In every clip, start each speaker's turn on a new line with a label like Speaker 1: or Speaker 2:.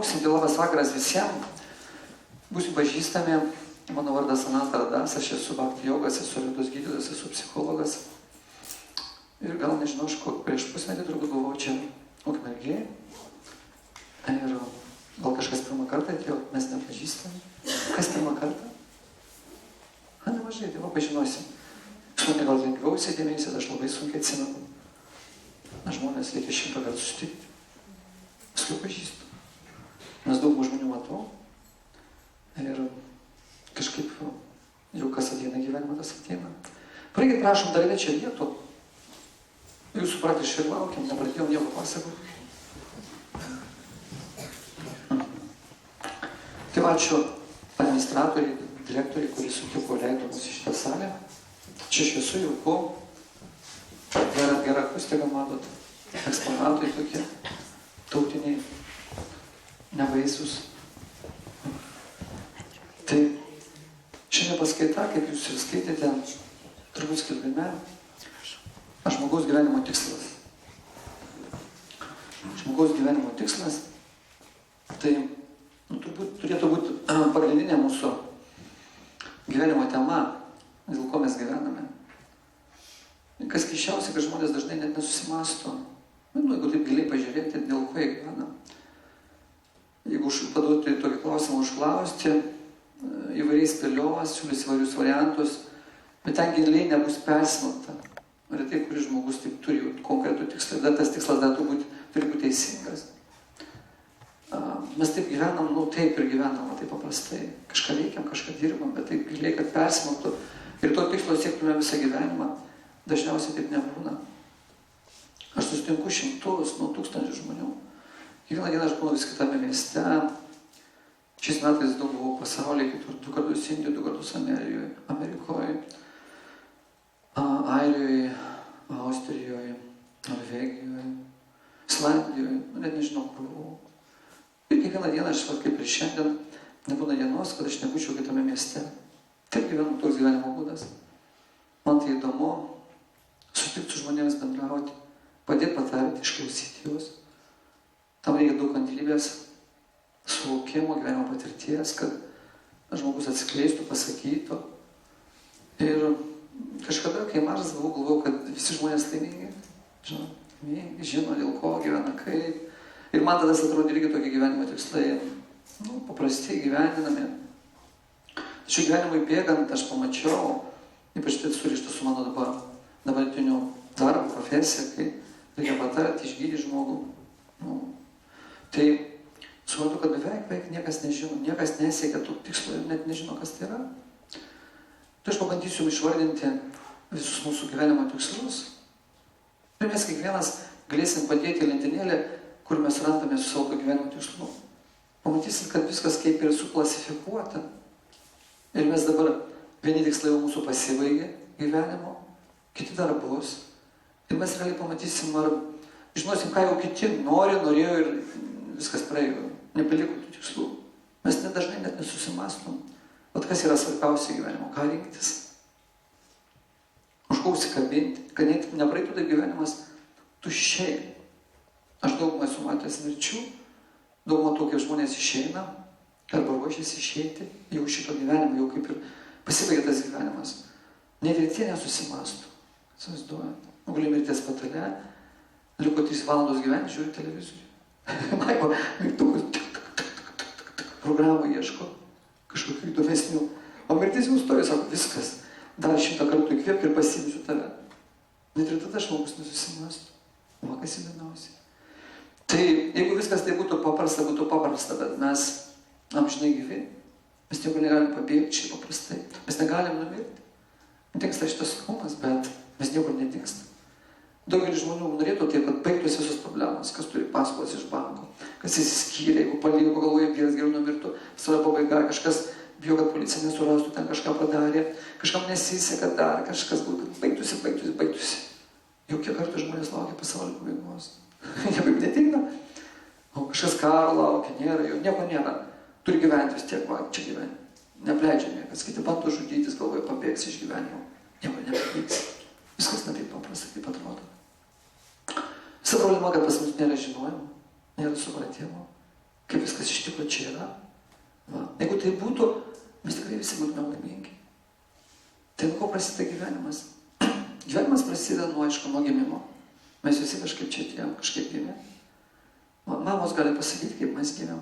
Speaker 1: išmoksim, labas vakaras visiems. Būsim pažįstami, mano vardas Anas Dardas, aš esu Bhakti jogas, esu raidos gydytojas, esu psichologas. Ir gal nežinau, aš prieš pusmetį turbūt buvau čia Ukmergėje. Ir gal kažkas pirmą kartą atėjo, mes nepažįstami. Kas pirmą kartą? Nemažai, tai va pažinosim. Su mane gal lengviau įsidėmėjusit, aš labai sunkiai atsimenu. Na, žmonės reikia 100 kartų sutikti. Paskui pažįstu. Mes daug žmonių matau. Ir kažkaip jau kas ateina gyvenimą, tas ateina. Praeikit, prašom, dar čia vietų. Jūsų praktiškai ir laukiam, nepradėjom nieko pasakoti. Tai ačiū administratoriai, direktoriai, kuris sutiko leido mus į šitą salę. Čia šviesu, jauku. Gera akustika, matot. Eksponatai tokie tautiniai, nebaisūs. Tai šiandien paskaita, kaip jūs ir skaitėte, turbūt skelbime, žmogaus gyvenimo tikslas. Žmogaus gyvenimo tikslas, tai turbūt turėtų būti pagrindinė mūsų gyvenimo tema, dėl ko mes gyvename. Kas keiščiausia, kad žmonės dažnai net nesusimąsto. Jeigu taip giliai pažiūrėti, dėl ko jie gyvena. Jeigu paduoti tokį klausimą užklausti, įvairiais spėlios, siūlys įvairius variantus, bet ten giliai nebus persmelkta. Retai, kuris žmogus taip turi konkretų tikslą, bet tas tikslas dar turi būti teisingas. Mes taip gyvenam, taip ir gyvenam, taip paprastai. Kažką veikiam, kažką dirbam, bet taip giliai, kad persmelktų ir to tikslo siektume visą gyvenimą, dažniausiai taip nebūna. Aš susitinku šimtus, tūkstančių žmonių. Kiekvieną dieną aš būnu vis kitame mieste. Šiais metais daug buvau pasaulyje, kitur 2 kartus Indijoje, 2 kartus Amerikoje, Airijoje, Austrijoje, Norvegijoje, Islandijoje, net nežinau, kur buvau. Ir kiekvieną dieną aš, kaip ir šiandien, nebūna dienos, kad aš nebūčiau kitame mieste. Taip gyvenu, toks gyvenimo būdas. Man tai įdomu, sutikti su žmonėmis bendrauti, padėti patarti, išklausyti juos. Tam reikia daug kantrybės, suvokimo, gyvenimo patirties, kad žmogus atskleistų, pasakytų. Ir kažkada, kai mažas buvau, galvojau, kad visi žmonės laimingi. Žino, dėl ko gyvena, kaip. Ir man tada atrodė irgi tokie gyvenimo tikslai, paprastai gyveninami. Tačiau gyvenimui bėgant aš pamačiau, ypač tai surišta su mano dabartiniu darbu, profesija, kai reikia patarti, išgydyti žmogų. Tai suprantu, kad beveik niekas nežino, niekas nesiekia tų tikslų ir net nežino, kas tai yra. Tai aš pabandysiu išvardinti visus mūsų gyvenimo tikslus. Ir mes kiekvienas galėsim padėti lentynėlę, kur mes randame su savo gyvenimo tikslu. Pamatysim, kad viskas kaip ir suklasifikuota. Ir mes dabar, vieni tikslai jau mūsų pasibaigė gyvenimo, kiti dar bus. Ir mes realiai pamatysim, ar žinosim, ką jau kiti norėjo ir viskas praėjo, nepaliko tų tikslų. Mes dažnai net nesusimąstom. Vat kas yra svarbiausia gyvenimo, ką rinktis. Už ko užsikabinti, kad nepraeitų tai gyvenimas tuščiai. Aš daug esu matęs mirčių, daug matau, kaip žmonės išeina, arba ruošiasi išeiti, jau šito gyvenimo, jau kaip ir pasibaigė tas gyvenimas. Net ir tie nesusimąstų. Įsivaizduojat. Guli mirties patale, liko 3 valandos gyventi, žiūri televizorių. Maigo, mygtukus, programą ieško, kažkokių įdomesnių. O mirtis jau stovi, sako, viskas, dar 100 kartų įkvėp ir pasimsiu tave. Net ir tada žmogus nesusimąstų. O kas įdomiausia. Tai jeigu viskas tai būtų paprasta, bet mes amžinai gyvi, mes nieko negalim pabėgti šiaip paprastai. Mes negalim numirti. Dingsta šitas kūnas, bet mes niekur nedingsta. Daugelis žmonių norėtų taip, kad baigtųsi visos problemos, kas turi paskolas iš banko, kas įsiskyrė, jeigu paliko, galvoja, vyras geriau numirtų, savo pabaiga, kažkas bijo, kad policija nesurastų, ten kažką padarė, kažkam nesiseka dar, kažkas būtų, kad baigtųsi. Jau kiek kartų žmonės laukia pasaulio pabaigos. Niekaip netinka. O kažkas karo laukia, nėra, jau nieko nėra. Turi gyventi vis tiek, va, čia gyventi. Nepleidžia niekas, kiti bando žudytis, galvoja, pabėgs iš gyvenimo. Nieko nepavyks. Viskas ne taip paprastai, kaip atrodo. Visa problema, kad pas mus nėra žinojimo, nėra supratimo. kaip viskas iš tikrųjų čia yra. Va. Jeigu tai būtų, mes tikrai visi būtume laimingi. Tai nuo ko prasideda gyvenimas? Gyvenimas prasideda nuo gimimo. Mes visi kažkaip čia atėjom, kažkaip gimė. Mamos gali pasakyti, kaip mes gimėm.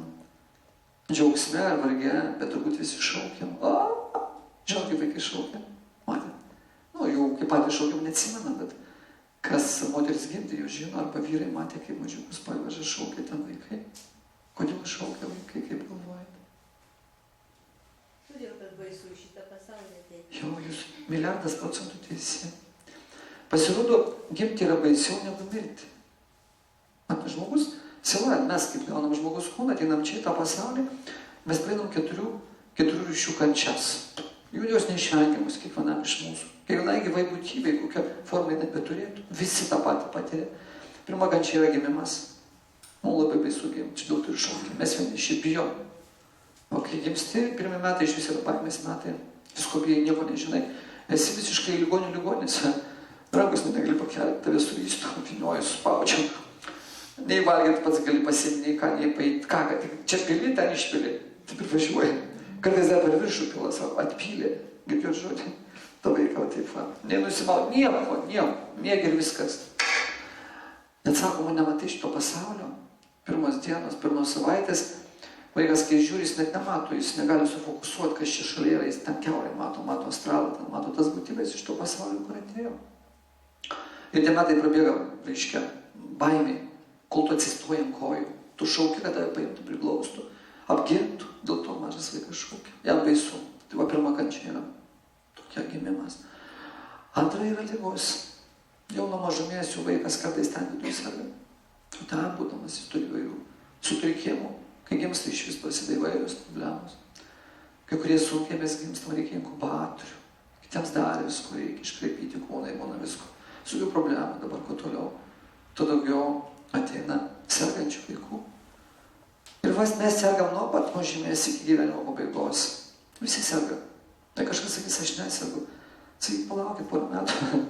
Speaker 1: Džiaugsme ar varge, bet turbūt visi šaukiam. Žinau, kaip vaikai šaukia. Matėt? Jau kaip patys šaukiam, neatsimena, bet kas moteris gimdė, jau žino, arba vyrai matė, kaip mažiukus parveža šaukia ten vaikai. Kodėl šaukia vaikai, kaip galvojate?
Speaker 2: Todėl, kad baisu šitą pasaulį ateiti.
Speaker 1: Jau, jūs 1,000,000% teisi. Pasirodo, gimti yra baisiau negu mirti. Žmogus, siela, mes kaip gaunam žmogus kūną, ateinam čia į tą pasaulį, mes praeinam 4 rūšių kančias. Jos neišvengiamus kiekvienam iš mūsų. Kiekvienai gyvai būtybei, kokią formą jinai beturėtų. Visi tą patį patiria. Pirma kančia yra gimimas. Mums labai baisu gimti, čia daug turi šaukti. Mes vieniši bijom. O kai gimsti, pirmi metai iš vis yra baimės metai. Visko bijai, nieko nežinai. Esi visiškai ligonis. Rankos negali pakelti, tave suvystų, apinioju, suspaudžiam. Nei valgyti pats gali pasiimti, nei ką, nei paeit. Ką, čia pili, ten išpili. Taip ir važiuoja. Kartais dar per viršų pila savo, atpylė. Girdėjot žodį? Ta vaiką taip va. Nei nusimau, nieko. Miegi ir viskas. Bet sakoma, nematai šito pasaulio. Pirmos dienos, pirmos savaitės. Vaikas, kai žiūri, jis net nemato, jis negali sufokusuoti, kas čia šalia yra, jis ten kiaurai mato astralą, ten mato tas būtybės iš to pasaulio, kur atėjo. Ir tie metai prabėga, reiškia, baimiai, kol tu atsistoji ant kojų, tu šauki, kad tave paimtų, priglaustų, apgintų, dėl to mažas vaikas šaukia. Jam baisu. Tai va pirma kančia yra tokia gimimas. Antra yra ligos. Jau nuo mažumės jų vaikas kartais ten viduje serga. O ten būdamas jis turi įvairių sutrikimų. Kai gimsta iš vis prasideda įvairios problemos. Kai kurie sunkiai mes gimstam, reikia inkubatorių. Kitiems dar visko reikia iškreipyti kūnai, būna visko. Sunkių problemų dabar, kuo toliau, tuo daugiau ateina sergančių vaikų. Ir mes sergam nuo pat mažumės iki gyvenimo pabaigos. Visi serga. Tai kažkas sakys, aš nesergu. Sakyk, palaukit porą metų.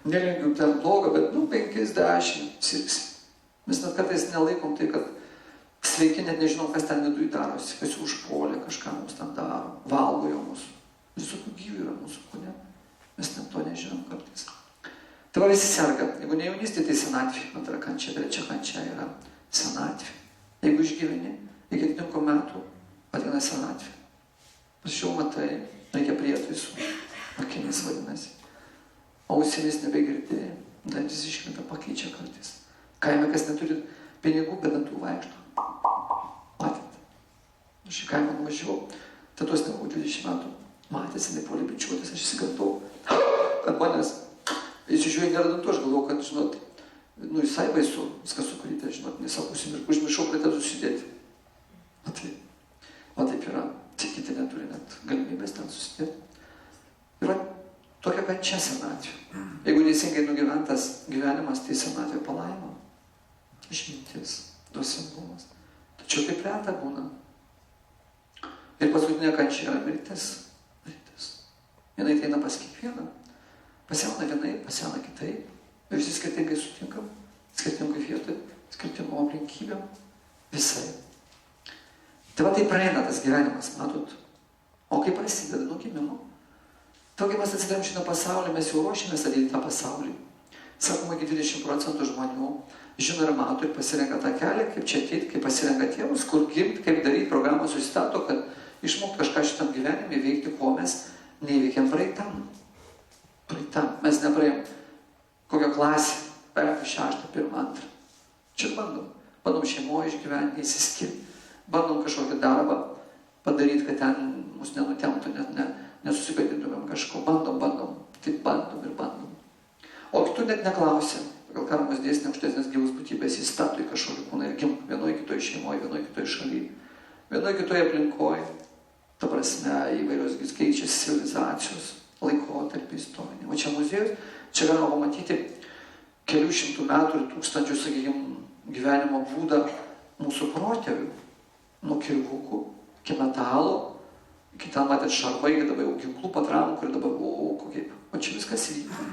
Speaker 1: Nelinkiu ten blogo, bet 50 sirgsi. Mes net kartais nelaikom tai, kad sveiki, net nežinom, kas ten viduje darosi, kas jų užpuolė, kažką mums ten daro, valgo jau mūsų. Visokių gyvių yra mūsų kūne. Mes net to nežinom kartais. Tai va visi serga. Jeigu ne jaunystė, tai senatvė. Antra kančia, trečia kančia yra senatvė. Jeigu išgyveni, iki 19 metų ateina senatvė. Pašiau matai, reikia prietaisų. Akinis vadinasi. Ausimis nebegirdėjai. Dantis iškrenta, pakeičia kartais. Kaime, kas neturi pinigų, bet dantų vaikšto. Matėt? Aš į kaimą nuvažiavau. Tetos nebuvau 20 metų. Matėsi, nepuolė bičiuotis, aš įsigandau. Kad manęs įsižiūrėjau nėra dantų, aš galvojau, kad, žinot, visai baisu, viskas sukrytė, žinot, nesakusim ir užmiršau prie tą susidėti. O taip yra. Tai kiti neturi net galimybės ten susidėti. Yra tokia kančia senatvė. Jeigu teisingai nugyventas gyvenimas, tai senatvė palaima. Išmintis, dvasingumas. Tačiau kaip reta būna. Ir paskutinė kančia yra mirtis. Jinai ateina pas kiekvieną. Pasiauna vienai, pasiauna kitaip. Ir visi skirtingai sutinkam, skirtingai vietoj, skirtingom aplinkybėm. Visai. Tai va tai praeina tas gyvenimas, matot. O kai prasideda nuo gimimo. Tokia mes atsidėm šitą pasaulį, mes jau ruošėmės ateiti tą pasaulį. Sakoma, iki 20% žmonių žino ir mato ir pasirenka tą kelią, kaip čia ateiti, kaip pasirenka tėvus, kur gimti, kaip daryti, programą susistato, kad išmokti kažką šitam gyvenime, veikti, ko mes neįveikėm praeitam. Mes nepraėjom kokią klasę, 5, 6, 1, 2. Čia bandom. Bandom šeimoje išgyventi, įsiskirti. Bandom kažkokį darbą padaryti, kad ten mus nenutemtų, nesusigadintumėm kažko. Bandom. Taip bandom ir bandom. O kitų net neklausia. Pagal karmos dėsnį aukštesnės gyvos būtybės įstato į kažkokį kūną ir gimk vienoje kitoje šeimoje, vienoje kitoje šalyje, vienoje kitoje aplinkoje. Ta prasme, įvairios keičiasi civilizacijos, laikotarpį istorinį. O čia muziejus, čia galima pamatyti kelių šimtų metų ir tūkstančių, sakykime, gyvenimo būdą mūsų protėvių. Nuo kirvukų, iki metalo, iki ten matėt šarvai, dabar jau ginklų patrankų ir dabar, o čia viskas vyko.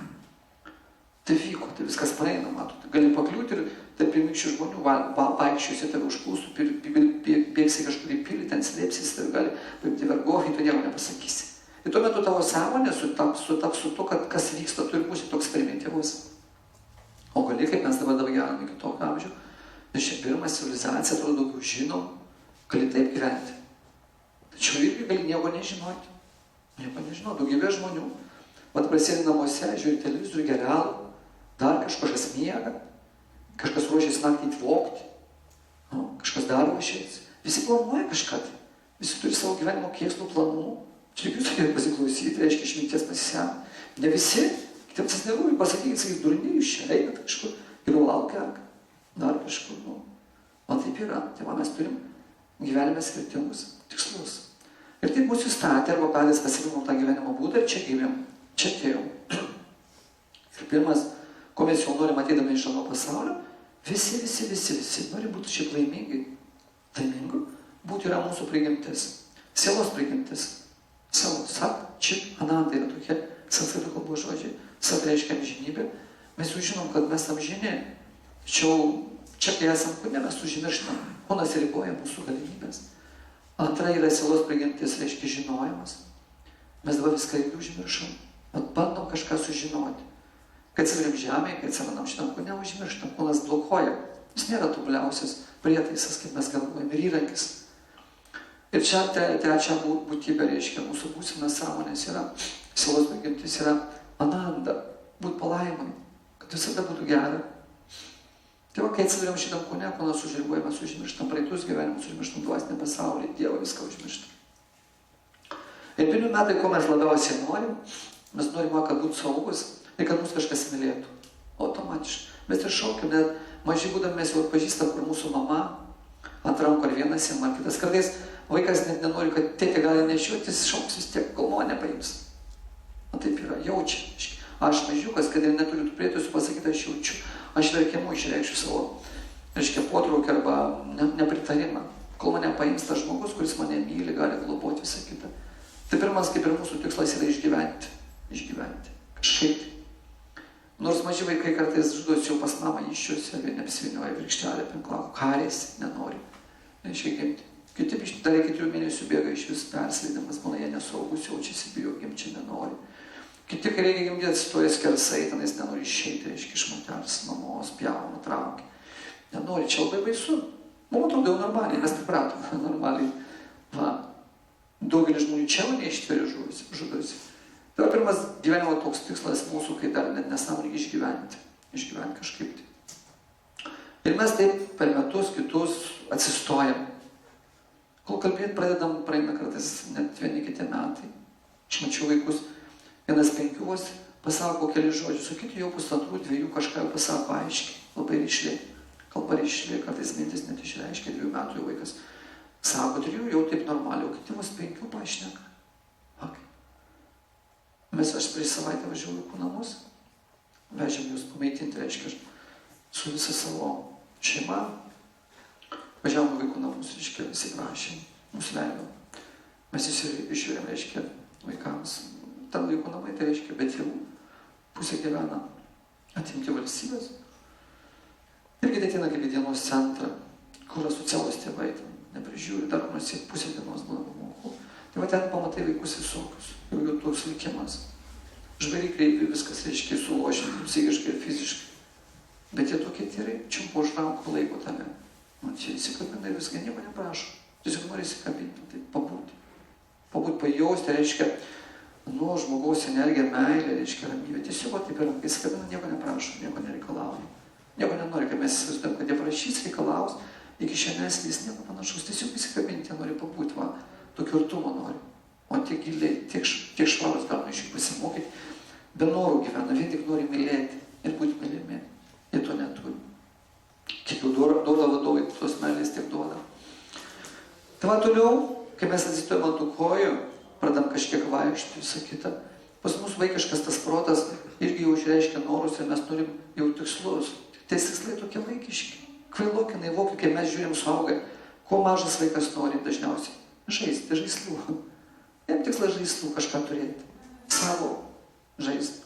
Speaker 1: Tai vyko, tai viskas praeina, matot. Gali pakliūti ir tai pirmykščių žmonių vaikščiosi tave užklūsų, bėgsi kažkur į pilį, ten slėpsis, tai gali paimti vergovį, tu nieko nepasakysi. Ir tuo metu tavo sąmonė sutaps su to, kad kas vyksta, tu ir būsi toks primityvus. O gali, kaip mes dabar gyvename iki tokio amžiaus, nes čia pirma civilizacija, atrodo, daugiau žinom, gali taip gyventi. Tačiau irgi gali nieko nežinoti. Nieko nežinoti. Daugybė žmonių, vat prasėdi namuose, žiūri televizorių, gerialų, dar kažkas miega, kažkas ruošiasi naktį įtvokti, kažkas dar ruošiasi. Visi planuoja kažką. Visi turi savo gyvenimo kėslų planų. Čia jūs turite pasiklausyti, reiškia išminties pasisemti. Ne visi, kitiems tas nerūpi, pasakykit, sakys, durni, jūs čia einat kažkur, geriau laukia, dar kažkur. Man taip yra, tai mes turim gyvenime skirtingus tikslus. Ir taip mūsų įstatė, arba patys pasirinkom tą gyvenimo būdą ir čia gyvėm, čia atėjom. Ir pirmas, ko mes jau norim atėdami iš šio pasaulio, visi nori būti šiaip laimingi. Laimingu būti yra mūsų prigimtis, sielos prigimtis. Savo, sat, čip, ananda yra tokie sanskritų kalbos žodžiai. Sat reiškia amžinybė. Mes jau žinom, kad mes amžini. Tačiau čia, kai esam kūne, mes užmirštam. Kūnas riboja mūsų galimybės. Antra yra sielos prigimtis, reiškia žinojimas. Mes dabar viską irgi užmiršam. Bandom kažką sužinoti. Kai atsiveriam žemėje, kai atsirandam šitam kūne, užmirštam. Kūnas blokuoja. Jis nėra tobuliausias prietaisas, kaip mes galvojame, ir įrankis. Ir čia trečia būtybė reiškia, mūsų būsena sąmonės yra, sielos prigimtis yra ananda, būt palaimai, kad visada būtų gera. Tai va, kai atsiveriam šitam kūne, kūnas užribuoja, mes užmirštam praeitus gyvenimus, užmirštam dvasinį pasaulį, Dievą viską užmirštam. Ir pirmi metai, ko mes labiausiai norim, mes norim, kad būtų saugus ir kad mus kažkas mylėtų. Automatiškai. Mes ir šaukiam, net maži būdami mes jau atpažįstam, kur mūsų mama ant rankų ar vienas jam, ar kitas. Kartais vaikas net nenori, kad tėtė gali nešiotis, šauks vis tiek, kol mane nepaims. O taip yra, jaučia. Aš mažiukas, kad ir neturiu tų prietaisų pasakyti, aš jaučiu. Aš verkimu išreikšiu savo, reiškia, potraukį arba nepritarimą. Kol mane paims tas žmogus, kuris mane myli, gali globoti visą kitą. Tai pirmas, kaip ir mūsų tikslas, yra išgyventi. Išgyventi. Kažkaip. Nors maži vaikai kartais žudosi jau pas mamą iščiuose, vieni apsivinioja virkštelę, penklavo, karėsi, nenori. Reiškia gimti. Kiti dar iki 3 mėnesių bėga iš vis persleidimas, būna jie nesaugus, jaučiasi, bijo gimti, nenori. Kiti, kai reikia gimti, atsistoja skersai, tenais nenori išeiti, reiškia, iš moters, mamos, pjauna, traukia. Nenori, čia labai baisu. Mums atrodo jau normaliai, mes pripratom, normaliai. Va. Daugelis žmonių čia neištveria žudosi. Tai pirmas gyvenimo toks tikslas mūsų, kai dar net nesąmoningai išgyventi. Išgyventi kažkaip tai. Ir mes taip per metus, kitus atsistojam. Kol kalbėti pradedam, praeina kartais net vieni kiti metai. Aš mačiau vaikus, vienas 5 pasako keli žodžius, o kiti jau 1,5-2 kažką jau pasako aiškiai, labai ryšliai. Kalba ryšliai, kartais mintis net išreiškia, 2 metų jau vaikas sako, 3 jau taip normaliai, o kiti vos 5 pašneka. Aš prieš savaitę važiavau į namus, vežėm jūs pamaitinti, reiškia, su visa savo šeima. Važiavom vaikų namus, reiškia, visi prašėm, mūsų leido. Mes išvėrėm, reiškia, vaikams. Tam vaikų namai, tai reiškia, be tėvų. Pusė gyvena atimti valstybės. Irgi tai ateina kaip į dienos centrą, kur asocialūs tėvai neprižiūri, dar nors pusė dienos būna pamokų. Tai va ten pamatai vaikus visokius, jau toks likimas. Žvėriai kreipi viskas, reiškia, sulošinti, psichiškai ir fiziškai. Bet jie tokie tyrai, čiumpo už rankų laiko tave. Man čia įsikabina ir viską, nieko neprašo. Tiesiog nori įsikabinti, tai pabūti. Pabūti, pajausti, reiškia, žmogaus energija, meilė, reiškia, ramybė. Tiesiog taip ir įsikabina, nieko neprašo, nieko nereikalauja. Nieko nenori, kad mes įsivaizduojam, kad jie prašys, reikalaus, iki šiandien jis nieko panašaus. Tiesiog įsikabinti, jie nori pabūti, va, tokio artumo nori. O tiek giliai, tiek švarus galima iš jų pasimokyti. Be norų gyvena, vien tik nori mylėti ir būti mylimi. Jie to neturi. Kiek jau duoda vadovai, tos meilės tiek duoda. Tai va toliau, kai mes atsistojom ant tų kojų, pradam kažkiek vaikščioti, visą kitą. Pas mus vaikiškas tas protas irgi jau išreiškia norus ir mes turim jau tikslus. Tai tikslai tokie vaikiški. Kvailoki, naivoki, kai mes žiūrim suaugę, ko mažas vaikas nori dažniausiai. Žaisti, žaislų. Jam tikslas žaislų kažką turėti. Savo žaislų.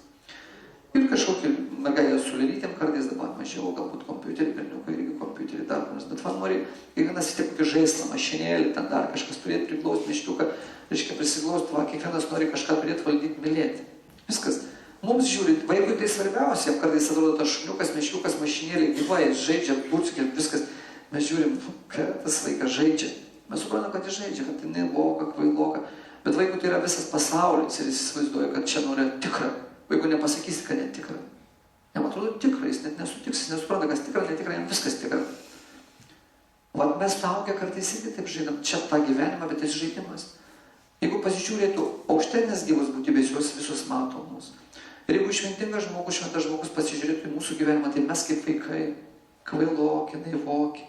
Speaker 1: Ir kažkokį mergaitę su lėlytėm kartais dabar mažiau, galbūt kompiuterį, berniukai irgi kompiuterį dar kur nors, bet man nori kiekvienas vis tiek kokį žaislą, mašinėlį, ten dar kažkas turėti, priglausti meškiuką, reiškia prisiglausti, va, kiekvienas nori kažką turėti, valdyti, mylėti. Viskas. Mums žiūrint, vaikui tai svarbiausia, jam kartais atrodo tas šuniukas, meškiukas, mašinėlį, gyvai, jis žaidžia, burcikė, viskas. Mes žiūrim, kad tas vaikas žaidžia. Mes suprantam, kad jis žaidžia, kad tai neloka, kvailoka, bet vaikui tai yra visas pasaulis ir jis įsivaizduoja, kad čia nori tikrą. Vaikui nepasakysi, kad netikra. Jam atrodo tikra, jis net nesutiks, jis nesupranta, kas tikra, netikra, jam viskas tikra. Vat mes suaugę kartais irgi taip žaidam, čia tą gyvenimą, bet tai žaidimas. Jeigu pasižiūrėtų aukštesnės gyvos būtybės, jos visus matomos. Ir jeigu šventas žmogus pasižiūrėtų į mūsų gyvenimą, tai mes kaip vaikai, kvailoki, naivoki,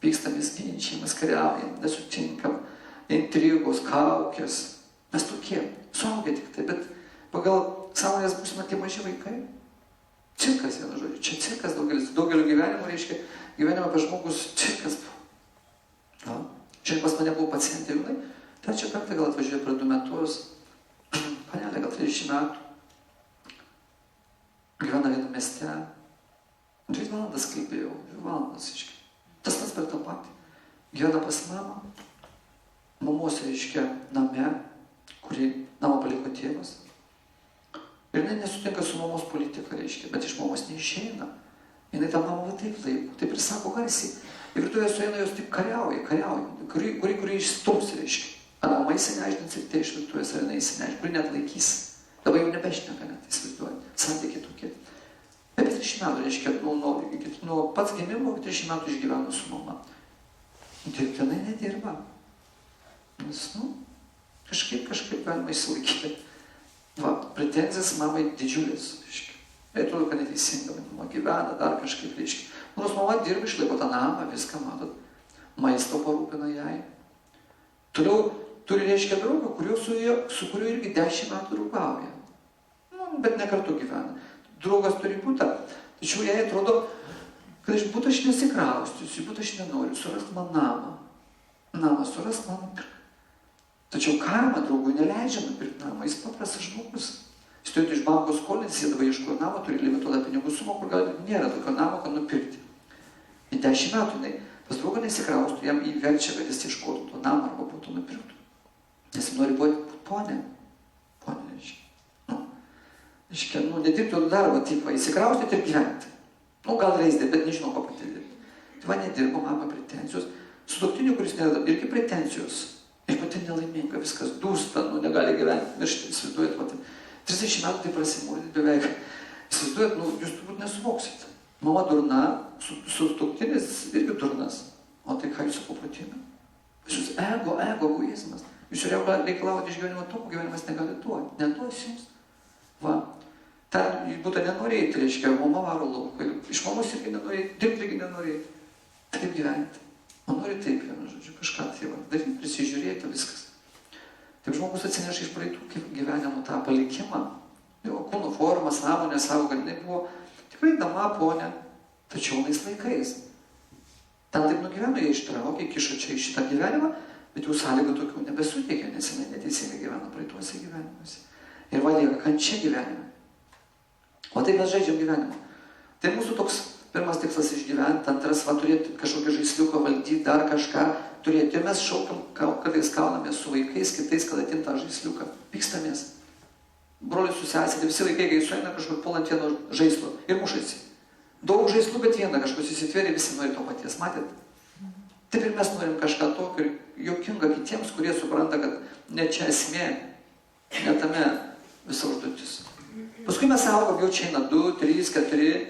Speaker 1: pykstamės, ginčiamės, kariaujam, nesutinkam, intrigos, kaukės. Mes tokie, suaugę tik tai, bet pagal sąmonės būsime tie maži vaikai. Cirkas, vienu žodžiu, čia cirkas daugelio gyvenimo reiškia, gyvenime pas žmogus cirkas buvo. Šiandien pas mane buvo pacientė, jinai, trečią kartą gal atvažiuoja per 2 metus, panelė gal 30 metų, gyvena vieną mieste, 2 valandas kalbėjau, 2 valandas, reiškia, tas per tą patį, gyvena pas mamą, mamos, reiškia, name, kurį namą paliko tėvas. Ir jinai nesutinka su mamos politika, reiškia, bet iš mamos neišeina. Jinai tą mamą taip laiko, taip ir sako garsiai. Ir virtuvėje sueina jos tik kariauja, kuri išstums, reiškia. Ar mama įsineždins ir tai iš virtuvės, ar jinai įsineždins, kuri net laikys. Dabar jau nebešneka net, įsivaizduoja, santykiai tokie. Apie 30 metų, reiškia, nuo pats gimimo 30 metų išgyveno su mama. Dirbtinai nedirba. Nes, kažkaip galima įsilaikyti. Va, pretenzijas mamai didžiulės, reiškia. Tai atrodo, kad neteisinga, mama gyvena, dar kažkaip, reiškia. Nors mama dirba, išlaiko tą namą, viską, matot, maisto parūpina jai. Toliau turi, reiškia, draugą, su kuriuo irgi 10 metų draugauja. Bet ne kartu gyvena. Draugas turi butą, tačiau jai atrodo, kad iš buto aš nesikraustysiu, buto aš nenoriu, surask man namą. Namą surask man pirk. Tačiau karma draugui neleidžia nupirkti namą, jis paprastas žmogus. Jis turi iš banko skolintis, jie dabar ieškojo namą, turi limituotą pinigų sumą, kur galbūt nėra tokio namo, kad nupirkti. Į 10 metų jinai pas draugą nesikraustų, jam įverčia, kad jis ieškotų to namą arba būtų nupirktų. Nes jis nori būti ponė. Ponė, reiškia. Reiškia, nedirbtų darbą, taip va, įsikraustyti ir gyventi. Gal reisdė, bet nežinau, ko pati dirbti. Tai va, nedirbo, mama pretenzijos. Sutuoktiniu, kuris nedarbė, irgi pretenzijos. Ir pati nelaiminga, viskas dūsta, negali gyventi, miršti, įsivaizduojat, pati. 30 metų tai prasimūrėt beveik. Įsivaizduojat, jūs turbūt nesuvoksit. Mama durna, sutuoktinis irgi durnas. O tai ką jūs paprotina? Jūs egoizmas. Jūs reikalavote iš gyvenimo to, ko gyvenimas negali duoti. Neduos jums. Va. Ten jūs būtų nenorėti, reiškia, mama varo lauką. Iš mamos irgi nenorėti, dirbti irgi nenorėti. Taip gyventi. Man nori taip, vienu žodžiu, kažką tai daryti, prisižiūrėti, viskas. Taip žmogus atsineša iš praeitų gyvenimų tą palikimą, jo kūno formą, sąmonę savo, kad jinai buvo tikrai dama, ponė, tačiau nais laikais. Ten taip nugyveno, jie ištraukė, kišo čia į šitą gyvenimą, bet jų sąlygų tokių nebesuteikė, nes jinai neteisingai gyveno praeituose gyvenimuose. Ir va lieka kančia gyvenime. O taip mes žaidžiam gyvenimą. Tai mūsų toks pirmas tikslas išgyventi, antras, va, turėti kažkokį žaisliuką valdyti, dar kažką turėti. Ir mes šaukiam, kartais kaunamės su vaikais, kitais, kad atim tą žaisliuką. Pykstamės. Brolius su sesė, tai visi vaikai, kai sueina kažkur pulant vieno žaislo ir mušasi. Daug žaislų, bet vieną kažkas įsitvėrė, visi nori to paties. Matėt? Taip ir mes norim kažką tokio juokinga kitiems, kurie supranta, kad ne čia esmė, ne tame visa užduotis. Paskui mes augam, jau čia eina 2, 3, 4,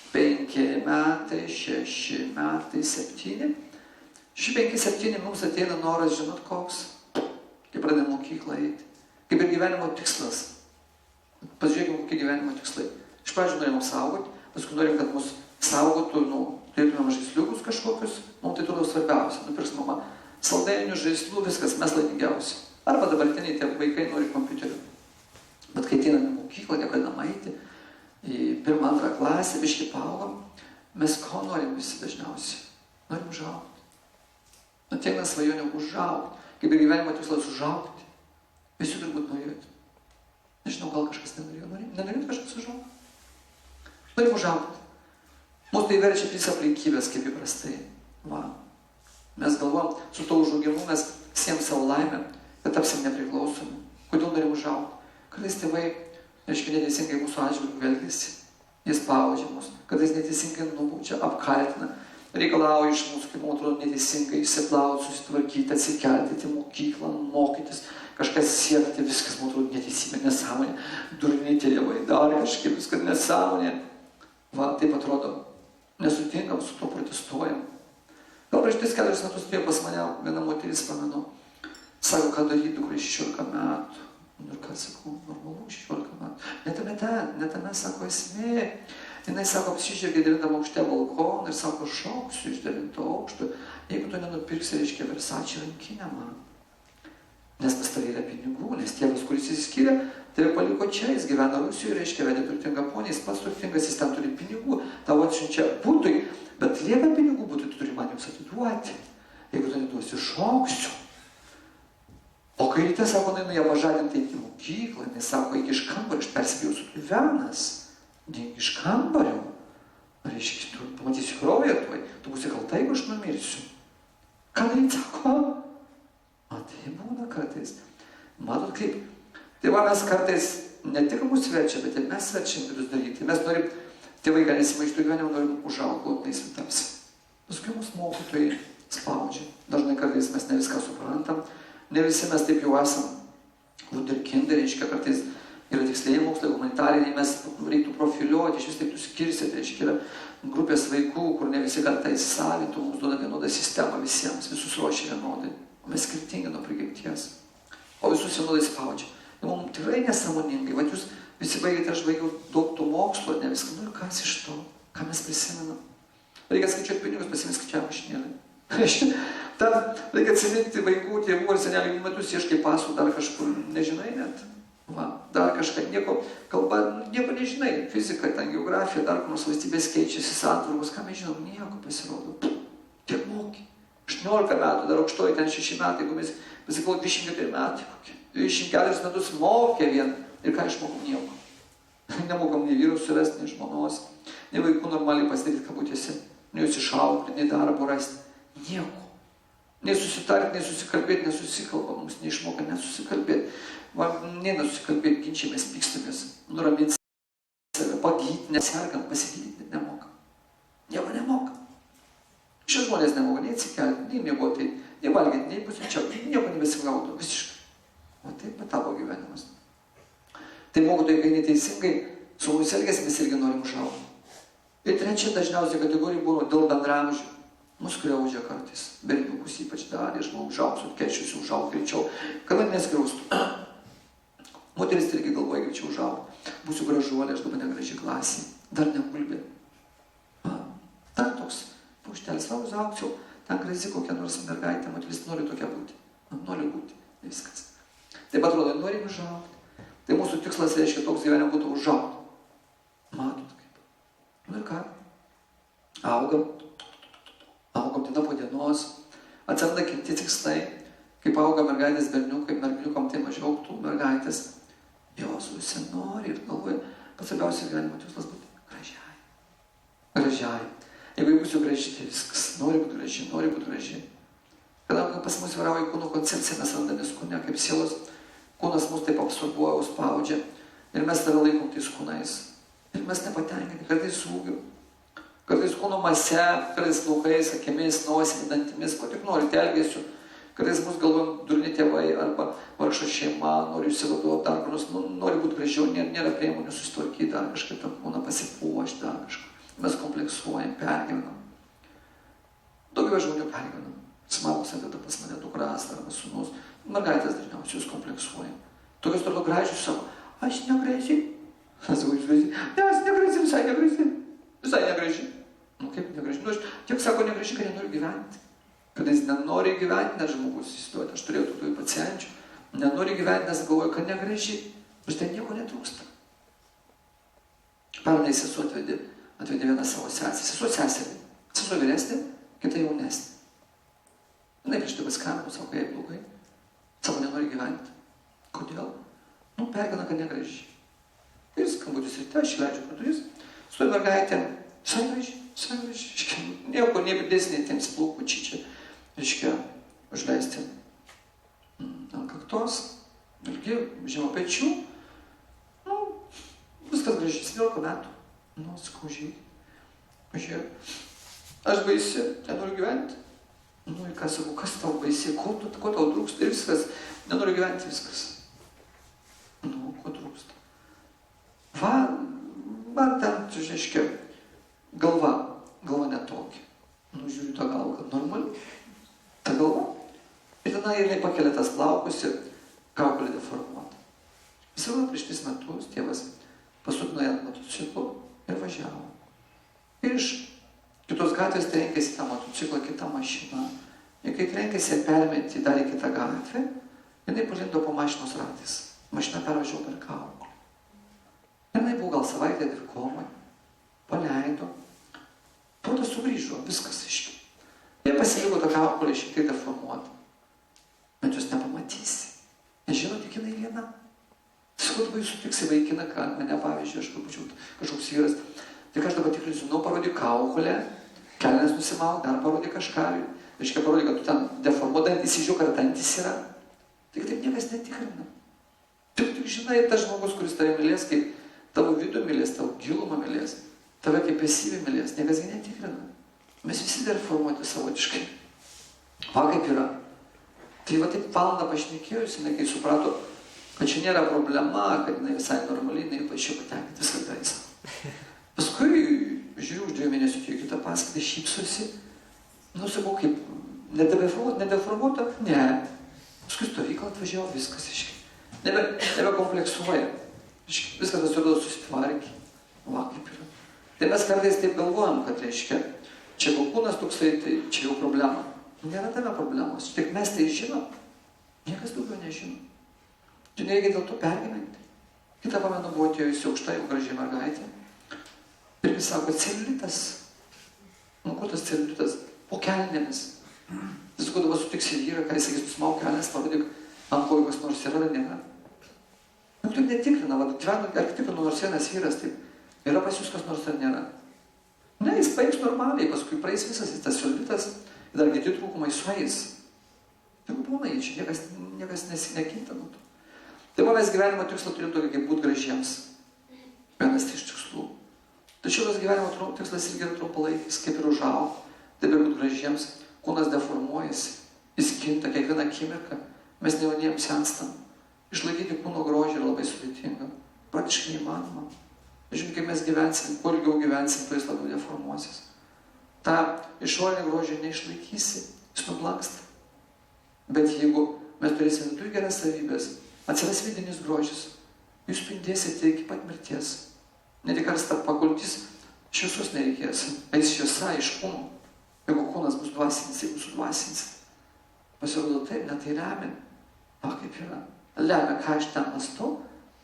Speaker 1: 5 metai, 6 metai, 7. 5-7 mums ateina noras, žinot koks, kai pradėjome mokyklą eiti. Kaip ir gyvenimo tikslas. Pasižiūrėkime, kokie gyvenimo tikslai. Iš pradžių norim saugoti, paskui norim, kad mus saugotų, turėtume žaisliukus kažkokius, mums tai turbūt svarbiausia. Nupirks mama saldainių, žaislų, viskas, mes laimingiausi. Arba dabartiniai tie vaikai nori kompiuterių. Bet kai ateiname į mokyklą, nepradedame eiti, į 1-2 klasę, biškį paaugam, mes ko norim visi dažniausiai? Norim užaugti. Ateina svajonė užaugti. Kaip ir gyvenimo tikslas užaugti. Visi turbūt norėtų. Nežinau, gal kažkas nenorėjo. Nenorėtų kažkas užaugti? Norim užaugti. Mūsų tai verčia trys aplinkybės, kaip įprastai. Va. Mes galvom, su to užaugimu mes siem savo laimę, bet tapsim nepriklausomi. Kodėl norim užaugti? Kartais tėvai, reiškia, neteisingai mūsų atžvilgiu elgiasi. Jis spaudžia mus, kartais neteisingai nubaudžia, apkaltina, reikalauja iš mūsų, kaip man atrodo, neteisingai išsiplauti, susitvarkyti, atsikelti į mokyklą, mokytis, kažkas siekti, viskas, man atrodo, neteisybė, nesąmonė, durni tėvai, dar kažkaip viskas nesąmonė. Va, taip atrodo, nesutinkam su to, protestuojam. Gal prieš 4 metus atėjo pas mane viena moteris, pamenu, sako, ką daryti, dukrai 16 metų. Ir ką sakau, normalu, 16 metų. Ne tame, sako, esmė. Jinai, sako, apsižvelgė 9 aukšte balkoną ir sako, šauksiu iš 9 aukšto, jeigu tu nenupirksi, reiškia, Versace rankinę man. Nes pas tavai yra pinigų, nes tėvas, kuris įsiskyrė, tave paliko čia, jis gyvena Rusijoje, reiškia, vedė turtingą ponį, jis pats turtingas, jis ten turi pinigų, tavo atsiunčia būtui, bet lieka pinigų būtui, tu turi man jums atiduoti. Jeigu tu neduosi, šauksiu. O kai ryte, sako, ją pažadinti į mokyklą, jinai sako, eik iš kambario, aš perspėjau su Venas, dink iš kambario. Reiškia, tu pamatysi kraują tuoj, tu būsi kalta, jeigu aš numirsiu. Ką daryti, sako? O tai būna kartais. Matot kaip? Tai va, mes kartais ne tik mūsų verčia, bet ir mes verčiam vyrus daryti. Mes norim, tėvai gal nesimaištų gyvenimą, norim užaugti glotniais vitams. Paskui mūsų mokytojai spaudžia. Dažnai kartais mes ne viską suprantam. Ne visi mes taip jau esam wunderkindai, reiškia, kartais yra tikslieji mokslai, humanitariniai, mes reiktų profiliuoti, iš vis taip skirsit, reiškia, yra grupės vaikų, kur ne visi kartai įsisavintų, mums duoda vienodą sistemą visiems, visus ruošia vienodai, o mes skirtingi nuo prigimties, o visus vienodai spaudžia. Ir mums tikrai nesąmoningai, va jūs visi baigėte, aš baigiau daug tų mokslo, ne viską, nu ir kas iš to, ką mes prisimenam. Reikia skaičiuoti pinigus, pasimės skaičiavimą mašinėlį. Tad reikia atsiminti vaikų, tėvų ar senelių metus, ieškai pasų, dar kažkur nežinai net. Va, dar kažką, nieko, kalba, nieko nežinai. Fizika, ten geografija, dar kur nors valstybės keičiasi, santvarkos, ką mes žinom, nieko pasirodo. Tiek moki. 18 metų, dar aukštoji, ten 6 metai, jeigu mes pasiklau 24 metai, 24 metus mokė vien. Ir ką išmokom? Nieko. Nemokam nei vyrų surasti, nei žmonos, nei vaikų normaliai pasidaryti kabutėse, nei jūs išaugti, nei darbo rasti. Nieko. Nei susitarti, nei susikalbėti, nesusikalba, mums neišmoka nesusikalbėti. Nei nesusikalbėti, ginčiamės, pykstamės, nuraminti save, pagydyti, nesergam, pasigydyti, nemokam. Nieko nemokam. Šie žmonės nemoka nei atsikelti, nei miegoti, nei valgyti, nei pusryčiauti, nieko nebesigaudo, visiškai. O taip patavo gyvenimas. Tai mokytojai, kai neteisingai su mumis elgiasi, mes irgi norim užaugti. Ir trečia dažniausiai kategorija buvo dėl bendramžių. Mus skriaudžia kartais, berniukus ypač darė, aš manau, užaugsiu, atkečiusiu, užaugti greičiau, kada neskriaustų. Moteris irgi galvoja greičiau užaugti. Būsiu gražuolė, aš dabar negraži klasė, dar negulbė. Dar toks paukštelis, va, užaugsiu, ten graži kokia nors mergaitė, moteris nori tokia būti. Nori būti, viskas. Taip atrodo, norim užaugti. Tai mūsų tikslas, reiškia, toks gyvenime būtų užaugti. Matot kaip. Nu ir ką? Augam diena po dienos, atsiranda kiti tikslai, kaip auga mergaitės berniukai, berniukam tai mažiau augtų mergaitės, jos užsinori ir galvoja, kad svarbiausias gyvenimo tikslas būti gražiai. Gražiai. Jeigu būsiu graži, tai viskas, nori būti graži. Kadangi pas mus vyrauja kūno koncepcija, mes randamės kūne kaip sielos, kūnas mus taip absorbuoja, spaudžia ir mes tave laikom tais kūnais. Ir mes nepatenkinti, kartais ūgiu. Kartais kūno mase, kartais plaukais, akimis, nosimi, dantimis, ko tik norite elgesiu. Kartais mus galvojam durni tėvai arba vargšo šeima, nori išsivaduoti dar kur nors, nori būti gražiau, nėra priemonių susitvarkyti, dar kažkaip tą kūną pasipuošti, dar kažką. Mes kompleksuojam, pergyvenam. Daugybė žmonių pergyvenam. Smagus atėda pas mane dukras arba sūnus. Mergaitės dažniausiai jūs kompleksuojam. Tokios tardo gražius sako, aš negraži. Aš sakau, jūs graži. Ne, aš negraži, visai negraži. Visai negraži. Nu kaip negraži? Nu, aš tiek sako negraži, kad nenori gyventi. Kad jis nenori gyventi, nes žmogus įsiduoti. Aš turėjau tokių pacienčių. Nenori gyventi, nes galvoju, kad negraži. Aš ten nieko netrūksta. Pernai sesuo atvedė vieną savo sesę. Sesuo seserį. Sesuo vyresnė, kita jaunesnė. Jinai prieš tai paskambino, sako, jai blogai. Sako, nenori gyventi. Kodėl? Nu, pergana, kad negraži. Ir skambutis ryte, aš leidžiu pro duris. Su mergaitėm, sagražiai, nieko nebidesnė tiems plaukučiai čia, reiškia, užleisti ant kaktos, ilgi, žema pečių, viskas gražiai, 17 metų, sakau, žiūrėk, aš baisi, nenoriu gyventi, į ką sakau, kas tau baisi, ko tau trūksta, ir viskas, nenoriu gyventi, viskas, ko trūksta. Man ten, reiškia, galva netokia. Žiūriu tą galvą, kad normali. Ta galva. Ir tada jinai pakelia tas plaukus ir kaukolė deformuota. Visą prieš 3 metus tėvas pasodino ją ant motociklo ir važiavo. Ir iš kitos gatvės trenkėsi tą motociklą, kitą mašiną. Ir kai trenkėsi permeti dar į kitą gatvę, jinai palindo po mašinos ratais. Mašina pervažiavo per kaukolę. Ir jinai buvo gal savaitę ir komai. Paleido. Protas sugrįžo, viskas iški. Jie pasiliko tą kaukolę šiek tiek deformuotą. Bet jūs nepamatysi. Nežino, tik jinai viena. Sakau, dabar jūs sutiksi vaikiną, kad mane, pavyzdžiui, aš būčiau kažkoks vyras. Tik aš dabar tikrai žinau, parodė kaukolę, kelnes nusimau, dar parodė kažką. Reiškia, parodė, kad tu ten deformuodantys, įžiūk, ar dantys yra. Tik taip niekas netikrina. Tik žinai, tas žmogus, kuris tave mylės, kaip tavo vidų mylės, tavo gilumą mylės, tave kaip esyvį mylės, niekas jį netikrina. Mes visi deformuoti savotiškai. Va kaip yra. Tai va taip valandą pašnekėjus, jinai kai suprato, kad čia nėra problema, kad jinai visai normaliai, jinai plačiau patenkinti, viską darys. Paskui žiūriu už 2 mėnesių į kitą paskaitą, šypsosi. Sakau, kaip, nedeformuota? Ne. Paskui stovyklą atvažiavo, viskas iškai. Nebekompleksuoja. Viskas atrodo susitvarkė. Va kaip yra. Tai mes kartais taip galvojam, kad reiškia, čia kūnas toksai, tai čia jau problema. Nėra tame problemos. Tik mes tai žinom. Niekas daugiau nežino. Tu nereikia dėl to pergyventi. Kita pamenu buvo atėjusi aukšta, jau gražiai mergaitė. Ir jis sako, celiulitas. Ko tas celiulitas? Po kelnėmis. Jis sako, dabar sutiksi vyrą, ką jis sakys, tu smauk kelnes, parodyk, ant kojų kas nors yra, nėra. Tu netikrina, ar tikrina nors vienas vyras, taip. Yra pas jūs kas nors ar nėra. Ne, jis paiks normaliai, paskui praeis visas tas celiulitas. Ir dar kiti trūkumai sueis. Tik būna jie čia, niekas nekinta nuo to. Tai mes gyvenimo tikslą turim tokį, kaip būti gražiems. Vienas iš tikslų. Tačiau tas gyvenimo tikslas irgi yra trumpalaikis, kaip ir užaugti, taip ir būti gražiems. Kūnas deformuojasi, jis kinta kiekvieną akimirką. Mes nejaunėjom senstam. Išlaikyti kūno grožį yra labai sudėtinga. Praktiškai neįmanoma. Žiūrėk, kaip mes gyvensim, kuo ilgiau gyvensim, tuo jis labiau deformuosis. Ta išorinį grožį neišlaikysi, jis nublanksta. Bet jeigu mes turėsime viduje geras savybės, atsiras vidinis grožis, jūs spindėsite iki pat mirties. Ne tik karstą pagultys, šviesos nereikės, eis šviesa iš kūno. Jeigu kūnas bus dvasinis, jeigu sudvasinis. Pasirodo taip, net tai lemia. Va kaip yra. Lemia, ką aš ten mąstau,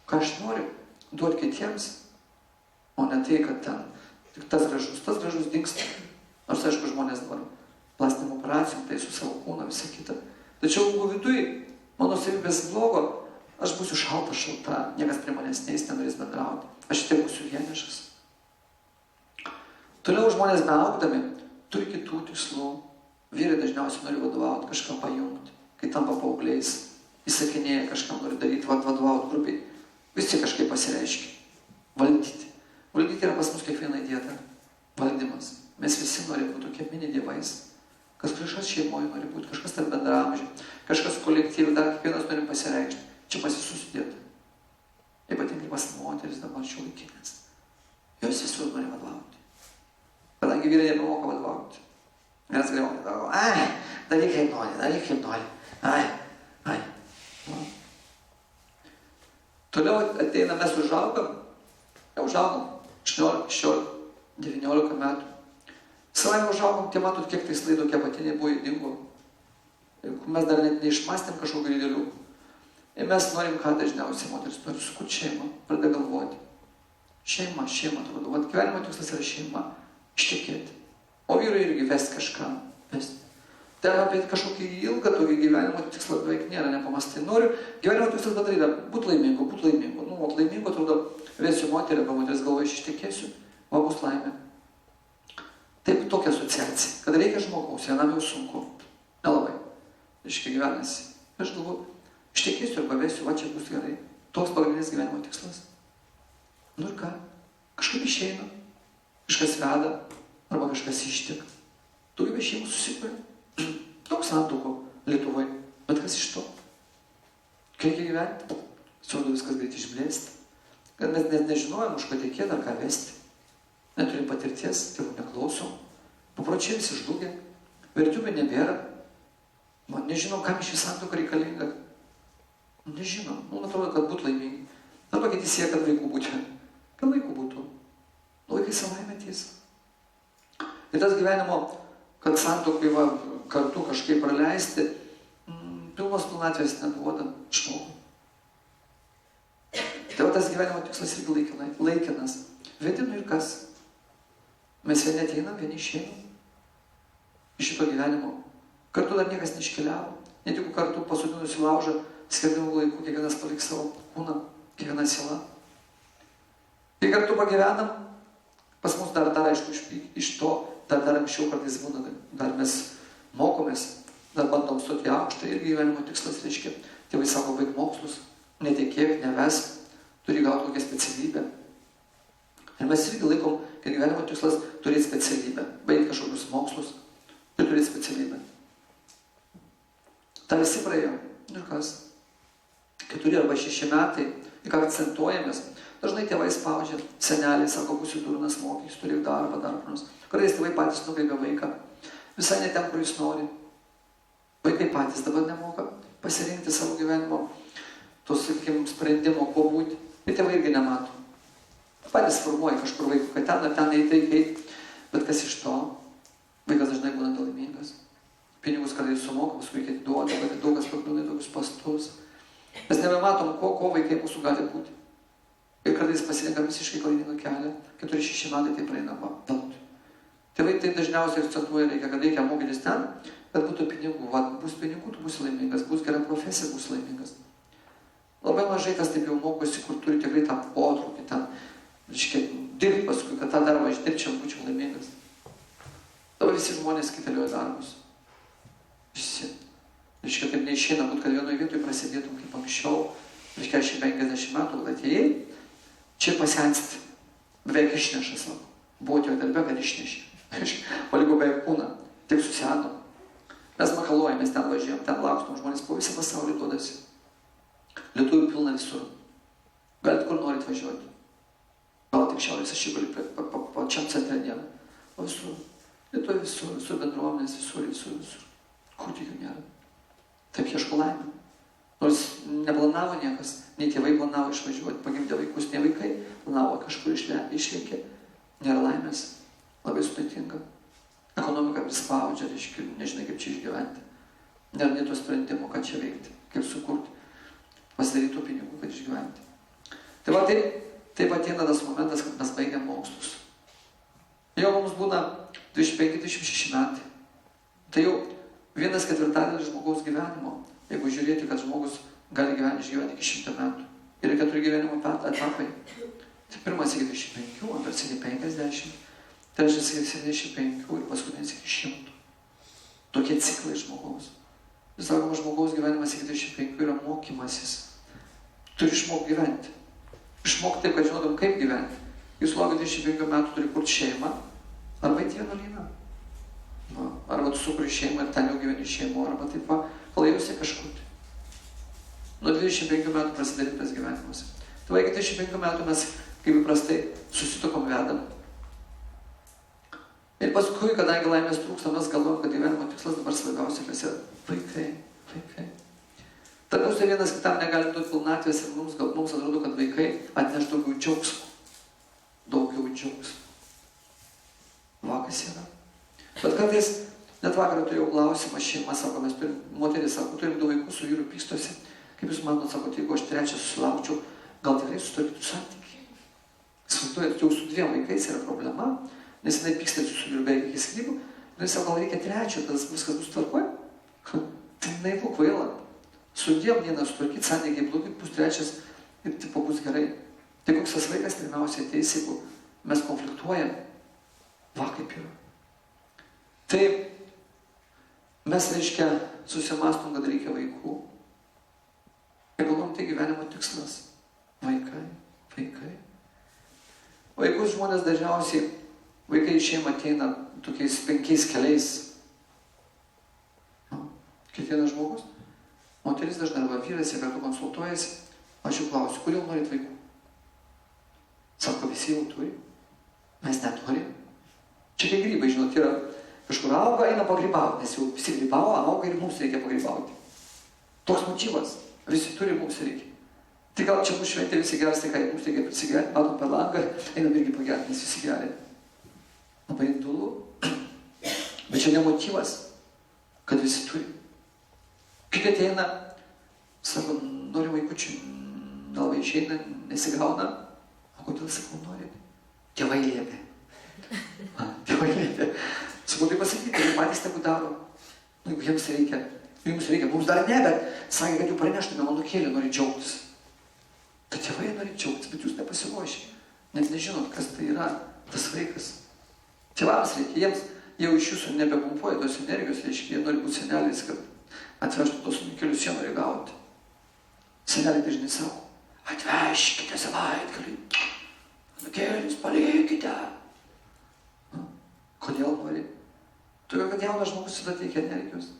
Speaker 1: ką aš noriu duoti kitiems, o ne tai, kad ten tik tas gražus dingsta. Nors, aišku, žmonės dabar plastinėm operacijom, tai su savo kūną, visą kitą. Tačiau, jeigu viduje mano savybės blogo, aš būsiu šalta, niekas prie manęs neis, nenorės bendrauti. Aš tiek būsiu vienišas. Toliau žmonės beaugdami turi kitų tikslų. Vyrai dažniausiai nori vadovauti, kažką pajungti. Kai tampa paaugliais, įsakinėja, kažką nori daryti, vadovauti grupiai. Visi kažkaip pasireiškia. Valdyti. Valdyti yra pas mus kiekvieną dietą. Valdymas. Mes visi norime būti tokie mini dievais. Kažkas šeimoje nori būti, kažkas tarp bendramžių, kažkas kolektyviai, dar kiekvienas nori pasireikšti. Čia pas visus sudėta. Ypatingai pas moteris dabar šiuolaikinės. Jos visur nori vadovauti. Kadangi vyrai nebemoka vadovauti. Vienas galiau vadovauti. Daryk kaip nori. Toliau ateina, mes užaugam. Jau užaugam. 18, 19 metų. Savai užaugom, tie matot, kiek tai slaido, kiek patiniai buvo įdingo. Mes dar net neišmastėm kažkokių didelių. Ir mes norim ką dažniausiai, moteris nori sukurti šeimą, pradeda galvoti. Šeima, atrodo. Vat gyvenimo tikslas yra šeima, ištekėti. O vyrai irgi vesti kažką, vesti. Tai apie kažkokį ilgą tokį gyvenimo tikslą beveik nėra, nepamastai. Noriu, gyvenimo tikslas padaryti, būti laimingu. Nu, laimingu, atrodo, vesiu moterį, arba moteris galvoja, aš ištekėsiu. o bus laimė. Taip tokia asociacija, kad reikia žmogaus, vienam jau sunku, nelabai, reiškia gyvenasi. Aš galvoju, ištekėsiu ir pavėsiu, va čia bus gerai. Toks pagrindinis gyvenimo tikslas. Nu ir ką? Kažkaip išeina, kažkas veda, arba kažkas ištik. Daugybė šeimų susikuria. Daug santuokų Lietuvoje, bet kas iš to? Kai reikia gyventi, atrodo viskas greit išblėsti. Kad mes net nežinojom, už ką tekėti ar ką vesti. Neturim patirties, tėvų neklausom. Papročiai visi žlugė, vertybių nebėra. Man nežinom, kam iš santuoka reikalinga. Nežinom, man atrodo, kad būtų laimingi. Arba kiti siekia, kad vaikų būtų. Kad vaikų būtų. Vaikai savaime ateis. Ir tas gyvenimo, kad santuokai va, kartu kažkaip praleisti, pilnos pilnatvės neduoda žmogui. Tai va tas gyvenimo tikslas irgi laikinas. Vedinu ir kas? Mes vieni ateinam, vieni išeinam iš šito gyvenimo. Kartu dar niekas neiškeliavo. Net jeigu kartu pasodinus į laužą, skirtingų laikų, kiekvienas paliks savo kūną, kiekviena siela. Kai kartu pagyvenam, pas mus dar aišku, iš to, dar anksčiau kartais būna, dar mes mokomės, dar bandom stoti aukštą ir gyvenimo tikslas reiškia. Tėvai sako, baig mokslus, netekėk, nevesk, turi gauti kokią specialybę. Ir mes irgi laikom, kad gyvenimo tikslas turėti specialybę, baigti kažkokius mokslus ir turėti specialybę. Ta visi praėjo. Ir kas? 4 arba 6 metai, į ką akcentuojamės. Dažnai tėvai spaudžia, seneliai sako, būsiu durnas mokys, turi darbą, darbus. Kartais tėvai patys nukreipia vaiką. Visai ne ten, kur jis nori. Vaikai patys dabar nemoka pasirinkti savo gyvenimo, tos, sakykime, sprendimo, kuo būti. Ir tėvai irgi nemato. Patys formuoja kažkur vaikų, kad ten ar ten eiti. Bet kas iš to? Vaikas dažnai būna nelaimingas. Pinigus kartais sumoka, paskui reikia duoti, bet daug kas pakliūna į tokius pastus. Mes nebematom, ko vaikai mūsų gali būti. Ir kartais pasirenka visiškai klaidingą kelią. 4-6 metai tai praeina veltui. Tėvai tai dažniausiai akcentuoja, kad reikia mokytis ten, kad būtų pinigų. Va, bus pinigų, tu būsi laimingas, bus gera profesija, bus laimingas. Labai mažai kas taip jau mokosi, kur turi tikrai tą potraukį ten, reiškia, dirbti paskui, kad tą darbą aš dirbčiau, būčiau laimingas. Dabar visi žmonės kitalioja darbus. Visi. Reiškia, taip neišeina, kad vienoje vietoje prasidėtum kaip anksčiau, reiškia, 50 metų, kad atėjai, čia pasensti, beveik išneša savo. Buvo jo darbė, kad išnešė. Paliko beveik kūną, tik susėdom. Mes makaluojamės, ten važiuojam, ten laukstom, žmonės po visą pasaulį duodasi. Lietuvių pilna visur. Galit kur norit važiuoti. Gal tik šiaurės ašigalį pačiam centre dieną. O visur. Lietuvių visur bendruomenės, visur. Kur tik jų nėra. Taip ieško laimę. Nors neplanavo niekas, nei tėvai planavo išvažiuoti, pagimdė vaikus, nei vaikai planavo kažkur išlėkė. Nėra laimės. Labai sudėtinga. Ekonomika prispaudžia, reiškia, nežinai kaip čia išgyventi. Nėra to sprendimo, ką čia veikti, kaip sukurti. Pasidaryti tų pinigų, kad išgyventi. Tai va taip ateina tas momentas, kad mes baigiam mokslus. Jau mums būna 25-26 metai. Tai jau 1/4 žmogaus gyvenimo. Jeigu žiūrėti, kad žmogus gali išgyventi iki 100 metų. Ir 4 gyvenimo etapai. Tai pirmas iki 25, antras iki 50, trečias iki 75 ir paskutinis iki 100. Tokie ciklai žmogaus. Vis sakoma, žmogaus gyvenimas iki 25 yra mokymasis. Turi išmokti gyventi. Išmokti taip, kad žinotum, kaip gyventi. Jūs laukia 25 metų turi kurti šeimą, arba į vienuolyną. Arba tu sukuri šeimą ir ten jau gyveni šeimą, arba taip va, palaijusi kažkur. Nuo 25 metų prasideda tas gyvenimas. Tai iki 25 metų mes, kaip įprastai, susitokom vedam. Ir paskui, kadangi laimės trūksta, mes galvojam, kad gyvenimo tikslas dabar svarbiausia, kas yra vaikai. Tarpusai vienas kitam negalim duoti pilnatvės ir mums atrodo, kad vaikai atneš daugiau džiaugsmo. Vakas yra. Bet kartais, net vakarą turėjau klausimą, šeima sako, mes turim, moteris sako, turim 2 vaikus, su vyru pystosi. Kaip jūs manot, sako, jeigu aš 3 susilaukčiau, gal tikrai sutvarkytų santykiai. Įsivaizduojat, jau su 2 vaikais yra problema, nes jinai pykstasi su vyru beveik iki skyrybų, ir jis sako, gal reikia 3, tas viskas bus tvarkoj. Tai naivu kvaila. Su 2 dieną sutvarkyti, santykiai blogi, bus 3 ir tipo bus gerai. Tai koks tas vaikas pirmiausiai ateis, jeigu mes konfliktuojam, va kaip yra. Tai mes, reiškia, susimastom, kad reikia vaikų. Ir galvom, tai gyvenimo tikslas. Vaikai. Vaikus žmonės dažniausiai, vaikai į šeimą ateina tokiais 5 keliais. Kiekvienas žmogus, moteris dažnai arba vyras, jie kartu konsultuojasi, aš jų klausiu, kodėl norit vaikų? Sako, visi jau turi, mes nenorim. Čia kaip grybai, žinot, yra kažkur auga, eina pagrybauti, nes jau visi grybauja, auga ir mums reikia pagrybauti. Toks motyvas, visi turi, mums reikia. Tai gal čia mūsų šventė visi geras, tai ką, mums reikia prisigerti, matom per langą, einam irgi pagerti, nes visi geria. Labai indulu, bet čia ne motyvas, kad visi turi. Kai ateina, sako, nori vaikučių, nelabai išeina, nesigauna. O kodėl, sakau, nori? Tėvai liepė. Tėvai liepė. Sakau, tai pasakyti, jie patys tegu daro. Jeigu jiems reikia, mums dar ne, bet sakė, kad jų praneštume, manukėlė nori džiaugtis. Tai tėvai nori džiaugtis, bet jūs nepasiruošė. Net nežinot, kas tai yra tas vaikas. Tėvams reikia, jiems jau iš jūsų nebepumpuoja tos energijos, reiškia, jie nori būti seneliais, kad atvežtų tos nukelius, jie nori gauti. Seneliai dažnai sako, atvežkite savaitgalį, nukelius palikite. Kodėl nori? Todėl, kad jaunas žmogus visada teikia energijos.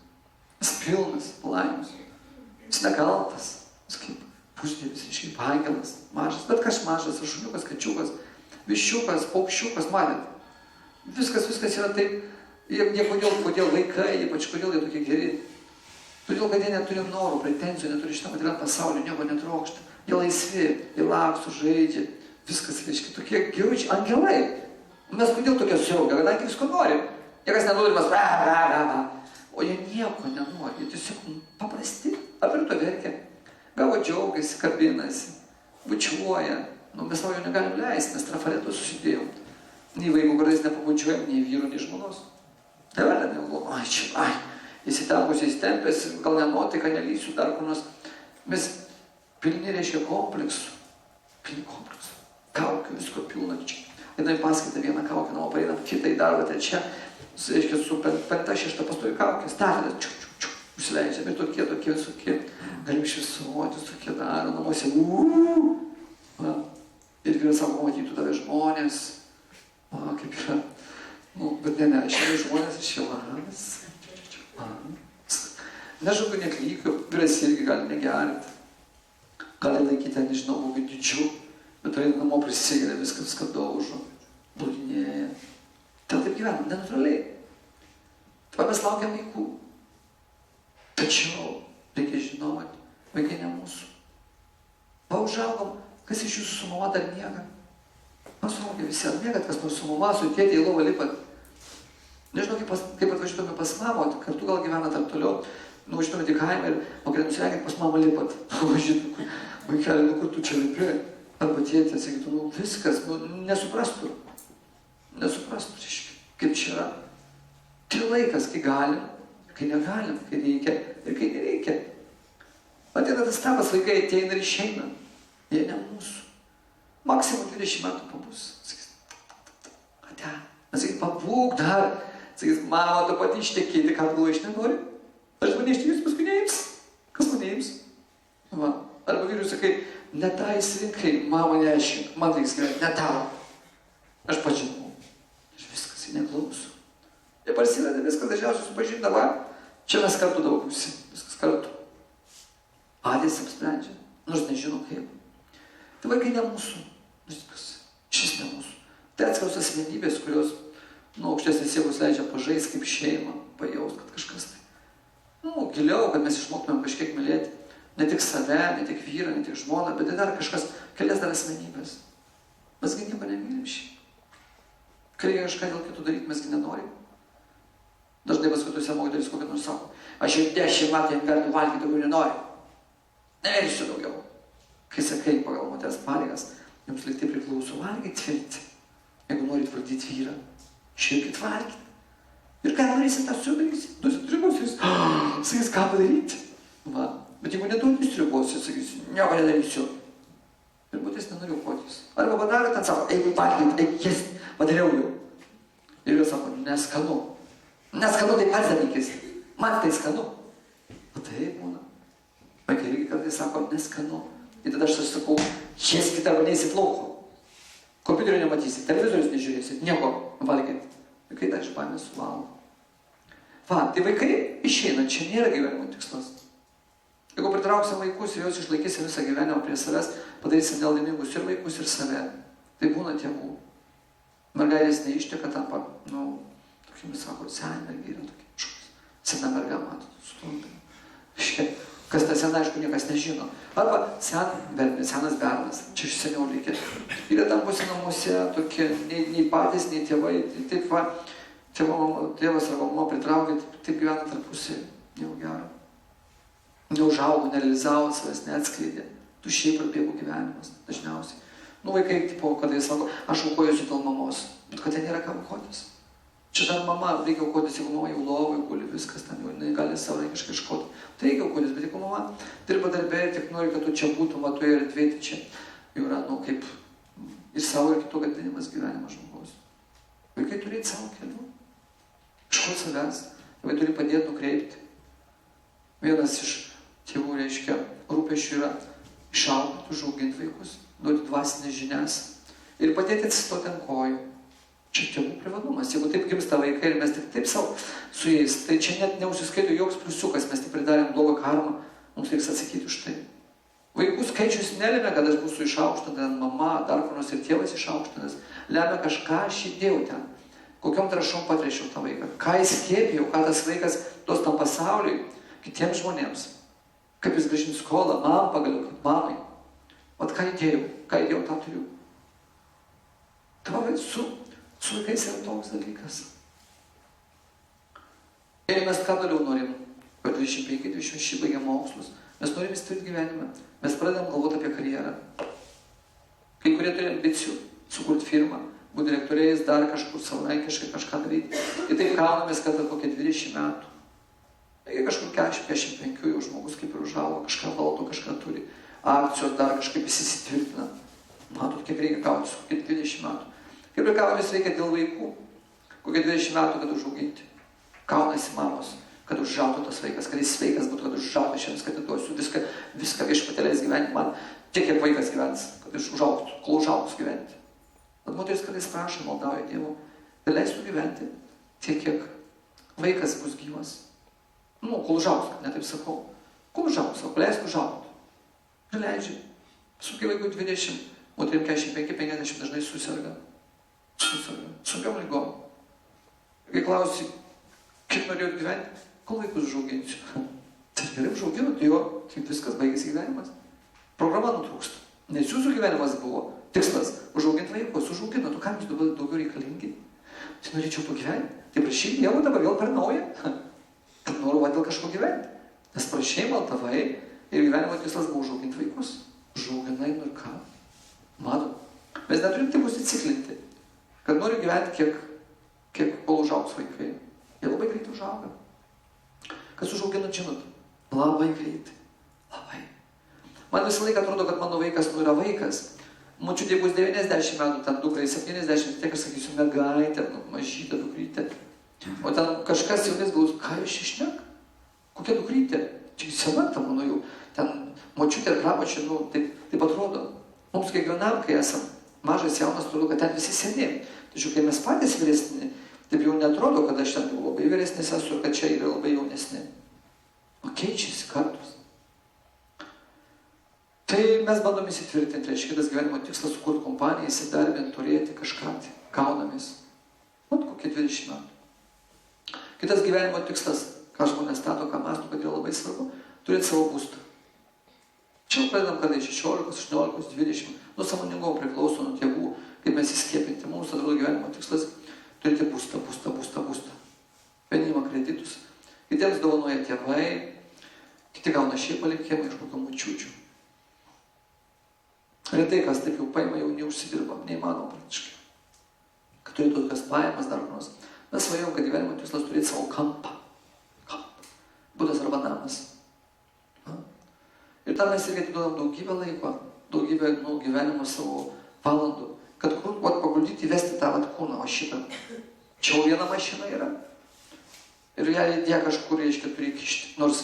Speaker 1: Jis pilnas, laimės. Jis nekaltas. Jis kaip pusdievis, kaip angelas, mažas, bet kas mažas, šuniukas, kačiukas, viščiukas, paukščiukas, matėt. Viskas yra taip. Kodėl vaikai, ypač kodėl jie tokie geri. Todėl, kad jie neturi norų, pretenzijų, neturi šitą materialą pasaulio, nieko netrokšta. Jie laisvi, jie laksto, žaidžia. Viskas, reiškia, tokie geručiai, angelai. Mes kodėl tokie susiaugę, kadangi visko nori. Niekas nenori, mes O jie nieko nenori, jie tiesiog paprasti, apirto verkia. Gavo džiaugiasi, kabinasi, bučiuoja. Mes savo jo negalim leisti, nes trafaretos susidėjom. Nei vaikų kartais nepabučiuojam, nei vyru, nei žmonos. Nevelė, negalvo, įsitempusiai stempės, gal nenuotaika, nelysiu dar kur nors. Mes pilni, reiškia, kompleksų. Pilni kompleksų. Kaukių, visko pilna čia. Vienai paskaitą vieną kaukę, namo pareinam, kitą į darbą, trečia, reiškia, su 5-6 pastovi kaukė, stafelės, užsileidžiam ir tokie visokie, galim šviesuotis, tokie daro, namuose, Ir vyras sako, matytų tave žmonės, kaip yra, bet ne, šiandien žmonės iš Šilaras. Nežadu neklykiu, vyras irgi gali negerinti. Gali laikyti, nežinau, kokį didžių, bet turėti namo prisigeria, viską daužo, bloginėja. Ten taip gyvenam, nenatūraliai. Taip mes laukiam vaikų. Tačiau reikia žinoti, vaikai ne mūsų. Va užaugom, kas iš jūsų su mama dar miega? Pasaugia visi, ar miegat kas nors su mama, su tėtė į lovą lipat? Nežinau, kaip atvažiuotume pas mamą, kartu gal gyvenat ar toliau, nuvažiuotume į kaimą ir mokėtum sveikint pas mamą lipat. Važiuotum, vaikeli, kur tu čia lipi? Arba tėtė, sakytų, viskas, nesuprastų. Nesuprastų, kaip čia yra. Tai laikas, kai galim, kai negalim, kai reikia ir kai nereikia. Ateina tas tapas, vaikai ateina ir išeina. Jie ne mūsų. Maksimum 20 metų pabus. Sakys, ate. Sakys, pabūk dar. Sakys, mama, tu pati ištekėti, ką buvo iš nenori. Aš mane ištekėsiu, paskui neims. Kas mane neims? Va. Arba vyriui sakai, ne tą įsirinkai, mama neaiškink, man reiks gyventi, ne tavo. Aš pažinau. Ir viskas, jie neklauso. Jie parsivedė viskas, dažniausiai supažindavo. Čia mes kartu daug būsim, viskas kartu. Patys apsprendžia, nors nežino kaip. Tai vaikai ne mūsų, viskas, šis ne mūsų. Tai atskiros asmenybės, kurios, aukštesnės jėgos leidžia pažaisti kaip šeimą, pajaust, kad kažkas tai. Giliau, kad mes išmoktumėm kažkiek mylėti. Ne tik save, ne tik vyrą, ne tik žmoną, bet dar kažkas, kelias dar asmenybės. Mesgi nieko nemylim šiaip. Kai reikia kažką dėl kitų daryti, mesgi nenorim. Dažnai paskutose moteris kokią nors sako, aš jau 10 metų kartų valgyti daugiau nenoriu. Neversiu daugiau. Kai sakai pagal moters pareigas, jums liktai priklauso valgyti tvirti. Jeigu norit valdyti vyrą, širkit valgyti. Ir ką norėsit, tą sudarysit. Duosit triubos, sakys, ką padaryti. Va. Bet jeigu neduotis triubos, sakys, nieko nedarysiu. Ir moteris nenori aukotis. Arba padarė, ten sako, eik valgyt, eik kist, padariau jau. Ir jis sako, neskanu. Neskanu, tai pats dalykis. Man tai skanu. O tai būna. Vaikai irgi kartais sako, neskanu. Ir tada aš sakau, šėskite arba neįsit lauko. Kompiuterio nematysit, televizorius nežiūrėsit, nieko valgyt. Vaikai dar iš baimės suvalgo. Va, tai vaikai išeina, čia nėra gyvenimo tikslas. Jeigu pritrauksim vaikus ir juos išlaikysim visą gyvenimą prie savęs, padarysim nelaimingus ir vaikus, ir save. Tai būna tėvų. Mergaitės neišteka tampa, tokiamis sako, sena merga yra tokia kažkoks. Sena merga, matot, sutumpina. Kas ta sena, aišku, niekas nežino. Arba senas bernas, čia iš seniau reikia. Ir jie tamposi namuose tokie, nei patys, nei tėvai. Taip va, tėvas arba mama pritraukė, taip gyvena tarpusai, jau gero. Neužaugo, nerealizavo savęs, neatskleidė. Tuščiai prabėgo gyvenimas, dažniausiai. Vaikai, tipo, kada jis sako, aš aukojuosi dėl mamos, bet kad ten nėra ką aukotis. Čia dar mama, reikia aukotis, jeigu mama jau lovai guli, viskas ten jau, jinai gali savo kažką iškoti. Tai reikia aukotis, bet jeigu mama dirba darbė ir tik nori, kad tu čia būtum, va, tu ir atvėti čia, jau yra, kaip ir savo ir kito gadinimas gyvenimo žmogaus. Vaikai turi eiti savo keliu, iškoti savęs, tėvai turi padėti nukreipti. Vienas iš tėvų, reiškia, rūpesčių yra išauginti, užauginti vaikus, duoti dvasinės žinias ir padėti atsistoti ant kojų. Čia tėvų privalumas. Jeigu taip gimsta vaikai ir mes tik taip savo su jais, tai čia net neužsiskaito joks pliusiukas, mes tik pridarėm blogą karmą, mums reiks atsakyti už tai. Vaikų skaičius nelėmė, kad aš būsiu išaukštintas, mama, dar kur nors ir tėvas išaukštintas. Lemia kažką aš įdėjau ten. Kokiom trąšom patrėšiau tą vaiką. Ką įskėpėjau, ką tas vaikas duos tam pasauliui, kitiems žmonėms. Kaip jis grąžins skolą, man pagaliau, kaip mamai. Vat ką įdėjau, tą turiu. Tavo su vaikais yra toks dalykas. Ir mes ką toliau norim? Per 25-26 baigiam mokslus. Mes norim įsitvirtinti gyvenimą. Mes pradedam galvoti apie karjerą. Kai kurie turi ambicijų sukurti firmą, būti direktoriais, dar kažkur savarankiškai kažką daryti. Ir taip kaunamės, kad kokie 20 metų. Taigi kažkur 45 jau žmogus kaip ir užaugo, kažką valdo, kažką turi. Akcijos dar kažkaip įsitvirtina. Matot, kiek reikia kautis, kokie 20 metų. Kaip ir kaunamės reikia dėl vaikų, kokie 20 metų, kad užauginti. Kaunasi mamos, kad užžautų tas vaikas, kad jis sveikas būtų, kad užžautų šiandien, kad atiduosiu viską viešpatelės gyventi man, tiek kiek vaikas gyvens, kad jis užaugtų, kol užaugus gyventi. Bet moteris kartais prašo, maldauja Dievo, ir leistų gyventi tiek, kiek vaikas bus gyvas. Kol užaugs, ne taip sakau. Kol užaugs, leisk užaugti. Ir leidžiai. Sunkiai vaikų 20, moterim 45-50 dažnai susirga. Sunkiam lygom. Kai klausi, kaip norėjot gyventi, kol vaikus užauginsiu. Tai gerai užauginot, jo, taip viskas baigėsi gyvenimas. Programa nutrūksta. Nes jūsų gyvenimas buvo tikslas užauginti vaikus, užauginot, kam jūs dabar daugiau reikalingi? Tai norėčiau pagyventi. Tai prašyk Dievo dabar vėl per naują. Kad noriu dėl kažko gyventi. Nes prašėjai, maldavai ir gyvenimo tikslas buvo užauginti vaikus. Užauginai, ir ką? Matom. Mes neturim taip užsiciklinti. Kad noriu gyventi, kiek kol užaugs vaikai. Jie labai greitai užauga. Kas užauginat, žinot? Labai greitai. Labai. Man visą laiką atrodo, kad mano vaikas yra vaikas. Močiutė bus 90 metų, ten dukrai 70, tiek aš sakysiu, mergaitė, mažytė dukrytė. O ten kažkas jaunis galus, ką iš išnek? Kokia dukrytė? Čia sena ta mano jau. Ten močiutė ir pramočiė, taip atrodo. Mums kiekvienam, kai esam mažas, jaunas, atrodo, kad ten visi seni. Tačiau, kai mes patys vyresni, taip jau netrodo, kad aš ten buvau labai vyresnis esu, kad čia yra labai jaunesni. O keičiasi kartus. Tai mes bandom įsitvirtinti, reiškia, kitas gyvenimo tikslas sukurti kompaniją, įsidarbinti, turėti kažką, gaunamės. Kokie 20 metų. Kitas gyvenimo tikslas, ką žmonės stato, ką mąsto, kad yra labai svarbu, turėti savo būstą. Čia pradedam kada 16, 18, 20. Nuo sąmoningumo priklauso, nuo tėvų, kaip mes įskiepinti. Mums atrodo gyvenimo tikslas turėti būstą. Vieni ima kreditus, kitiems dovanoja tėvai, kiti gauna šiaip palikimą iš kokio močiučių. Retai, kas taip jau paima, jau neužsidirba, neįmanoma praktiškai. Kad turėtų tokias pajamas dar nors. Mes svajom, kad gyvenimo tikslas turėti savo kampą. Butas arba namas. Ir tam mes irgi atiduodam daugybę laiko. daugybę gyvenimo savo valandų, kad kur paguldyti, įvesti tą kūną, o šitą. Čia viena mašina yra. Ir ją įdė kažkur, reiškia, turi kišti. Nors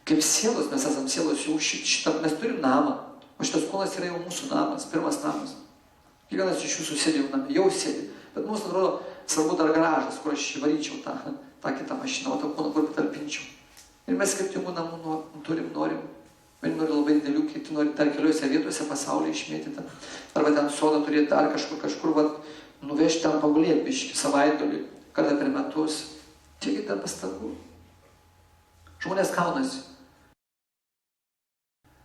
Speaker 1: kaip sielos, mes esam sielos, jau šitą, mes turim namą. O šitas kūnas yra jau mūsų namas, pirmas namas. Kiekvienas iš jūsų sėdė jau name, jau sėdė. Bet mums atrodo svarbu dar garažas, kur aš įvaryčiau tą kitą mašiną, o tą kūną kur patalpinčiau. Ir mes skirtingų namų norim. Vieni nori labai didelių, kiti nori dar keliuose vietose pasaulyje išmėtytą. Arba ten sodą turėti dar kažkur nuvežti ten pagulėti biškį savaitgalį, kada per metus. Tiek ten pastangų. Žmonės kaunasi.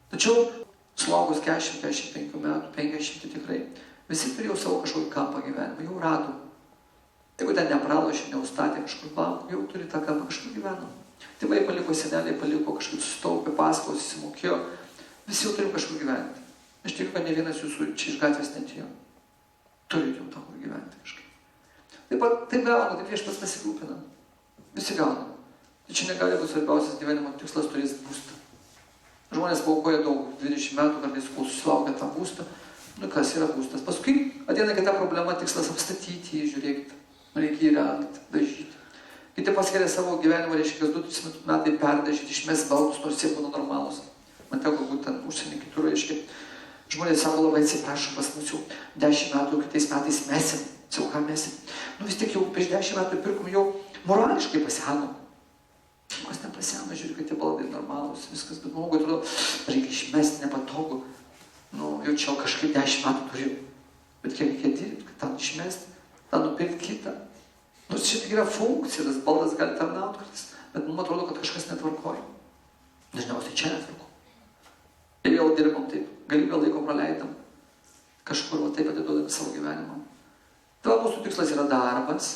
Speaker 1: Tačiau sulaukus 40-45 metų, 50 tikrai, visi turėjo savo kažkokį kampą gyvenimą, jau rado. Jeigu ten nepralošė, neustatė kažkur bankų, jau turi tą kampą, kažkur gyveno. Tėvai paliko, seneliai paliko, kažkaip sustaupė, paskolas įsimokėjo. Visi jau turim kažkur gyventi. Aš tikiu, kad ne vienas jūsų čia iš gatvės netėjo. Turite jau tą kur gyventi kažkaip. Taip gauna, taip viešpats pasirūpina. Visi gauna. Tai čia negali būti svarbiausias gyvenimo tikslas turės būstą. Žmonės paukoja daug, 20 metų kartais, kol susilaukia tą būstą. Nu kas yra būstas? Paskui ateina kita problema, tikslas apstatyti jį, žiūrėkite. Reikia įrengti, dažyti. Kiti paskiria savo gyvenimą, reiškia, 2-3 metai perdažyti, išmes baldus, nors jie būna normalus. Man teko būtent užsienį kitur, reiškia. Žmonės sako, labai atsiprašom, pas mus jau 10 metų, kitais metais mesim. Jau ką mesim? Nu vis tik jau prieš 10 metų pirkom jau morališkai pasenom. Kas nepaseno, žiūri, kad tie baldai normalūs, viskas, bet manau, atrodo, reikia išmesti, nepatogu. Nu, jau čia kažkaip 10 metų turim. Bet kiek reikia dirbti, kad tą išmesti, tą nupirkti kitą. Nors čia tik yra funkcija, tas baldas gali tarnauti kartais, bet mums atrodo, kad kažkas netvarkoja. Dažniausiai čia netvarko. Ir vėl dirbam taip, galybę laiko praleidam, kažkur taip atiduodami savo gyvenimą. Tai mūsų tikslas yra darbas,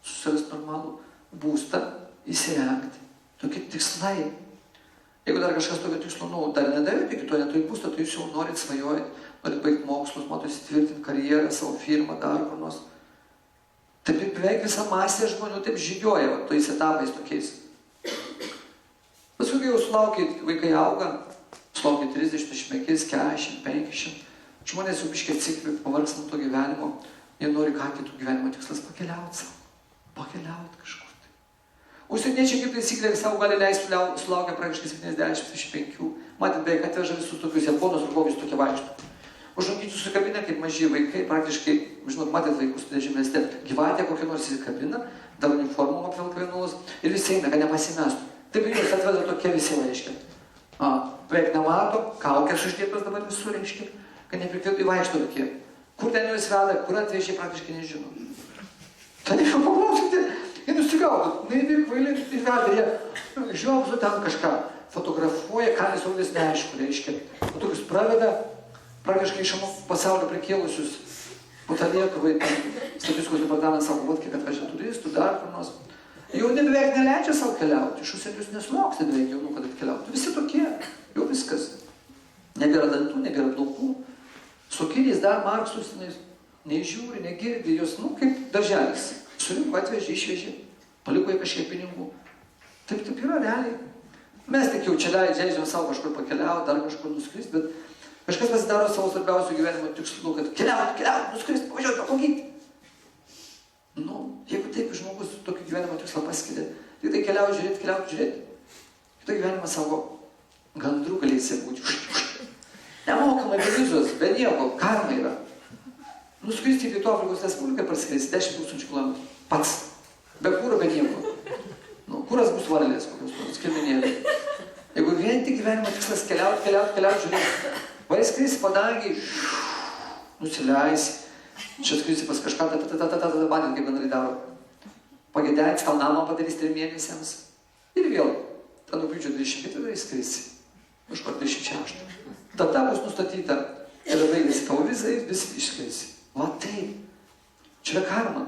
Speaker 1: susirasti normalų būstą, įsirengti. Tokie tikslai. Jeigu dar kažkas tokio tikslo, dar nedarėte, iki to neturi būstą, tai jūs jau norit svajojate, norit baigti mokslus, matot įsitvirtinti karjerą, savo firmą, dar kur nors. Taip beveik visa masė žmonių taip žygioja, tais etapais tokiais. Paskui, kai jau sulaukia, vaikai auga, sulaukia 30, 40, 50, žmonės jau biškiai atsikvėpia, pavargs nuo to gyvenimo, jie nori ką kitų gyvenimo tikslas pakeliauti savo, pakeliauti kažkur. Užsieniečiai kaip taisyklė savo gali leisti sulaukia praktiškai 70-75. Matėt, beveik atveža visus tokius japonus ir kokius tokie vaikštų. Užauginti susikabinę kaip maži vaikai, praktiškai, žinot, matėt vaikus studijų mieste, gyvatė kokią nors įsikabina, dar uniformom apvilka vienuolos ir visi eina, kad nepasimestų. Taip juos atveda tokie visi, reiškia. Beveik nemato, kaukės uždėtos dabar visur, reiškia, kad neprikvėtų įvaikšto tokie. Kur ten juos veda, kur atvežė, praktiškai nežino. Tai jau paklausyti, jie nusigaudo, naiviai kvailiai įveda, jie žiopso ten kažką, fotografuoja, ką visomis neaišku, reiškia. O tokius praveda, praktiškai iš pasaulio prikėlusius po tą Lietuvai, statistikos departamentas sako, kiek atvežė turistų, dar kur nors. Jauni beveik neleidžia savo keliauti, iš užsienio jūs nesulauksite beveik jaunų, kad atkeliautų. Visi tokie, jau viskas. Nebėra dantų, nebėra plaukų. Sokiniais dar marksus, nežiūri, negirdi, jos, kaip darželis. Surinko, atvežė, išvežė, paliko į kažkiek pinigų. Taip yra realiai. Mes tik jau čia leidžiam savo kažkur pakeliauti, dar kažkur nuskristi, bet kažkas pasidaro savo svarbiausių gyvenimo tikslų, kad keliauti, nuskristi, pavažiuoti, aplankyti. Jeigu taip žmogus tokį gyvenimo tikslą paskiria, tik tai keliauti, žiūrėti. Kitą gyvenimą savo gandrų galėsi būti. Nemokamai be vizos, be nieko, karma yra. Nuskristi į Pietų Afrikos Respubliką parskristi 10 000 kilometrų. Pats. Be kūro, be nieko. Kūras bus varlės, kokios nors kirminėlė. Jeigu vien tik gyvenimo tikslas keliauti, žiūrėti. Vai skrisi padangiai, nusileisi. Čia skrisi pas kažką, matėt, kaip bendrai daro. Pagėdenti, gal namą padarys 3 mėnesiams. Ir vėl, tą rugpjūčio 24 skrisi. Kažkur 26. Data bus nustatyta. Ir baigėsi tavo vizą ir visi išskrisi. Va taip. Čia yra karma.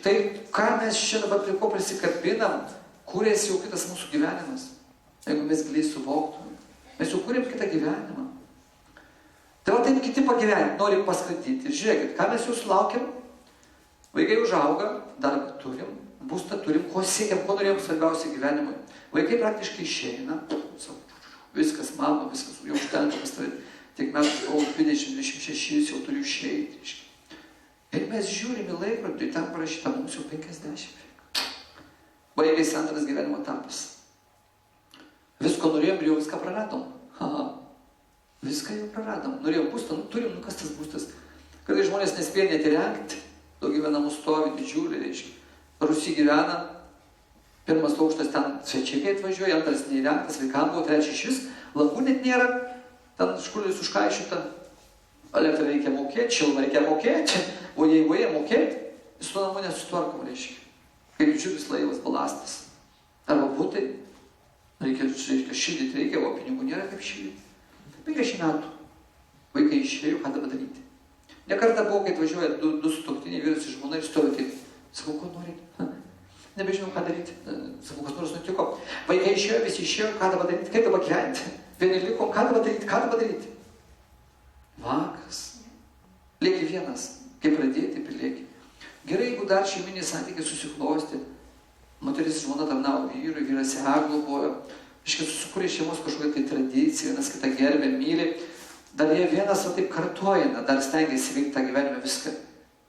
Speaker 1: Tai, ką mes čia dabar prie ko prisikabinam, kūrėsi jau kitas mūsų gyvenimas. Jeigu mes giliai suvoktume. Mes jau kūrėm kitą gyvenimą. Tai va taip kiti pagyventi, norim paskatyti. Ir žiūrėkit, ką mes jau sulaukiam. Vaikai užauga, darbą turim, būstą turim, ko siekiam, ko norėjom svarbiausiai gyvenimui. Vaikai praktiškai išeina. Viskas, mama, viskas, jau užtenka pas tavai. Tiek metų 20-26 jau turiu išeiti. Ir mes žiūrim į laikrodį, ten parašyta, mums jau 50. Baigėsi antras gyvenimo etapas. Visko norėjom ir jau viską praradom. Viską jau praradom. Norėjom būstą, turim, kas tas būstas. Kada žmonės nespėja net įrengti, daugiau namų stovi didžiulį, reiškia. Rusy gyvena, pirmas aukštas ten svečiai atvažiuoja, antras neįrengtas, vaikam buvo, trečias šis, langų net nėra, ten škulis užkaišyta, elektrą reikia mokėti, šilumą reikia mokėti, o jeigu jie mokėti, su to namu nesutvarkom, reiškia. Kaip didžiulis laivas, balastas. Arba būtai, reikia šildyti, reikia, o pinigų nėra kaip šildyti. 50 metų. Vaikai išėjo, ką dabar daryti. Nekartą buvo, kai atvažiuoja du sutuoktiniai, vyras ir žmona ir stovi taip. Sakau, ko norit? Nebežinau, ką daryti. Sakau, kas nors nutiko. Vaikai išėjo, visi išėjo, ką dabar daryti, kaip dabar gyventi. Vieni likom, ką dabar daryti. Vakas. Lieki vienas. Kaip pradėti, taip ir lieki. Gerai, jeigu dar šeiminiai santykiai susiklosti. Moteris žmona tarnavo vyrui, vyras ją globojo. Iškai susikūrė šeimos kažkokią tai tradiciją, vienas kitą gerbė, myli. Dar jie vienas taip kartuoja, dar stengiasi veikti tą gyvenimą viską.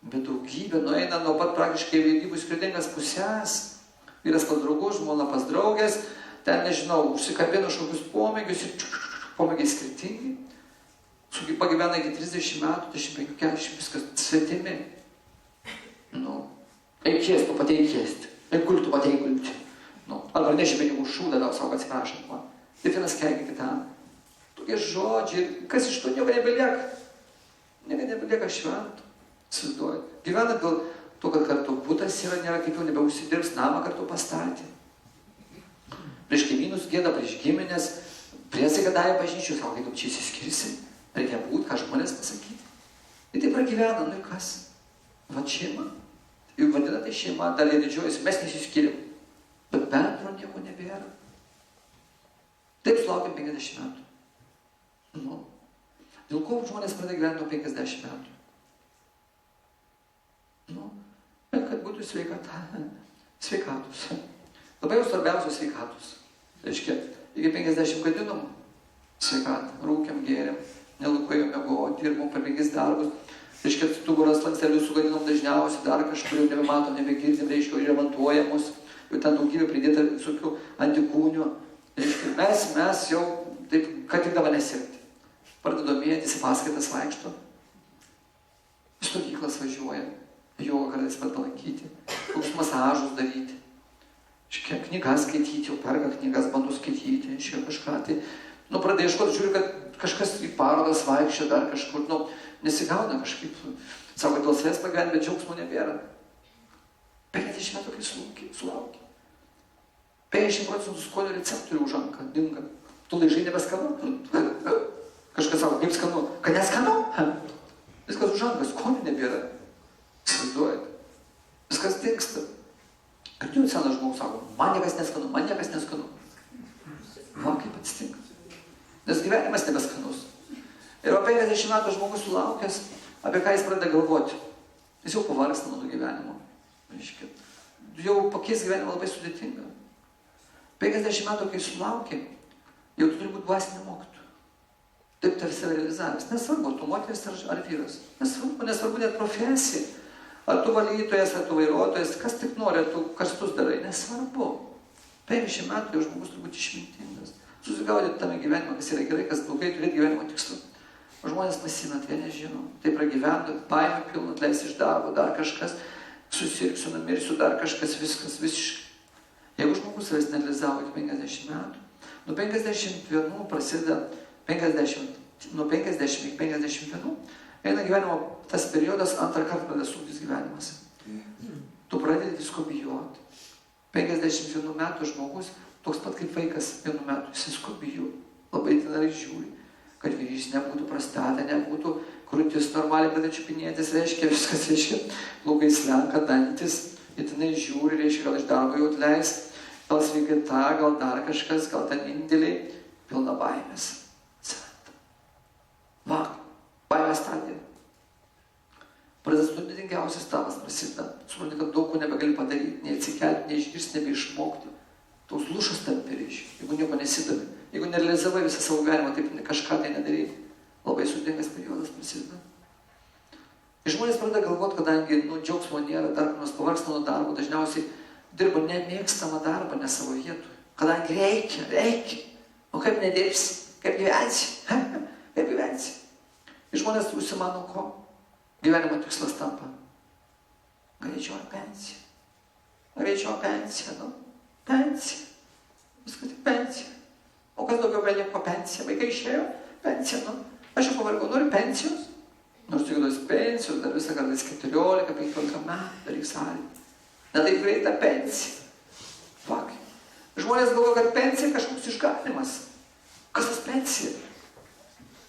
Speaker 1: Bet daugybė nueina nuo pat praktiškai vedybų skirtingas pusės. Vyras pas draugus, žmona pas draugės, ten, nežinau, užsikabino kažkokius pomėgius ir pomėgiai skirtingi. Pagyvena iki 30 metų, 35, 40, viskas svetimi. Eik jėsti, tu patei jėsti. Eik gulti, tu patei gulti. Arba neši pinigų šūdą, daug savo atsiprašant. Tai vienas keikia kitam. Tokie žodžiai, kas iš to nieko nebelieka. Nieko nebelieka šventų. Įsivaizduoju. Gyvena dėl to, kad kartu butas yra, nėra kaip jau nebeužsidirbs, namą kartu pastatė. Prieš kaimynus gėda, prieš giminės, priesaiką davė bažnyčių, savo kaip čia įsiskirsi, reikia būti, ką žmonės pasakyti. Ir taip pragyvena, ir kas? Va šeima. Juk vadina tai šeima, dar jie didžiuojasi, mes nesiskiriam. Bet bendro nieko nebėra. Taip sulaukiam 50 metų. Dėl ko žmonės pradeda gyventi nuo 50 metų? Kad būtų sveikata. Sveikatus. Labai jau svarbiausios sveikatus. Reiškia, iki 50 gadinom sveikatą. Rūkiam, gėriam, nelukojom mėgoti, dirbom per 5 darbus. Reiškia, stuburas lankstelius sugadinom dažniausiai, dar kažkur jau nebematom, nebegirdim, reiškia, remontuojamus. Jau ten daugybė pridėta visokių antikūnių. Reiškia, mes jau taip, ką tik dabar nesirgti. Pradeda domėtis, į paskaitas vaikšto. Į stovyklas važiuoja. Jogą kartais pradeda lankyti. Kokius masažus daryti. Reiškia, knygas skaityti, jau perka knygas, bando skaityti. Reiškia, kažką tai. Pradeda ieškoti, žiūri, kad kažkas į parodas vaikščia, dar kažkur. Nesigauna kažkaip. Sako, dėl savęs pagyventi, bet džiaugsmo nebėra. 50 metų, kai sulaukia. 50% skonio receptorių užanka, dinga. Tu laižai nebeskanu? Kažkas sako, kaip skanu? Kad neskanu? Viskas užanka, skonio nebėra. Įsivaizduojate? Viskas dingsta. Girdėjau senas žmogus sako, man niekas neskanu, man niekas neskanu. Va, kaip atsitinka. Nes gyvenimas nebeskanus. Ir 50 metų žmogus sulaukęs, apie ką jis pradeda galvoti. Jis jau pavargsta nuo gyvenimo. Reiškia, jau pakeis gyvenimą labai sudėtinga. 50 metų, kai sulaukė, jau tu turi būti dvasinė mokytoja. Taip tarsi save realizavęs. Nesvarbu, tu moteris ar vyras. Nesvarbu net profesija. Ar tu valytojas, ar tu vairuotojas, kas tik nori, ar tu karstus darai. Nesvarbu. 50 metų jau žmogus turi būti išmintingas. Susigaudyti tame gyvenime, kas yra gerai, kas blogai, turėti gyvenimo tikslą. O žmonės pasimet, jie nežino. Tai pragyventi, baimę pilną, atleisti iš darbo, dar kažkas. Susirgsiu, numirsiu, dar kažkas, viskas, visiškai. Jeigu žmogus savęs nerealizavo iki 50 metų, nuo 51 prasideda 50, nuo 50 iki 51, eina gyvenimo tas periodas, antrą kartą pradeda suktis gyvenimas. Tu pradedi visko bijoti. 51 metų žmogus, toks pat kaip vaikas 1 metų, jis visko bijo, labai tenai žiūri, kad vėžys nebūtų prostata, nebūtų krūtis normaliai pradeda čiupinėtis, reiškia, viskas, reiškia, plaukai slenka, dantis, jie tenai žiūri, reiškia, gal iš darbo jau atleis, gal sveikata, gal dar kažkas, gal ten indėliai, pilna baimės. Va, baimės stadija. Pradeda sudėtingiausias etapas prasideda. Supranti, kad daug ko nebegali padaryti, nei atsikelti, nei išgirsti, nebeišmokti. Toks lūšas tampi, reiškia, jeigu nieko nesidavi. Jeigu nerealizavai visą savo gyvenimą, taip kažką tai nedaryti. Labai labai sudėtingas periodas prasideda. Ir žmonės pradeda galvoti, kadangi džiaugsmo nėra, dar nors pavargsta nuo darbo, dažniausiai dirba nemėgstamą darbą, ne savo vietoj. Kadangi reikia. O kaip nedirbsi? Kaip gyvensi? Kaip gyvensi? Ir žmonės užsimano ko? Gyvenimo tikslas tampa. Greičiau pensija. Pensija. Viskas tik pensija. O kas daugiau gali po pensija? Vaikai išėjo? Pensija, Aš jau pavargau, noriu pensijos. Nors tik tos pensijos, dar visą kartais 14-15 metų, daryk sąlygą. Ne taip greita pensija. Fuck. Žmonės galvoja, kad pensija kažkoks išganimas. Kas tas pensija?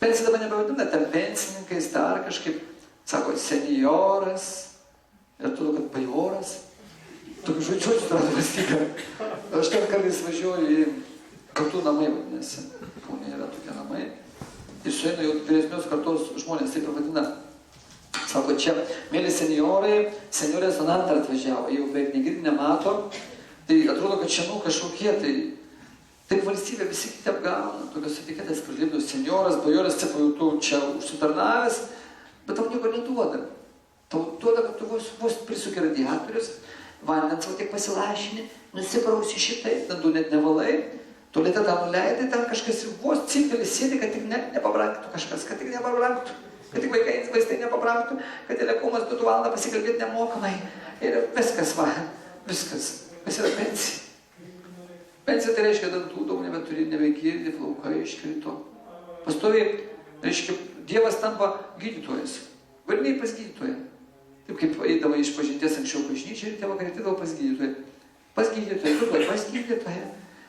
Speaker 1: Pensija dabar nebevadina, ten pensininkais dar kažkaip, sako, senioras, ir tu, kad bajoras. Tokių žodžių turėtų valstybė. Aš ten kartais važiuoju į kartų namai, vadinasi. Kaune yra tokie namai. Ir sueina jau vyresnios kartos žmonės, taip ir vadina. Sako, čia, mėly seniorai, seniorės ant antrą atvažiavo, jau beveik negirdi, nemato. Tai atrodo, kad čia kažkokie, tai taip valstybė visi kiti apgauna, tokios etiketės, kur lipdo senioras, bajoras, pajutau čia užsitarnavęs, bet tau nieko neduoda. Tau duoda, kad tu vos prisuki radiatorius, vandens savo tiek pasilašini, nusiprausi šitai, dantų net nevalai, tualete tą nuleidai, ten kažkas vos cinkelis sėdi, kad tik nepabrangtų kažkas, kad tik nepabrangtų, kad tik vaistai nepabrangtų, kad telekomas 2 valandą pasikalbėti nemokamai. Ir viskas, viskas. Kas yra pensija? Pensija tai reiškia, dantų daug nebeturi, nebegirdi, plaukai iškrito. Pastoviai, reiškia, Dievas tampa gydytojas. Variniai pas gydytoją. Taip kaip eidavo iš pažinties anksčiau bažnyčią ir tėvą karitydavo pas gydytoją. Pas gydytoją.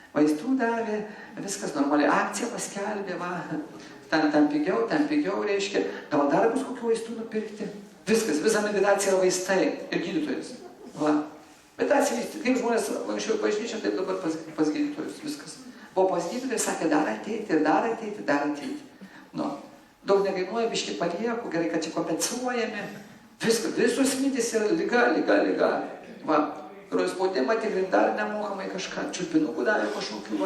Speaker 1: Vaistų davė, viskas normaliai, akciją paskelbė, ten pigiau, reiškia, gal dar bus kokių vaistų nupirkti. Viskas, visa meditacija yra vaistai ir gydytojas. Meditacija, kaip žmonės anksčiau bažnyčią, taip dabar pas gydytojus, viskas. Buvo pas gydytojus, sakė, dar ateiti. Daug nekainuoja, biškį palieku, gerai, kad čia kompensuojami. Viskas, visos mintys yra lyga. Ir spaudimą tikrint dar nemokamai kažką, čiulpinukų davė kažkokių,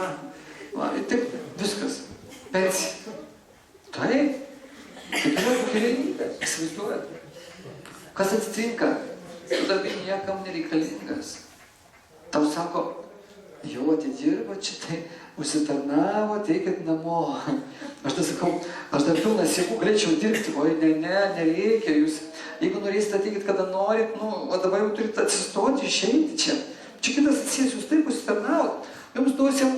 Speaker 1: ir taip, viskas, pensija. Taip, tai yra tokia realybė, įsivaizduojat. Kas atsitinka? Tu darbai niekam nereikalingas. Tau sako, jau atidirbo šitai, užsitarnavo, teikit namo. Aš tai sakau, aš dar pilnas jėgų galėčiau dirbti, oi, nereikia jūs. Jeigu norėsite, ateikit, kada norit, o dabar jau turite atsistoti, išeiti čia. Čia kitas atsės, jūs taip užsitarnavot. Jums duosim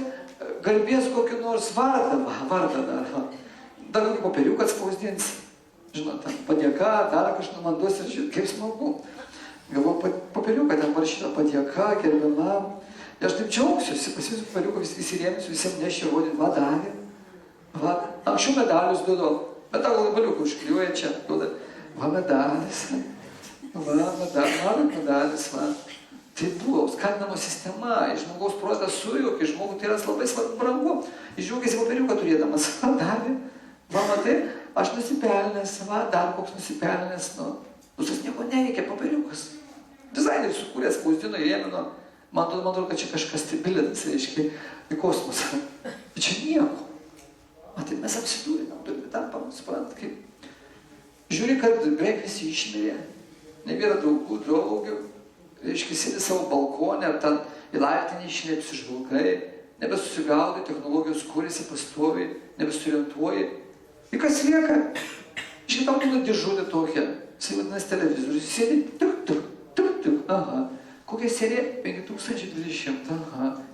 Speaker 1: garbės kokį nors vardą dar. Dar kokį popieriuką atspausdins. Žinot, padėka, dar kažką man duosit, kaip smagu. Galvoju, popieriuką ten parašyta padėka, gerbiamam. Ir aš taip džiaugsiuosi, pas jūsų popieriuką visi rėmėsiu, visiems nešiu rodint, davė. Anksčiau medalius duodu, bet tą labaliuką užkliuoja čia, duoda. Medalis. Tai buvo skatinamo sistema, žmogaus protas sujaukia, žmogui tai yra labai svarbu brangu. Išdžiaugiasi popieriuką turėdamas, davė. Matai, aš nusipelnęs, dar koks nusipelnęs, tas nieko neveikia, popieriukas. Dizaineris sukūrė, spausdino, įrėmino. Man atrodo, kad čia kažkas tai bilietas, reiškia, į kosmosą. Bet čia nieko. Matai, mes apsidūrinam, turime tampam, suprantat, kaip. Žiūri, kad beveik visi išmirė, nebėra draugių, reiškia, sėdi savo balkonę, ar ten į laiptinį išlėpsi žvilgai, nebesusigaudai, technologijos kūrėsi pastoviai, nebesurientuoji. Ir kas lieka? Iškai tau būna dėžutė tokia, jisai vadinasi televizorius, sėdi, tuk, Kokia serija? 5020,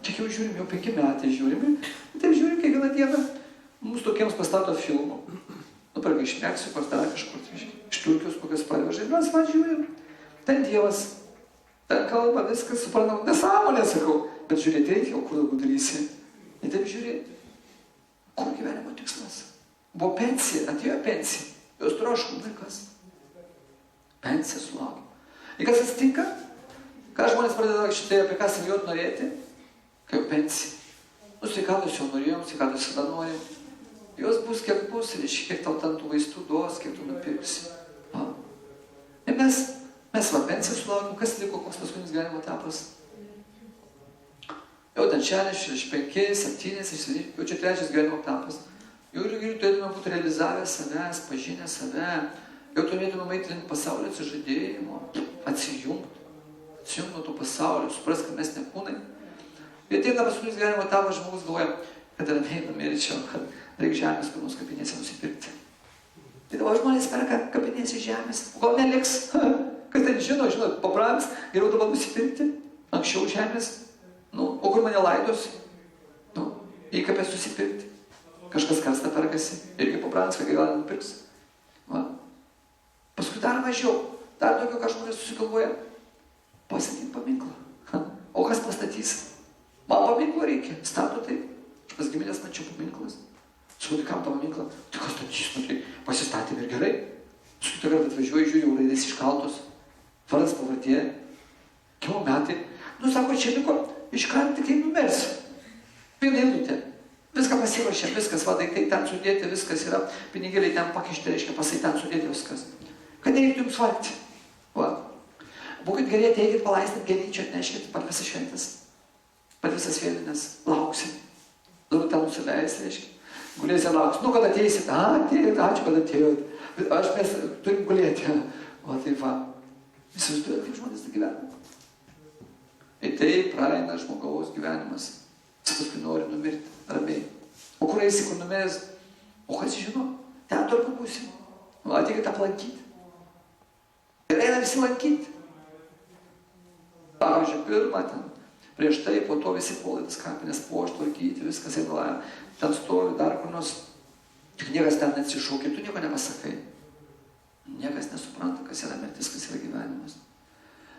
Speaker 1: Čia jau žiūrim, jau 5 metai žiūrim. Taip žiūrim kiekvieną dieną, mūsų tokiems pastato filmų. Nuperka iš Meksikos, dar kažkur, iš Turkijos kokias parveža. Ir mes žiūrim. Ten Dievas, ten kalba, viskas, suprantam, nesąmonė, sakau. Bet žiūrėti reikia, o kur daugiau darysi? Ir taip žiūrėti. Kur gyvenimo tikslas? Buvo pensija, atėjo pensija. Jos troško, kas? Pensija sulaukė. Ir kas atsitinka? Ką žmonės pradeda šitai, apie ką savijot norėti? Kai jau pensija. Sveikatos jau norėjom, sveikatos visada norim. Jos bus kiek bus, reiškia, kiek tau ten tų vaistų duos, kiek tu nupirksi. Ir mes pensiją sulaukėm, kas liko, koks paskutinis gyvenimo etapas? Jau ten 65, 7, jau čia 3 gyvenimo etapas. Jau turėtume būti realizavę savęs, pažinę save, jau turėtume eiti link pasaulio atsižadėjimo, atsijungti nuo to pasaulio, supras, kad mes ne kūnai. Ir ateina paskutinis gyvenimo etapas, žmogus galvoja, kad ramiai numirčiau, kad reikia žemės kur nors kapinėse nusipirkti. Tai dabar žmonės perka kapinėse žemės, o gal neliks, kas ten žinot, pabrangs, geriau dabar nusipirkti, anksčiau žemės, o kur mane laidos, įkapės susipirkti, kažkas karstą perkasi, irgi pabrangs, kai gal nupirks. Va. Paskui dar mažiau, dar daugiau ką žmonės susigalvoja, pastatyti paminklą. O kas pastatys? Man paminklo reikia, stato taip. Pas giminės mačiau paminklas. Sakau, kam tą paminklą? Tai kas statys, tai pasistatėm ir gerai. Sakau, tai kartą atvažiuoju, žiūriu, raidės iškaltos. Vardas pavardė. Kiau metai. Sako, čia liko iškart tik kaip numersi. Viena eilutė. Viską pasiruošė, viskas, va, daiktai ten sudėti, viskas yra. Pinigėliai ten pakišti, reiškia, pasai ten sudėti viskas. Kad nereiktų jums vargti. Va. Būkit geri, ateikit, palaistyti gėlyčių, atneškit pat visas šventės. Pat visas vėlinės. Lauksim. Dabar ten nusileis, reiškia. Gulėsim lauksim. Kada ateisit? Atėjot, ačiū, kad atėjot. Mes turim gulėti. O tai va. Visi užduoja, kaip žmonės gyvena. Ir tai praeina žmogaus gyvenimas. Jis paskui nori numirti ramiai. O kur eisi, kur numiręs? O kas žino? Ten turbūt būsim. Ateikit aplankyti. Ir eina visi lankyti. Pavyzdžiui, pirmą ten. Prieš tai, po to visi puolai tas kapinės tvarkyti, viskas eina. Ten stovi dar kur nors. Tik niekas ten neatsišaukia, tu nieko nepasakai. Niekas nesupranta, kas yra mirtis, kas yra gyvenimas.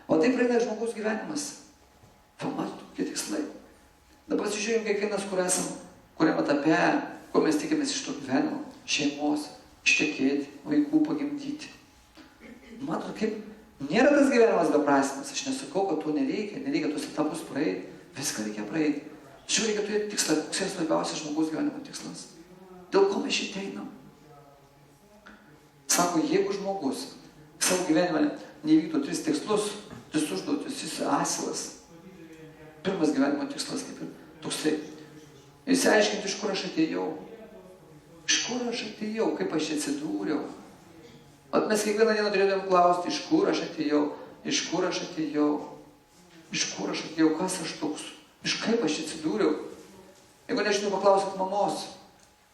Speaker 1: O taip praeina žmogaus gyvenimas. Pamatų, kokie tikslai. Dabar pasižiūrėjom kiekvienas, kur esam, kuriam etape, ko mes tikimės iš to gyvenimo, šeimos, ištekėti, vaikų pagimdyti. Matot, kaip nėra tas gyvenimas beprasmis. Aš nesakau, kad to nereikia tos etapus praeiti, viską reikia praeiti. Šiuo reikia turėti tikslą, koks yra svarbiausias žmogaus gyvenimo tikslas. Dėl ko mes šitą einam? Sako, jeigu žmogus savo gyvenime nevykdo 3 tikslus, 3 užduotis, jis asilas. Pirmas gyvenimo tikslas kaip ir toksai. Išsiaiškinti, iš kur aš atėjau. Iš kur aš atėjau, kaip aš atsidūriau. Vat mes kiekvieną dieną turėtume klausti, iš kur aš atėjau, iš kur aš atėjau, iš kur aš atėjau, kas aš toks, iš kaip aš atsidūriau. Jeigu nežinau, paklausit mamos,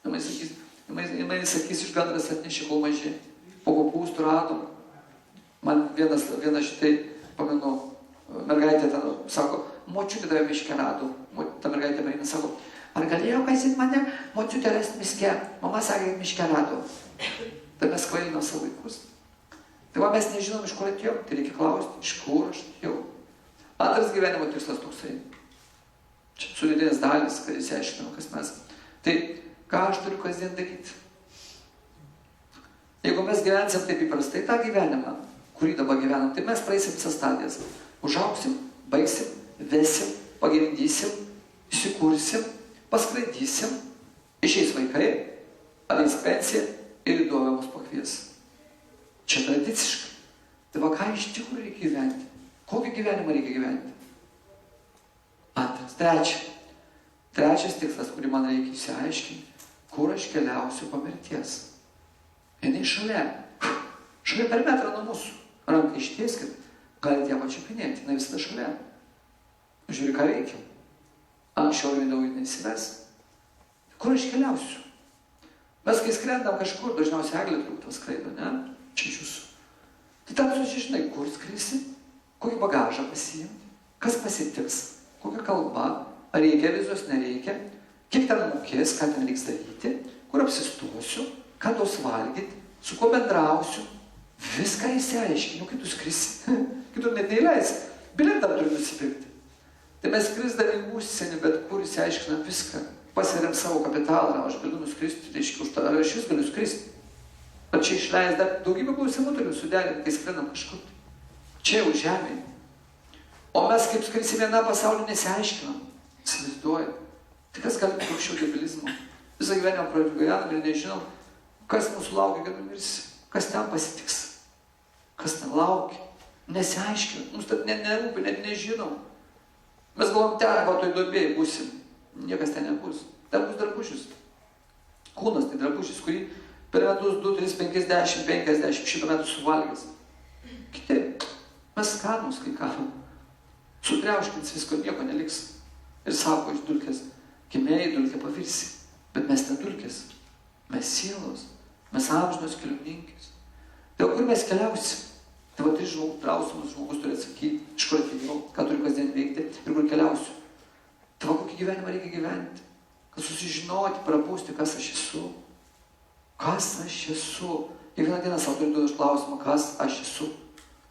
Speaker 1: jinai sakys, iš gandras atnešė kol maži. Po kopūstų radom. Man viena šitai, pamenu, mergaitė ten sako, močiutė tave miške rado. Ta mergaitė marina sako, ar galėjo kasit mane močiutė rasti miške? Mama sakė, kad miške rado. Tai mes kvailinam savo vaikus. Tai va mes nežinom, iš kur atėjom, tai reikia klausti, iš kur aš atėjau. Antras gyvenimo tikslas toksai. Čia sudėtinės dalys, kad išsiaiškiname, kas mes. Tai ką aš turiu kasdien daryti? Jeigu mes gyvensim taip įprastai tą gyvenimą, kurį dabar gyvenam, tai mes praeisim visas stadijas. Užaugsim, baigsim, vesim, pagimdysim, įsikursim, paskraidysim, išeis vaikai, ateis pensija ir į duobę mus pakvies. Čia tradiciškai. Tai va ką iš tikrųjų reikia gyventi? Kokį gyvenimą reikia gyventi? Antras. Trečias tikslas, kurį man reikia išsiaiškinti, kur aš keliausiu po mirties. Jinai šalia per metrą nuo mūsų. Ranką ištieskit, galite ją pačiupinėti, jinai visada šalia. Žiūri, ką reikia. Anksčiau ir vėliau jinai įsives. Kur aš keliausiu? Mes kai skrendam kažkur, dažniausiai eglė turbūt skraido, ne? Čia iš jūsų. Tai tam sužinai, kur skrisi, kokį bagažą pasiimti, kas pasitiks, kokia kalba, ar reikia vizos, nereikia, kiek ten mokės, ką ten reiks daryti, kur apsistosiu, ką tos valgyti, su kuo bendrausiu. Viską įsiaiškinu, kaip tu skrisi. Kitur net neįleisi. Bilietą turi nusipirkti. Tai mes skrisdami į užsienį, bet kur įsiaiškinam viską. Pasveriam savo kapitalą, aš galiu nuskristi, reiškia, už tą, ar aš vis galiu skristi. Bet čia išleis dar daugybę klausimų turiu suderinti, kai skrendam kažkur. Čia jau žemėje. O mes kaip skrisim vieną pasaulį nesiaiškinam. Įsivaizduoju. Tai kas gali būti aukščiau debilizmo? Visą gyvenimą pragyvenam ir nežinom, kas mūsų laukia, kad numirsi. Kas ten pasitiks. Kas ten laukia. Nesiaiškinam. Mums tad nerūpi, net nežinom. Mes galvom, ten, va toj duobėj būsim. Niekas ten nebus. Ten bus drabužis. Kūnas tai drabužis, kurį per metus 2, 3, 50, 50, 100 metų suvalgęs. Kiti, mes skanus kai ką. Sutriauškins visko, nieko neliks. Ir sako iš dulkės, gimėjai dulkė pavirsi. Bet mes ne dulkės, mes sielos, mes amžinos keliauninkės. Dėl kur mes keliausim? Tai va, tai klausimus žmogus turi atsakyti, iš kur atėjau, ką turiu kasdien veikti ir kur keliausiu. Tai va, kokį gyvenimą reikia gyventi, kad susižinoti, prabusti, kas aš esu. Kas aš esu? Kiekvieną dieną savo turiu duoti klausimą, kas aš esu.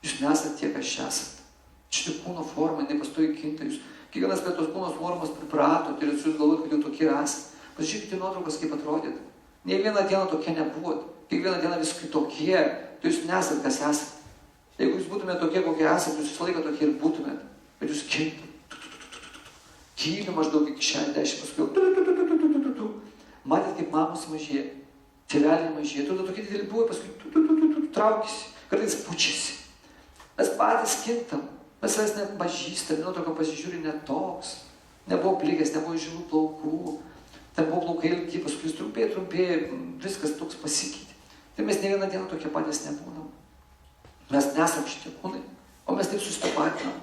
Speaker 1: Jūs nesate tiek, aš esate. Šitą kūno formą, jinai pastoji kinta. Jūs kiekvienas prie tos kūnos formos pripratot ir jūs galvojat, kad jau tokie esate. Pasižiūrėkite nuotraukas, kaip atrodėt. Nei vieną dieną tokie nebuvot. Kiekvieną dieną vis kitokie. Tai jūs nesat, kas esate. Jeigu jūs būtumėte tokie, kokie esate, jūs visą laiką tokie ir būtumėte. Bet jūs kyli maždaug iki 60, paskui matėt, kaip mamos mažėja, tėveliai mažėja, tada tokie dideli buvo, paskui traukėsi, kartais pučiasi. Mes patys kintam, mes savęs nepažįstam, nuotrauką pasižiūri net toks, nebuvo plikęs, nebuvo žilų plaukų, ten buvo plaukai ilgi, paskui trumpėja, viskas toks pasikeitė. Tai mes ne vieną dieną tokie patys nebūnam. Mes nesam šitie kūnai, o mes taip susitapatinam.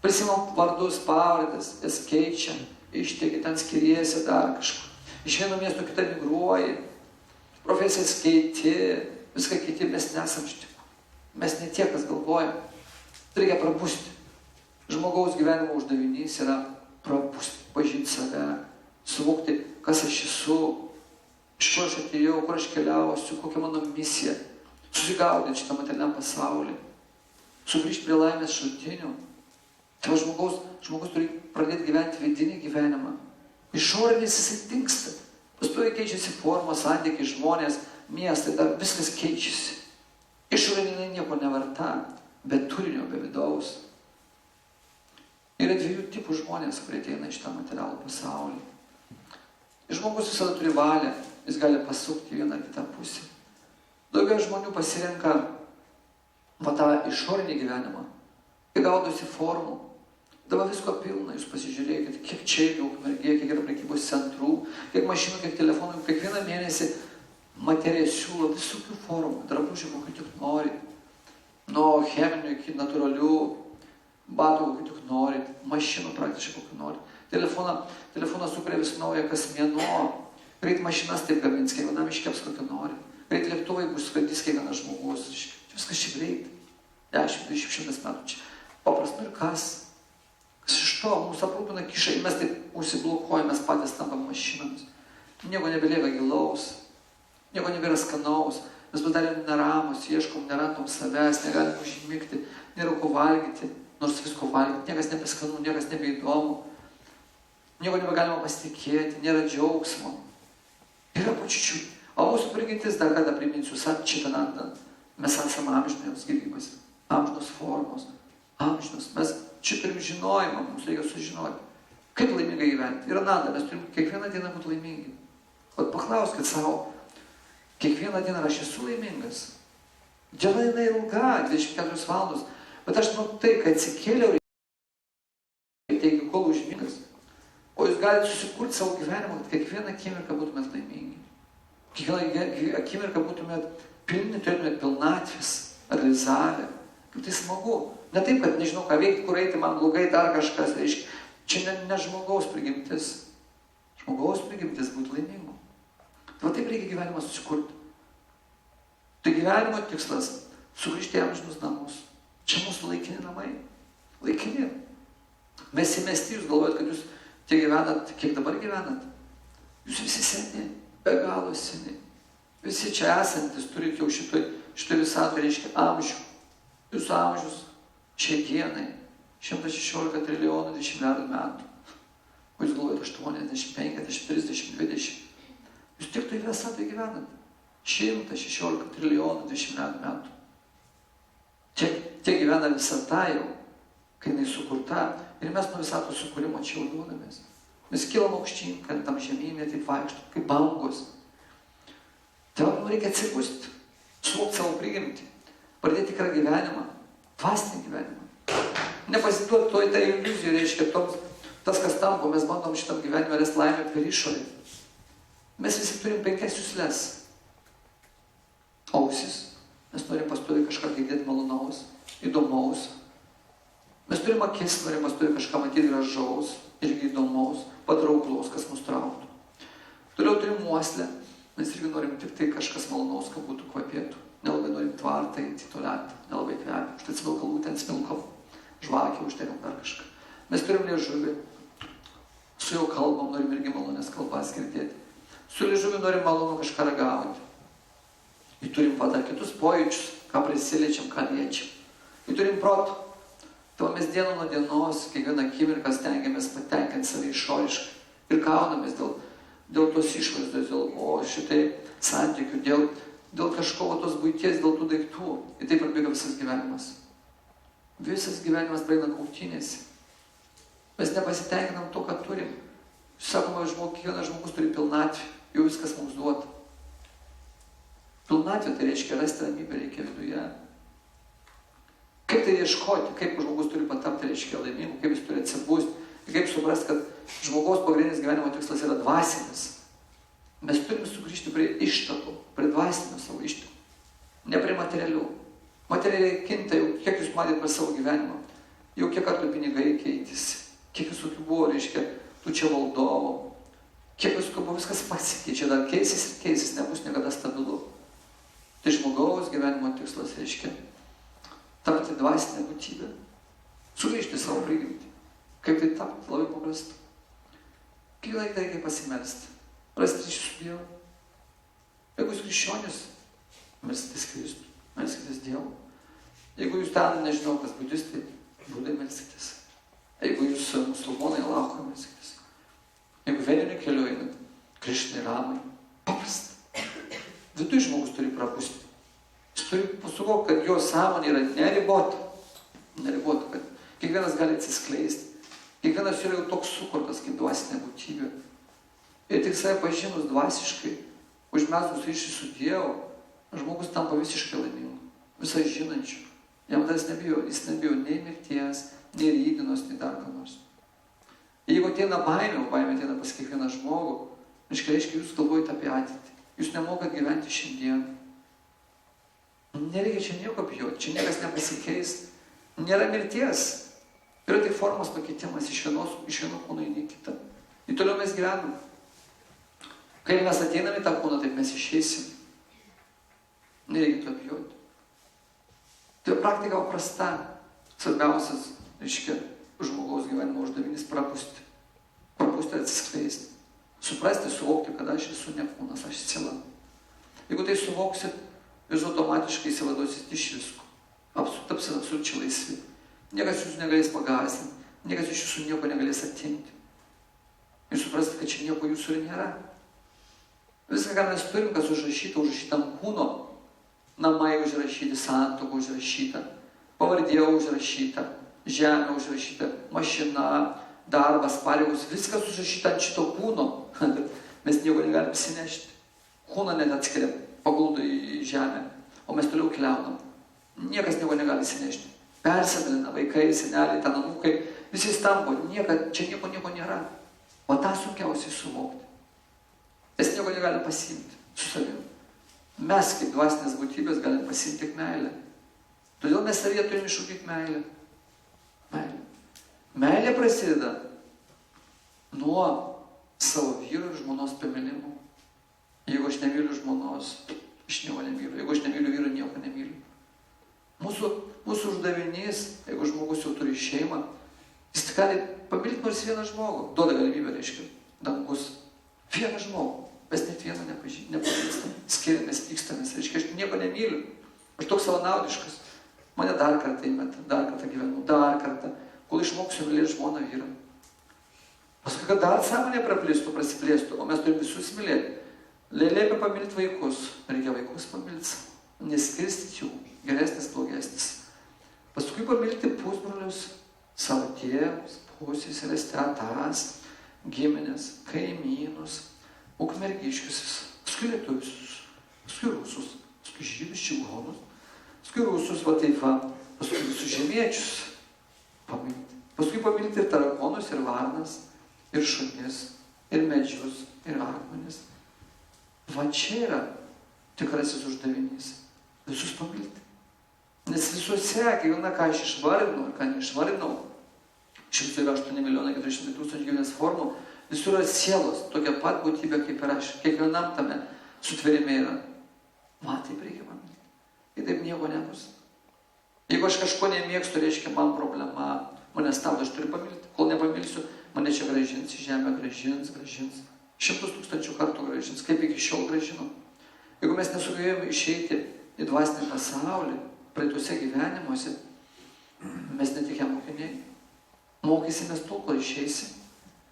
Speaker 1: Prisimam vardus, pavardės, jas keičiam, išteki ten skiriesi dar kažkur. Iš vieno miesto kitą migruoji, profesijas keiti, viską keiti, mes nesam šitie kūnai. Mes ne tie, kas galvojam. Reikia prabusti. Žmogaus gyvenimo uždavinys yra prabusti, pažinti save, suvokti, kas aš esu, iš kur aš atėjau, kur aš keliausiu, kokia mano misija. Susigaudyti šitą materialiam pasaulį, sugrįžti prie laimės šaltinių. Tai žmogus turi pradėti gyventi vidinį gyvenimą. Išorinis jisai dingsta. Pastoviai keičiasi formos, santykiai, žmonės, miestai, dar viskas keičiasi. Išorinė nieko neverta, be turinio, be vidaus. Yra dviejų tipų žmonės, kurie ateina iš tą materialų pasaulį. Žmogus visada turi valią, jis gali pasukti vieną ar kitą pusę. Daugiau žmonių pasirenka va tą išorinį gyvenimą, kai gaudosi formų. Dabar visko pilna, jūs pasižiūrėkite, kiek čia yra Ukmergėje, kiek yra prekybos centrų, kiek mašinų, kiek telefonų, kiekvieną mėnesį materija siūlo visokių formų, drabužių, kokių tik nori, nuo cheminių iki natūralių, batų, kokių tik nori, mašinų praktiškai kokių nori. Telefoną sukuria vis naują kas mėnuo, greit mašinas taip gamins, kiekvienam iškeps kokių nori. Greit lėktuvai bus skandys kiekvienas žmogus. Viskas čia greit. 10, 20, 100 metų čia. Paprastai ir kas? Kas iš to? Mūsų aprūpina kišai. Mes taip užsiblokuojame, mes patys tampam mašinomis. Nieko nebelieka gilaus. Nieko nebėra skanaus. Mes padarėm neramus, ieškom, nerandom savęs, negalim užmigti, nėra ko valgyti, nors visko valgyti. Niekas nebeskanu, niekas nebeįdomu. Nieko nebegalima pasitikėti, nėra džiaugsmo. Yra pačiučių. O mūsų prigimtis, dar kada priminsiu, Satčitananda, mes esame amžinos gyvybės, amžinos formos, amžinos. Mes čia turim žinojimą, mums reikia sužinoti, kaip laimingai gyventi. Ir Ananda, mes turim kiekvieną dieną būti laimingi. Vat paklauskit savo, kiekvieną dieną aš esu laimingas. Diena jinai ilga, 24 valandos, bet aš nuo tai, kad atsikėliau, reikia kol užmingas. O jūs galite susikurti savo gyvenimą, kad kiekvieną akimirką būtumėt laimingi. Kiekvieną akimirką būtumėt pilni, turėtumėt pilnatvės, realizavę. Kaip tai smagu. Ne taip, kad nežinau, ką veikti, kur eiti, man blogai, dar kažkas. Reiškia. Čia ne žmogaus prigimtis. Žmogaus prigimtis būti laimingu. Tai taip reikia gyvenimą susikurti. Tai gyvenimo tikslas – sugrįžti į amžinus namus. Čia mūsų laikini namai. Laikini. Mes įmesti, jūs galvojat, kad jūs tiek gyvenat, kiek dabar gyvenat. Jūs visi seni. Be galo seni. Visi čia esantis turite jau šitoj visatoj, reiškia, amžių. Jūsų amžius šiai dienai 116 trilijonų 20 milijardų metų. O jūs galvojate 80, 50, 30, 20. Jūs tik toj visatoj gyvenat. 116 trilijonų 20 milijardų metų. Tiek gyvena visata jau, kai jinai sukurta. Ir mes nuo visatos sukūrimo čia jau duodamės. Mes kilam aukštyn, kantam žemynė, taip vaikštų, kaip bangos. Tai mums reikia atsibusti, suvokti savo prigimtį, pradėti tikrą gyvenimą, dvasinį gyvenimą. Nepasiduoti to į tą iliuziją, reiškia, tas, kas tampo, mes bandom šitam gyvenime rasti laimę per išorę. Mes visi turim 5 juslės. Ausis. Mes norim pastoviai kažką girdėti malonaus, įdomaus. Mes turim akis, norim pastoviai kažką matyti gražaus, irgi įdomaus, patrauklaus, kas mus trauktų. Toliau turim uoslę. Mes irgi norim tik tai kažkas malonaus, kad būtų kvapėtų. Nelabai norim tvartą, į tualetą, nelabai kvepia. Štai smilkalų ten smilkom, žvakį uždegam dar kažką. Mes turim liežuvį. Su jau kalbam, norim irgi malonės kalbas girdėti. Su liežuviu norim malonu kažką ragauti. Ir turim dar kitus pojūčius, ką prisiliečiam, ką liečiam. Ir turim protą. Tai mes dieną nuo dienos, kiekvieną akimirką stengiamės patenkinti save išoriškai. Ir kaunamės dėl tos išvaizdos, dėl šitai santykių, dėl kažko tos buities, dėl tų daiktų. Ir taip prabėga visas gyvenimas. Visas gyvenimas praeina kautynėse. Mes nepasitenkinam to, ką turim. Sakoma, kiekvienas žmogus turi pilnatvę, jau viskas mums duota. Pilnatvė tai reiškia rasti ramybę reikia viduje. Kaip tai ieškoti, kaip žmogus turi patapti reiškia laimingu, kaip jis turi atsibūsti, kaip suprasti, kad žmogaus pagrindinis gyvenimo tikslas yra dvasinis. Mes turime sugrįžti prie ištakų, prie dvasinių savo ištakų, ne prie materialių. Materialiai kinta jau, kiek jūs matėte per savo gyvenimą, jau kiek kartų pinigai keitėsi, kiek visokių buvo, reiškia, tų čia valdovų, kiek visokių buvo, viskas pasikeičia, dar keisis, nebus niekada stabilu. Tai žmogaus gyvenimo tikslas reiškia tapti dvasinę būtybę, sugrįžti savo prigimtį. Kaip tai tapti? Labai paprasta. Kiekvieną laiką reikia pasimelsti, rasti ryšį su Dievu. Jeigu jūs krikščionis, melskitės Kristų, melskitės Dievu. Jeigu jūs ten, nežinau, kas budistai, Budai melskitės. Jeigu jūs musulmonai, Allahu melskitės. Jeigu vediniu keliu einat, Krišnai, Ramai, paprasta. Viduje žmogus turi prabusti. Jis turi pasuvokti, kad jo sąmonė yra neribota. Neribota, kad kiekvienas gali atsiskleisti. Kiekvienas yra jau toks sukurtas kaip dvasinė būtybė. Ir tik save pažinus dvasiškai, užmesgus ryšį su Dievu, žmogus tampa visiškai laimingu, visai žinančiu. Jam tas nebijo, jis nebijo nei mirties, nei rytdienos, nei dar ką nors. Jeigu ateina baimė, o baimė ateina pas kiekvieną žmogų, reiškia, jūs galvojate apie ateitį. Jūs nemokat gyventi šiandien. Nereikia čia nieko bijoti, čia niekas nepasikeis. Nėra mirties. Yra tik formos pakeitimas iš vieno kūno į kitą. Ir toliau mes gyvenam. Kai mes ateiname į tą kūną, taip mes išeisim. Nereikia to bijoti. Tai praktika paprasta. Svarbiausias, reiškia, žmogaus gyvenimo uždavinys prapusti. Prapusti atsiskleisti. Suprasti, suvokti, kad aš esu ne kūnas, aš siela. Jeigu tai suvoksit, jūs automatiškai įsivaduosit iš visko. Tapsit absoliučiai laisvi. Niekas jūsų negalės pagąsdinti, niekas iš jūsų nieko negalės atimti. Ir suprasit, kad čia nieko jūsų ir nėra. Viską, ką mes turim, kas užrašyta ant kūno, namai užrašyti, santuoka užrašyta, pavardė užrašyta, žemė užrašyta, mašina, darbas, pareigos, viskas užrašyta ant šito kūno. Mes nieko negalim sinešti. Kūną net atskiriam, paguldo į žemę, o mes toliau keliaunam. Niekas nieko negali sinešti. Persidalina vaikai, seneliai, ten anūkai, visi stampo, čia nieko nėra. O tą sunkiausiai suvokti. Mes nieko negalim pasiimti su savimi. Mes kaip dvasinės būtybės galim pasiimti tik meilę. Todėl mes savyje turim išugdyti meilę. Meilė. Meilė prasideda nuo savo vyro ir žmonos pamilimo. Jeigu aš nemyliu žmonos, aš nieko nemyliu. Jeigu aš nemyliu vyro, nieko nemyliu. Mūsų uždavinys, jeigu žmogus jau turi šeimą, jis tik gali pamilti nors vieną žmogų. Duoda galimybę, reiškia, dangus. Vieną žmogų. Mes net vieną nepažįstam. Skiriamės, pykstamės. Reiškia, aš nieko nemyliu. Aš toks savanaudiškas. Mane dar kartą įmeta, dar kartą gyvenu, dar kartą. Kol išmoksiu mylėti žmoną vyrą. Paskui, kad dar sąmonė praplėstų, prasiplėstų, o mes turime visus mylėti. Liepia pamilti vaikus. Reikia vaikus pamilti. Neskirstyti jų. Geresnis, blogesnis. Paskui pamilti pusbrolius, savo tėvus, pusseseres, tetas, giminės, kaimynus, ukmergiškius, paskui lietuvius, paskui rusus, paskui žydus, čigonus, paskui rusus, va taip va, paskui visus žemiečius pamilti. Paskui pamilti ir tarakonus, ir varnas, ir šunis, ir medžius, ir akmenis, Va čia yra tikrasis uždavinys. Visus pamilti. Nes visuose, kiekviena, ką aš išvardinau ir ką neišvardinau, iš viso yra 8 400 000 gyvybės formų, visur yra sielos, tokia pat būtybė kaip ir aš. Kiekvienam tame sutvėrime yra. Man taip reikia pamilti. Ir taip nieko nebus. Jeigu aš kažko nemėgstu, reiškia man problema, mane stabdo, aš turiu pamilti. Kol nepamilsiu, mane čia grąžins į žemę, grąžins. 100 000 kartų grąžins, kaip iki šiol grąžino. Jeigu mes nesugebėjome išeiti į dvasinį pasaulį, praeituose gyvenimuose, mes netikę mokiniai. Mokysimės tol, kol išeisim.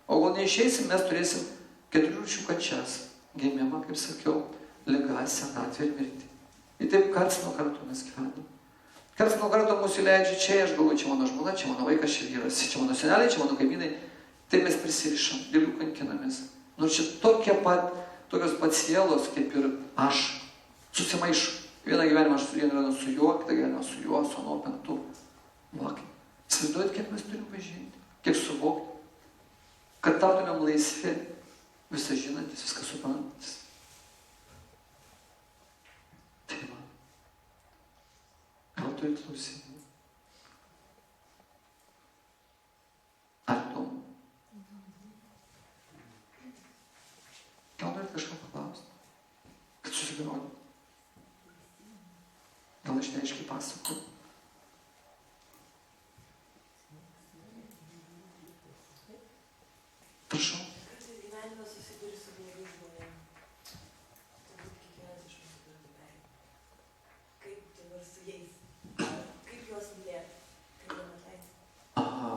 Speaker 1: O kol neišeisim, mes turėsim 4 rūšių kančias. Gimimą, kaip sakiau, ligą, senatvę ir mirtį. Ir taip karts nuo karto mes gyvenam. Karts nuo karto mūsų leidžia čia, aš galvoju, čia mano žmona, čia mano vaikas, čia vyras, čia mano seneliai, čia mano kaimynai. Taip mes prisirišam, dėl jų kankinamės. Nors čia tokios pat sielos, kaip ir aš, susimaišau. Vieną gyvenimą aš su juo, kitą gyvenimą su juo, su nuo pentų. Vakai. Įsivaizduojat, kiek mes turim pažinti, kiek suvokti, kad taptumėm laisvi, visą žinantis, viską suprantantis. Tai va. Gal turit klausimų? Ar įdomu? Gal norit kažką paklausti? Kad susigarodim? Gal aš neaiškiai pasakoju? Prašau.
Speaker 3: Kad gyvenime susiduri su blogais žmonėmis. Turbūt kiekvienas iš mūsų turi gyvenimą. Kaip dabar su jais? Kaip juos mylėti? Kaip jiem atleisti?
Speaker 1: Aha.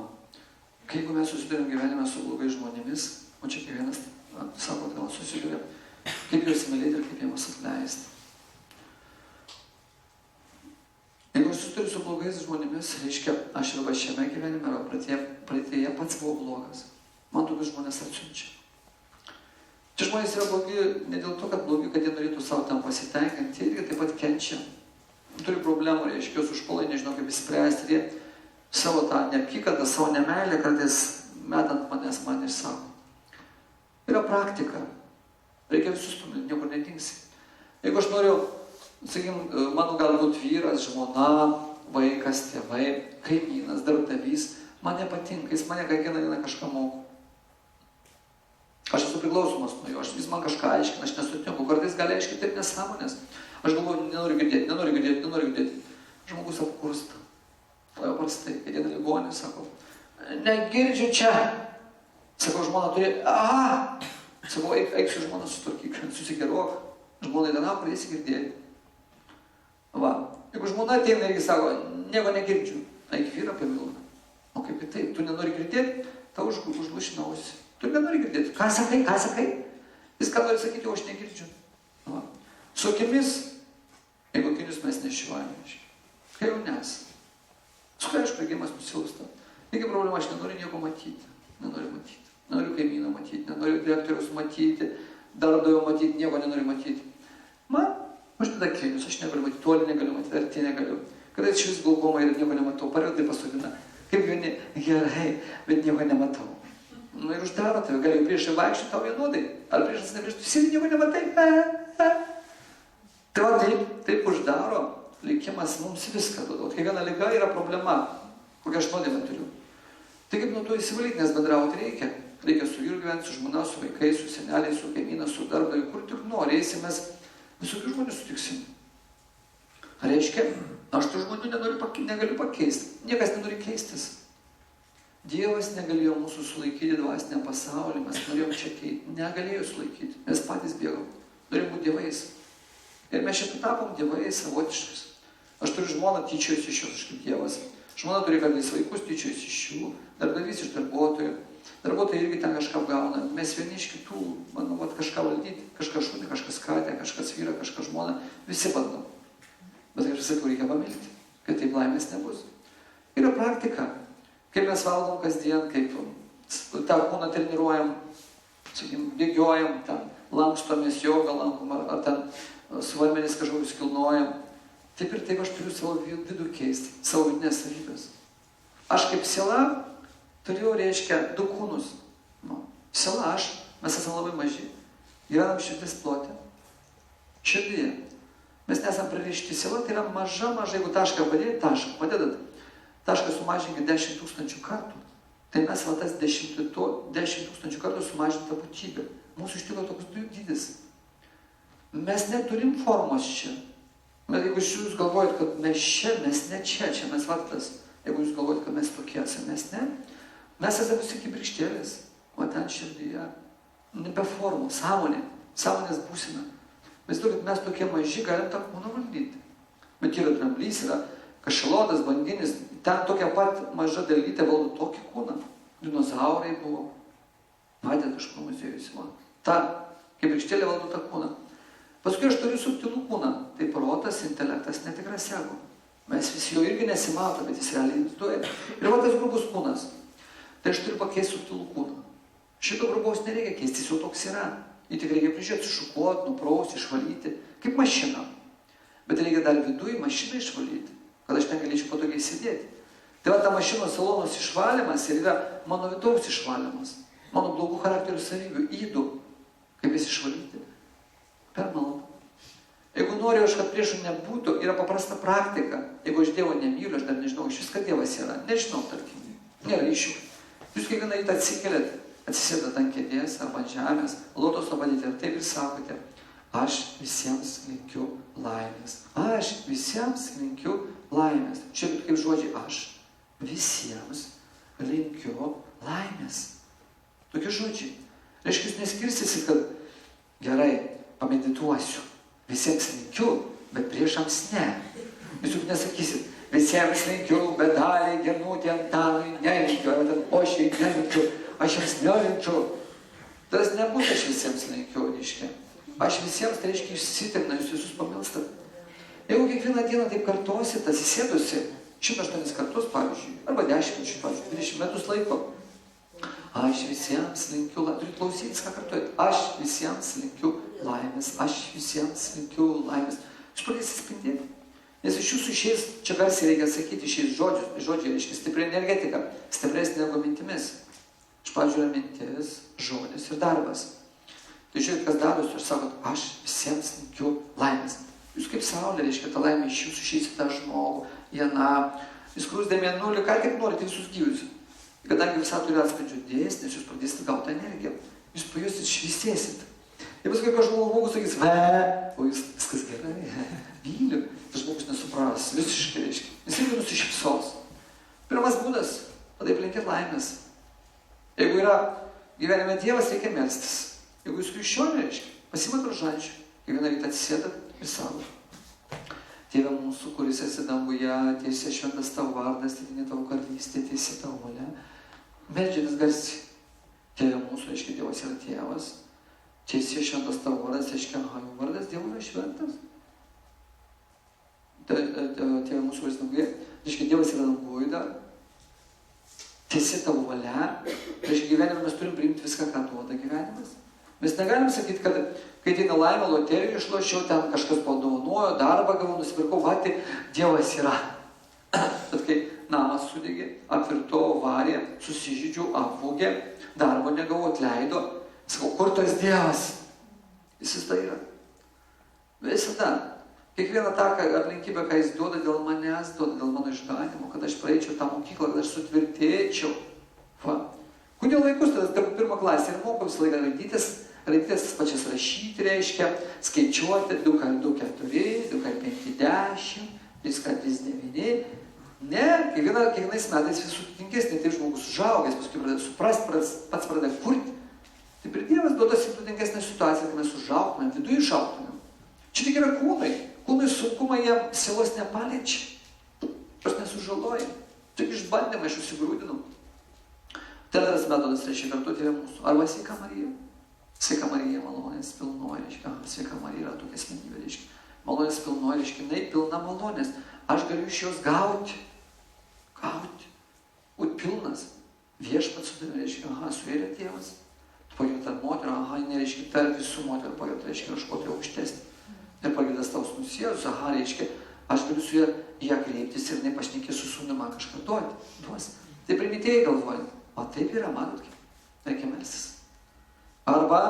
Speaker 1: Jeigu mes susidurėm gyvenime su blogais žmonėmis, o čia kiekvienas sako, gal susidurėm, kaip juos mylėti ir kaip jiems atleisti. Jeigu aš susiduriu su blogais žmonėmis, reiškia, aš arba šiame gyvenime, arba praeitėje pats buvau blogas. Man tokius žmonės atsiunčia. Čia žmonės yra blogi ne dėl to, kad blogi, kad jie norėtų savo tam pasitenkinti, jie irgi taip pat kenčia. Turi problemų, reiškia, jos užpuolai, nežinau kaip įspręsti, ir jie savo tą neapykantą, savo nemeilę kartais metant manęs man išsako. Yra praktika. Reikia visus pamilti, niekur nedingsi. Jeigu aš noriu, sakykime, mano gali būti vyras, žmona, vaikas, tėvai, kaimynas, darbdavys, man nepatinka, jis mane kiekvieną dieną kažką moko. Aš esu priklausomas nuo jo, jis man kažką aiškina, aš nesutinku, kartais gali aiškinti taip nesąmonės. Aš galvoju, nenoriu girdėti. Žmogus apkursta. Labai paprastai, ateina ligonis, sako, negirdžiu čia. Sakau, žmona turi, aha. Sakau, eik su žmona sutvarkyk, susigeruok. Žmona įdana, pradėsi girdėti. Va, jeigu žmona ateina irgi sako, nieko negirdžiu, eik vyrą pamilk. O kaip tai, tu nenori girdėti, tau užlušinausi. Tu nenori girdėti. Ką sakai? Jis ką nori sakyti, o aš negirdžiu. Va. Su akimis, jeigu akinius mes nešiuojame, kai jau nes. Su kai aišku, regimas nusilsta. Taigi problema, aš nenoriu nieko matyti. Nenoriu kaimyną matyti, nenoriu direktoriaus matyti, darbdavio matyti, nieko nenoriu matyti. Man, aš tada akinius, aš negaliu matyti, toli negaliu matyti, arti negaliu. Kada iš vis glaukoma ir nieko nematau, parodai pasodina. Kaip vieni, gerai, bet nieko nematau. Nu ir uždaro tave, gali priešai vaikščioti tau vienodai. Ar priešas nepriešai, tu sėdi, nieko nematai. Tai va taip uždaro likimas mums viską duoda. Kiekviena liga yra problema, kokią aš nuodėmę turiu. Tai kaip nuo to įsivalyti, nes bendrauti reikia. Reikia su vyru gyventi, su žmona, su vaikais, su seneliais, su kaimynas, su darbdaviu, kur tik nori, eisim mes visokių žmonių sutiksim. Reiškia, aš tų žmonių negaliu pakeisti. Niekas nenori keistis. Dievas negalėjo mūsų sulaikyti dvasinę pasaulį, mes norėjom čia keiti. Negalėjo sulaikyti, mes patys bėgom. Norėjom būti dievais. Ir mes šitą tapom dievais savotiškais. Aš turiu žmoną, tyčiuosi iš jos, aš kaip dievas. Žmona turi kartais vaikus, tyčiuosi iš jų. Darbdavys iš darbuotojų. Darbuotojai irgi ten kažką gauna. Mes vieni iš kitų, manau, kažką valdyti. Kažkas šunį, kažkas katę, kažkas vyrą, kažkas žmoną. Visi bandom. Bet kaip sakau, reikia pamilti, kad taip laimės nebus. Yra praktika. Kaip mes valgom kasdien, kaip tą kūną treniruojam, sakykim, bėgiojam, ten lankstomės, jogą lankom, ar ten svarmenis kažkokius kilnojam. Taip ir taip aš turiu savo vidų keisti, savo vidinės savybės. Aš kaip siela turiu, reiškia, 2 kūnus. Siela aš, mes esame labai maži, gyvenam širdis plote, širdyje. Mes nesam pririšti. Siela tai yra maža, jeigu tašką padedat, tašką sumažinkit 10 000 kartų. Tai mes va tas 10 000 kartų sumažinta būtybė. Mūsų iš tikrųjų toks dydis. Mes neturim formos čia. Bet jeigu jūs galvojat, kad mes ne čia mes vartas. Jeigu jūs galvojat, kad mes tokie esame, mes ne. Mes esame visi kibirkštėlės. O ten širdyje. Nebe formų, sąmonės būsime. Mes tokie maži galim tą kūną valdyti. Bet yra dramblys, yra kašalotas, banginis. Ten tokia pat maža dalytė valdo tokį kūną. Dinozaurai buvo. Matėt kažkur muziejuose. Ta kibirkštėlė valdo tą kūną. Paskui aš turiu subtilų kūną. Tai protas, intelektas, netikras ego. Mes visi jo irgi nesimato, bet jis realiai egzistuoja. Ir va tas grubus kūnas. Tai aš turiu pakeisti subtilų kūną. Šito grubaus nereikia keisti, jis jau toks yra. Jį tik reikia prižiūrėti, sušukuoti, nuprausti, išvalyti. Kaip mašina. Bet reikia dar viduje mašiną išvalyti, kad aš ten galėčiau patogiai sėdėti. Tai va ta mašinos salonos išvalymas ir yra mano vidaus išvalymas. Mano blogų charakterių savybių, ydų. Kaip jas išvalyti? Per maldą. Jeigu noriu aš, kad priešų nebūtų, yra paprasta praktika. Jeigu aš Dievo nemyliu, aš dar nežinau iš vis, kad Dievas yra. Nežinau, tarkim. Nėra ryšių. Jūs kiekvieną rytą atsikeliat, atsisėdat ant kėdės arba ant žemės, lotoso padėtį ir taip ir sakote, aš visiems linkiu laimės. Aš visiems linkiu laimės. Šiaip kaip žodžiai, aš visiems linkiu laimės. Tokie žodžiai. Reiškia, jūs neskirstysi, kad gerai, pamedituosiu. Visiems linkiu, bet priešams ne. Jūs juk nesakysit, visiems linkiu, bet daliai, Genutė, Antanui nelinkiu, arba ten Ošiai nelinkiu, aš jiems nelinkiu. Tas nebūtų aš visiems linkiu, reiškia. Aš visiems, tai reiškia, išsitirna, jūs visus pamilstat. Jeigu kiekvieną dieną taip kartosit, atsisėdusi, 108 kartus, pavyzdžiui, arba 10, pavyzdžiui, 20 metus laiko, aš visiems linkiu laimės. Turit klausytis, ką kartuojat. Aš visiems linkiu laimės. Aš visiems linkiu laimės. Jūs pradėsite spindėti. Nes iš jūsų išeis, čia garsiai reikia sakyti, išeis žodžiai, reiškia stipri energetika, stipresnė negu mintimis. Iš pradžių yra mintis, žodis ir darbas. Tai žiūrėt, kas darosi ir sakot, aš visiems linkiu laimės. Jūs kaip saulė, reiškia, ta laimė iš jūsų išeis į tą žmogų, į aną. Jūs krūsdami nulį, ką tik norite visus gyvus. Kadangi visą turi atspindžių dėsnis, jūs pradėsite gauti energiją. Jūs pajusit, šviesėsit. Ir paskui kažkoks žmogus sakys, o jūs viskas gerai, myliu. Tas žmogus nesupras, visiškai reiškia. Jis irgi nusišypsos. Pirmas būdas, taip linkėt laimės. Jeigu yra gyvenime Dievas, reikia melstis. Jeigu jūs krikščionė, reiškia, pasiimat rožančių. Kiekvieną rytą atsisėdat ir savo. Tėve mūsų, kuris esi danguje, teisė šventas tavo vardas, tėvynė tavo karalystė, teisė tavo valia. Meldžiatės garsiai. Tėve mūsų, reiškia, Dievas yra tėvas. Teisė šventas tavo vardas, reiškia, jų vardas, Dievo yra šventas. Tėve mūsų, kuris danguje, reiškia, Dievas yra danguje dar. Teisė tavo valia. Reiškia, gyvenime mes turim priimti viską, ką duoda gyvenimas. Mes negalim sakyti, kad kai ateina laimė, loterijų išlošiau, ten kažkas padovanojo, darbą gavau, nusipirkau, tai Dievas yra. Bet kai namas sudegė, apvirto, varė, susižydžiau, apvogė, darbo negavau, atleido, sakau, kur tas Dievas? Jis tai yra. Visada. Kiekvieną tą aplinkybę, ką jis duoda dėl manęs, duoda dėl mano išganimo, kad aš praeičiau tą mokyklą, kad aš sutvirtėčiau. Va. Kodėl vaikus tada tarp pirmą klasę ir mokau visą laiką raidytis tas pačias rašyti reiškia, skaičiuoti 2 x 2 = 4, 2 x 5 = 10, 3 x 3 = 9. Ne, kiekvienais metais vis sutinkesnė, tai žmogus užaugęs, paskui pradeda suprasti, pats pradeda kurti. Taip ir Dievas duoda sutinkesnę situaciją, kad mes užaugtumėm, viduje išaugtumėm. Čia tik yra kūnai. Kūnai sunkumai jie sielos nepaliečia. Aš nesužaloju. Tik išbandymą aš užsigrūdinau. Antras metodas reiškia kartu Tėve mūsų. Arba sveika Marija. Sveika Marija malonės pilnoji, reiškia. Sveika Marija yra tokia asmenybė, reiškia. Malonės pilnoji, reiškia, jinai pilna malonės. Aš galiu iš jos gauti. Būt pilnas. Viešpats su tavimi, reiškia, suėrė Tėvas. Tu pagėt tarp moterų, nereiškia, tarp visų moterų pagėt, reiškia, kažkokia aukštesnė. Ir pagėdas tavus nusijęs, reiškia, aš galiu su ją kreiptis ir nepašnekės su sūnumi man kažką duos. Tai primityviai galvojant. O taip yra, matot, kaip reikia melstis. Arba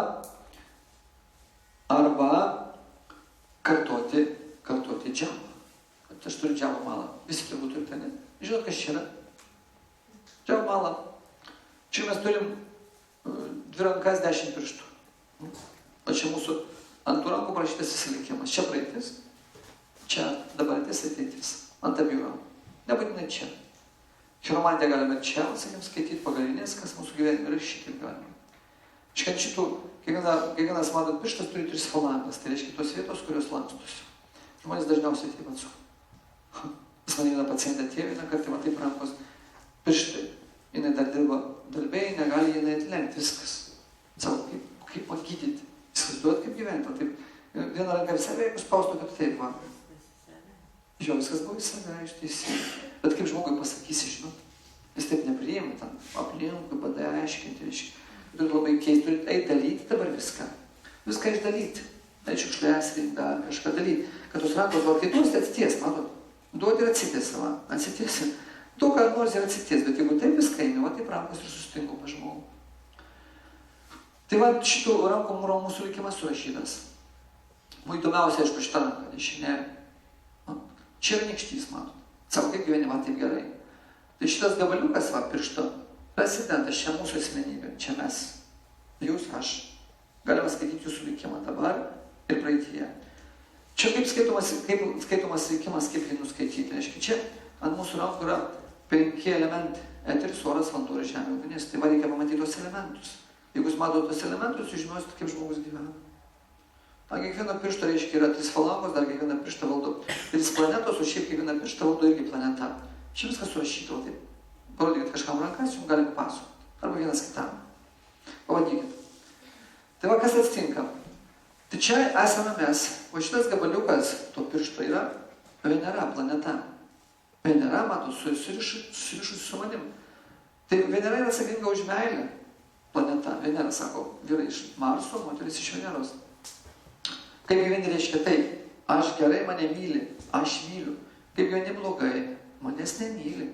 Speaker 1: kartoti džiavą. Aš turiu džiavo malą. Visi turbūt turite, ne? Žinot, kas čia yra? Džiavo malą. Čia mes turim 2 rankas 10 pirštų. O čia mūsų ant tų rankų parašytas įsilikimas. Čia praeitis, čia dabartis, ateitis. Ant abiejų rankų. Nebūtinai čia. Chiromantiją galime čia, sakykim, skaityti pagalinės, kas mūsų gyvenime yra šitaip galime. Šitų, kiekvienas matot pirštas turi 3 falangas, tai reiškia tos vietos, kurios lankstosi. Žmonės dažniausiai taip atsuk. Pas man viena pacientė atėjo vieną kartą, man taip rankos pirštai. Jinai dar dirba darbėjai, negali jinai atlenkti, viskas. Savo, kaip pagydyti. Įsivaizduot, kaip gyventi. Taip, vieną ranką visai veikus spausto, kad taip va. Jo, viskas buvo į save, iš teisybę. Bet kaip žmogui pasakysi, žinot, jis taip nepriima, tam aplinkui, badai aiškinti, reiškia. Turit labai keisti, turit eiti dalyti dabar viską. Viską išdalyti. Šiukšlės, dar kažką dalyti. Kad tos rankos duot, kaip nors atsities, matot. Duot ir atsities, va, atsities. Daug ką nors ir atsities, bet jeigu taip viską eini, va, taip rankos ir sustingo pas žmogų. Tai va, šitų rankom mūsų likimas surašytas. Mūsų įdomiausia, aišku, šitą ranką, dešinė. Čia yra nykštys, matot. Savo, kaip gyveni, va, taip gerai. Tai šitas gabaliukas, va, piršto, prasidentas, čia mūsų asmenybė, čia mes, jūs, aš. Galima skaityti jūsų likimą dabar ir praeityje. Čia kaip skaitomas likimas, kaip jį nuskaityti. Reiškia, čia ant mūsų rankų yra 5 elementai. Eteris, oras, vanduo ir žemė, ugnis. Tai va reikia pamatyti tos elementus. Jeigu jūs matote tos elementus, jūs žinosit, kaip žmogus gyvena. Kiekvieno piršto reiškia yra 3 falangos, dar kiekvieną pirštą valdo 3 planetos, o šiaip kiekvieną pirštą valdo irgi planeta. Čia viskas surašyta, o taip. Parodykit kažkam rankas, jums galim pasakoti. Arba vienas kitam. Pavadykit. Tai va, kas atsitinka? Tai čia esame mes. O šitas gabaliukas to piršto yra Venera, planeta. Venera, matot, susirišusi su manim. Tai Venera yra atsakinga už meilę. Planeta. Venera, sako, vyrai iš Marso, moteris iš Veneros. Kaip gyveni reiškia taip. Aš gerai, mane myli. Aš myliu. Kaip gyveni blogai. Manęs nemyli.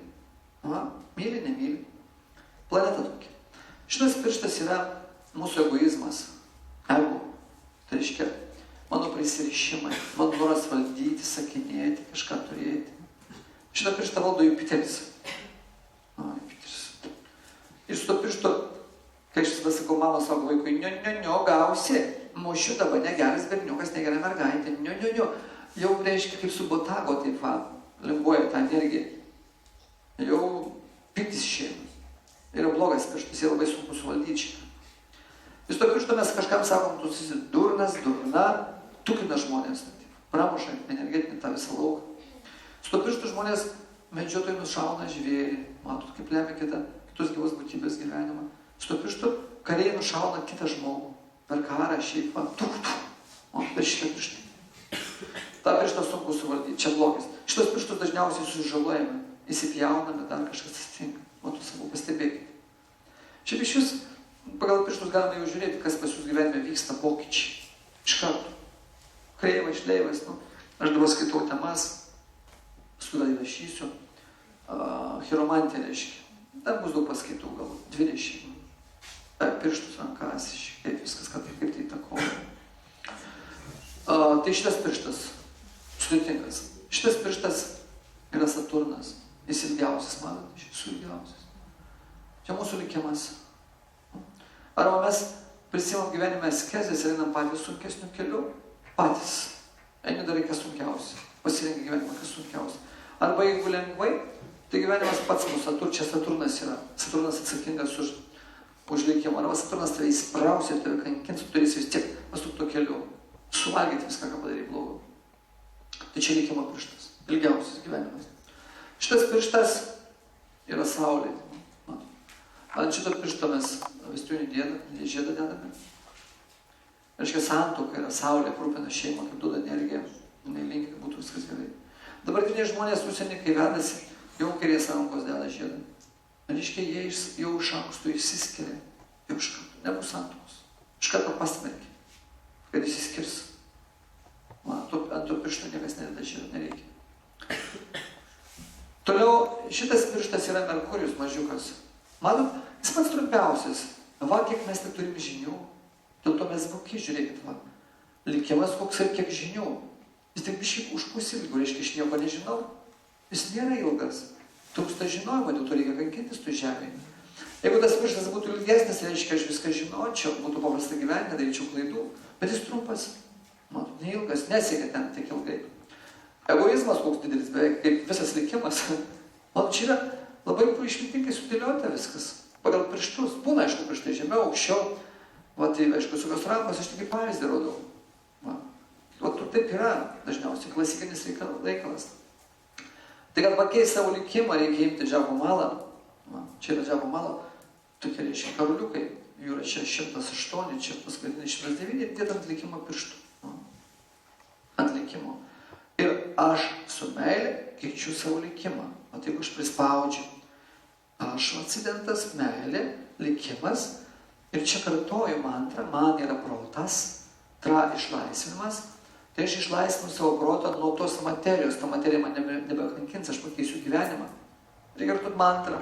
Speaker 1: Myli, nemyli. Planeta tokia. Šitas pirštas yra mūsų egoizmas. Ego. Tai reiškia, mano prisirišimai, mano noras valdyti, sakinėti, kažką turėti. Šitą pirštą valdo Jupiteris. Jupiteris. Ir su to piršto, kai aš visada sakau, mama sako vaikui, gausi. Mūšiu dabar negeras berniukas, negera mergaitė. Jau reiškia, kaip su botago, taip va, lengvuoja tą energiją. Jau piktis išėjimas. Yra blogas pirštas, jie labai sunku suvaldyti šitą. Vis to piršto mes kažkam sakom, tu esi durnas, durna, tukina žmonės, pramuša energetinį tą visą lauką. Su to pirštu žmonės medžiotojai nušauna žvėrį, matot, kaip lemia kitus gyvos būtybės gyvenimą. Su to pirštu kariai nušauna kitą žmogų, per karą šiaip, va, per šitą pirštą. Ta pirštą sunku suvaldyti, čia blogis. Šitos pirštus dažniausiai sužalojame, įsipjauname, dar kažkas atsitinka. O tu sakau, pastebėkite. Šiaip iš jūs, pagal pirštus galima jau žiūrėti, kas pas jūs gyvenime vyksta pokyčiai. Iš karto. Kreivas, šleivas, aš dabar skaitau temas, paskui dar įrašysiu. Chiromantija reiškia. Dar bus daug paskaitų, gal 20. Pirštus, rankas, kaip viskas, kaip tai įtakoja. Tai šitas pirštas, sudėtingas. Šitas pirštas yra Saturnas. Jis ilgiausias, matote, iš visų ilgiausias. Čia mūsų likimas. Arba mes prisimam gyvenime askezės ir einam patys sunkesnių kelių. Patys. Eini darai kas sunkiausia. Pasirengi gyvenimą kas sunkiausia. Arba jeigu lengvai, tai gyvenimas pats mūsų. Čia Saturnas yra. Saturnas atsakingas už likimą. Arba Saturnas tave įsprausia, tave kankins, tu turėsi vis tiek pasuk to keliu. Suvalgyti viską, ką padarai blogo. Tai čia likimo pirštas. Ilgiausias gyvenimas. Šitas pirštas yra Saulė. Ant šito piršto mes vestuvinį žiedą dedame. Reiškia, santuoka yra Saulė, aprūpina šeimą, kaip duoda energiją. Linkia, kad būtų viskas gerai. Dabartiniai žmonės užsienį, kai vedasi, jau kairės rankos deda žiedą. Reiškia, jie jau iš anksto išsiskiria. Jau iš karto. Nebus santuokos. Iš karto pasmerkia, kad išsiskirs. Ant to piršto niekas nededa žiedą, nereikia. Toliau, šitas pirštas yra Merkurijus mažiukas. Matot, jis pats trumpiausias. Va, kiek mes turim žinių. Dėl to mes vokiai, žiūrėkit, va. Likimas koks ir kiek žinių. Jis tik biškai užpusilgių, reiškia, aš nieko nežinau. Jis nėra ilgas. Trūksta žinojimo, dėl to reikia kankintis tu žemėje. Jeigu tas pirštas būtų ilgesnis, reiškia, aš viską žinočiau, būtų paprasta gyventi, nedaryčiau klaidų. Bet jis trumpas, matot, neilgas, nesiekia ten tiek ilgai. Egoizmas koks didelis, beveik kaip visas likimas. Man čia yra labai išmintingai sudėliota viskas. Pagal pirštus. Būna, aišku, pirštai žemiau, aukščiau. Va, tai, aišku, su jos rankos aš tik pavyzdį rodau. Va, taip yra dažniausiai klasikinis reikalas. Tai kad pakeisti savo likimą, reikia imti džiavo malą. Va, čia yra džiavo mala, tokie reiškia karuliukai. Jų yra čia 108, čia paskutiniai 109, dėt ant likimo pirštų. Va, ant likimo. Ir aš su meilė keičiu savo likimą. O taip aš prispaudžiu. Aš atsidentas, meilė, likimas. Ir čia kartoju mantrą, man yra protas, išlaisvinimas. Tai aš išlaisvinu savo protą nuo tos materijos. Ta materija man nebekankins, aš pakeisiu gyvenimą. Reikia kartuoti mantrą.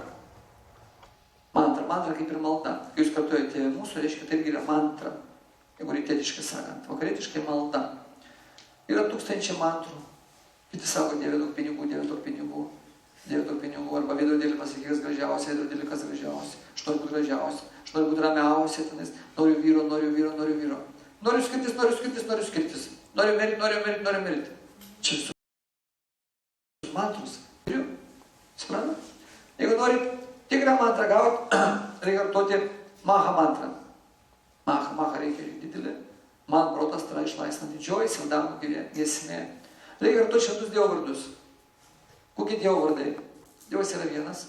Speaker 1: Mantra kaip ir malda. Kai jūs kartuojate Tėve mūsų, reiškia, tai yra mantra. Jeigu rytietiškai sakant. Vakarietiškai malda. Yra 1000 mantrų. Kiti sako, Dieve daug pinigų, Dieve daug pinigų. Dieve daug pinigų. Arba veidrodėlį pasakyk, kas gražiausia, veidrodėlį kas gražiausia. Aš noriu būti gražiausia. Aš noriu būti ramiausia. Tenais. Noriu vyro, noriu vyro, noriu vyro. Noriu skirtis, noriu skirtis, noriu skirtis. Noriu mirti, noriu mirti, noriu mirti. Čia su mantrus. Turiu. Supranta? Jeigu nori tikrą mantrą gauti, reikia kartoti maha mantrą. Maha reikia didelį. Man protas yra išlaisvina didžioji saldamų giesmė. Reikia kartoti 100 Dievo vardus. Kokie Dievo vardai? Dievas yra vienas,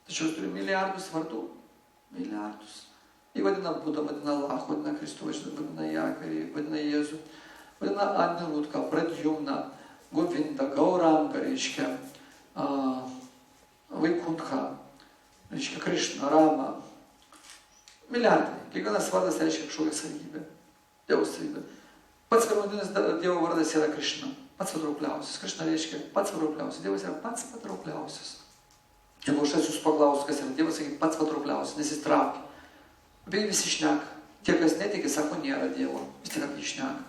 Speaker 1: tačiau jis turi milijardus vardų. Milijardus. Jį vadina Budą, vadina Alachą, vadina Kristų, vadina Jakarį, vadina Jėzų, vadina Adnilutką, Pradjumną, Govindą, Gaurangą, reiškia, Vaikuntką, reiškia Krišną, Ramą. Milijardai. Kiekvienas vardas reiškia kažkokią savybę. Dievo savybę. Pats pirmadinis Dievo vardas yra Krišna. Pats patraukliausias. Krišna reiškia pats patraukliausias. Dievas yra pats patraukliausias. Jeigu aš jūsų paklausiu, kas yra Dievas, sakyk pats patraukliausias, nes jis traukia. Apie jį visi šneka. Tie, kas netiki, sako, nėra Dievo. Vis tik apie jį šneka.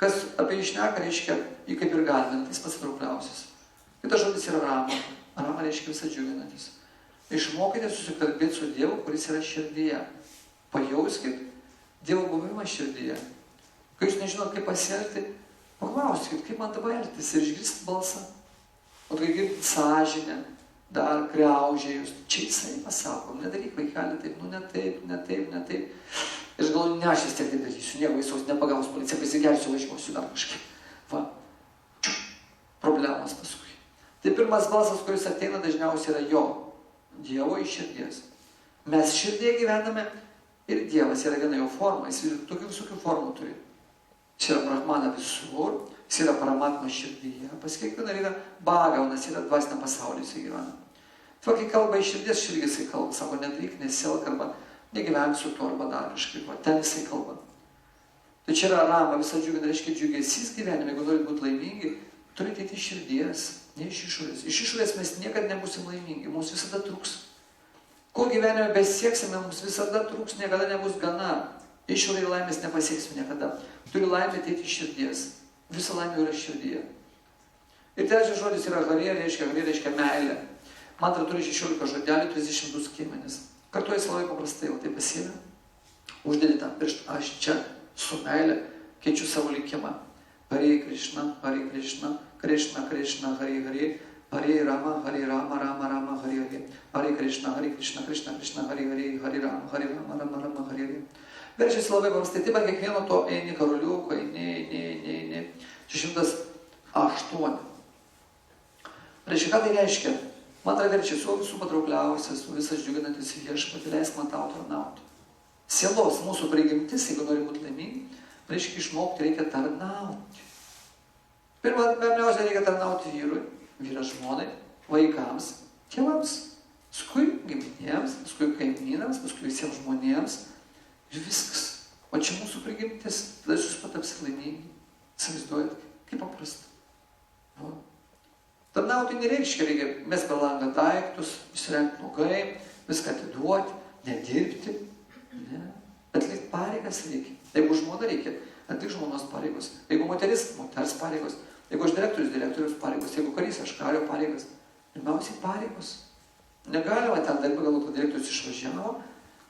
Speaker 1: Kas apie jį šneka, reiškia, jį kaip ir garbinant, jis pats patraukliausias. Kitas žodis yra Rama. Rama reiškia visą džiuginantis. Išmokite susikalbėti su Dievu, kuris yra širdyje. Pajauskit Dievo buvimą širdyje. Kai jūs nežinot, kaip pasielgti, paklauskit, kaip man dabar elgtis ir išgirst balsą. O kai girdit sąžinę, dar kriaužė jūs, čia jisai pasako, nedaryk vaikelį taip, nu ne taip, ne taip, ne taip. Ir aš galvoju, ne aš vis tiek tai darysiu, nieko baisaus, nepagaus policija, pasigersiu, važiuosiu dar kažkaip. Va, problemas paskui. Tai pirmas balsas, kuris ateina, dažniausiai yra jo, Dievo iš širdies. Mes širdėje gyvename ir Dievas yra viena jo forma, jis tokių visokių formų turi. Jis yra Brahmana visur, jis yra Paramatma širdyje, pas kiekvieną yra Bhagavanas, yra dvasinė pasaulyje jisai gyvena. Tai kai kalba iš širdies, irgi jisai kalba, sako, nedaryk, nesielk, arba negyvenk su to, arba dar kažkaip, ten jisai kalba. Tai čia yra Rama, visą džiugina, reiškia džiugesys gyvenime, jeigu norit būti laimingi, turite eiti iš širdies, ne iš išorės. Iš išorės mes niekada nebūsim laimingi, mums visada trūks. Ko gyvenime besieksime, mums visada trūks, niekada nebus gana. Išorėje laimės nepasieksime niekada. Turi laimę ateiti iš širdies. Visa laimė yra širdyje. Ir trečias žodis yra harė, reiškia meilė. Mantra turi 16 žodelių, 32 skiemenis. Kartuojasi labai paprastai, o tai pasiėmė. Uždėdi tą pirštą, aš čia su meilė keičiu savo likimą. Hare Krishna, Krishna Krishna, Hare Hare, Hare Rama, Rama Rama, Hare Hare. Hare Krishna, Krishna Krishna, Hare Hare, Hare Rama, Rama Rama, Hare Hare. Verčiasi labai paprastai, taip pat kiekvieno to eini karuliuko, eini. Čia 108. Reiškia, ką tai reiškia? Mantra verčia, su visų patraukliausias, su visas džiuginantis viešpatį, leisk man tau tarnauti. Sielos mūsų prigimtis, jeigu nori būti laimingi, reiškia, išmokti reikia tarnauti. Pirmiausia, reikia tarnauti vyrui, vyras žmonai, vaikams, tėvams, paskui giminėms, paskui kaimynams, paskui visiems žmonėms. Ir viskas. O čia mūsų prigimtis. Tada jūs patapsit laimingi. Įsivaizduojat, kaip paprasta. Tarnauti nereiškia, reikia mest per langą daiktus, įsirengti nuogai, viską atiduoti, nedirbti. Ne. Atlikti pareigas reikia. Jeigu žmona reikia, atlikti žmonos pareigos. Jeigu moteris, moters pareigos. Jeigu aš direktorius pareigos, jeigu karys, aš kario pareigas. Pirmiausiai pareigos. Negalima ten darbą galbūt, kad direktorius išvažiavo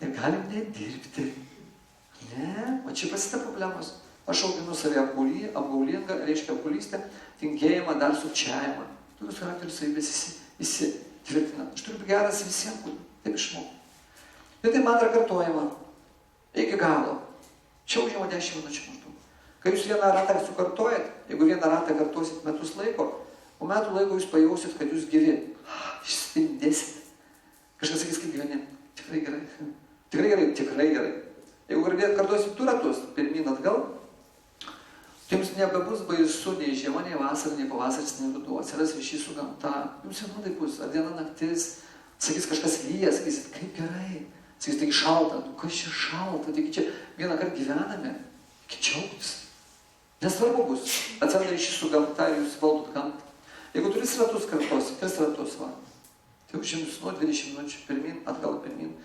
Speaker 1: ir galim nedirbti. Ne, o čia pasita problemos. Aš auginu save apgaulingą, reiškia apgaulystę, tingėjimą, dar sukčiavimą. Tokius charakterius savybės įsitvirtina. Aš turiu būti geras visiems, kur taip išmokau. Ir tai mantra kartojama. Iki galo. Čia užima 10 minučių maždaug. Kai jūs vieną ratą sukartojat, jeigu vieną ratą kartosit metus laiko, po metų laiko jūs pajausit, kad jūs gyvi. Išspindėsit. Kažkas sakys, kaip gyveni. Tikrai gerai. Tikrai gerai, tikrai gerai. Jeigu kartuosit 2 ratus, pirmyn atgal, tai jums nebebus baisu nei žiema, nei vasara, nei pavasaris, nei ruduo. Atsiras ryšys su gamta. Jums vienodai bus. Ar diena naktis. Sakys, kažkas lyja, sakysit, kaip gerai. Sakys, taigi šalta. Nu, kas čia šalta? Taigi čia vieną kartą gyvename. Iki džiaugtis. Nesvarbu bus. Atsiranda ryšys su gamta ir jūs valdot gamtą. Jeigu 3 ratus kartosit, 3 ratus, va. Tai užims nuo 20 minučių pirmyn, atgal pirmyn.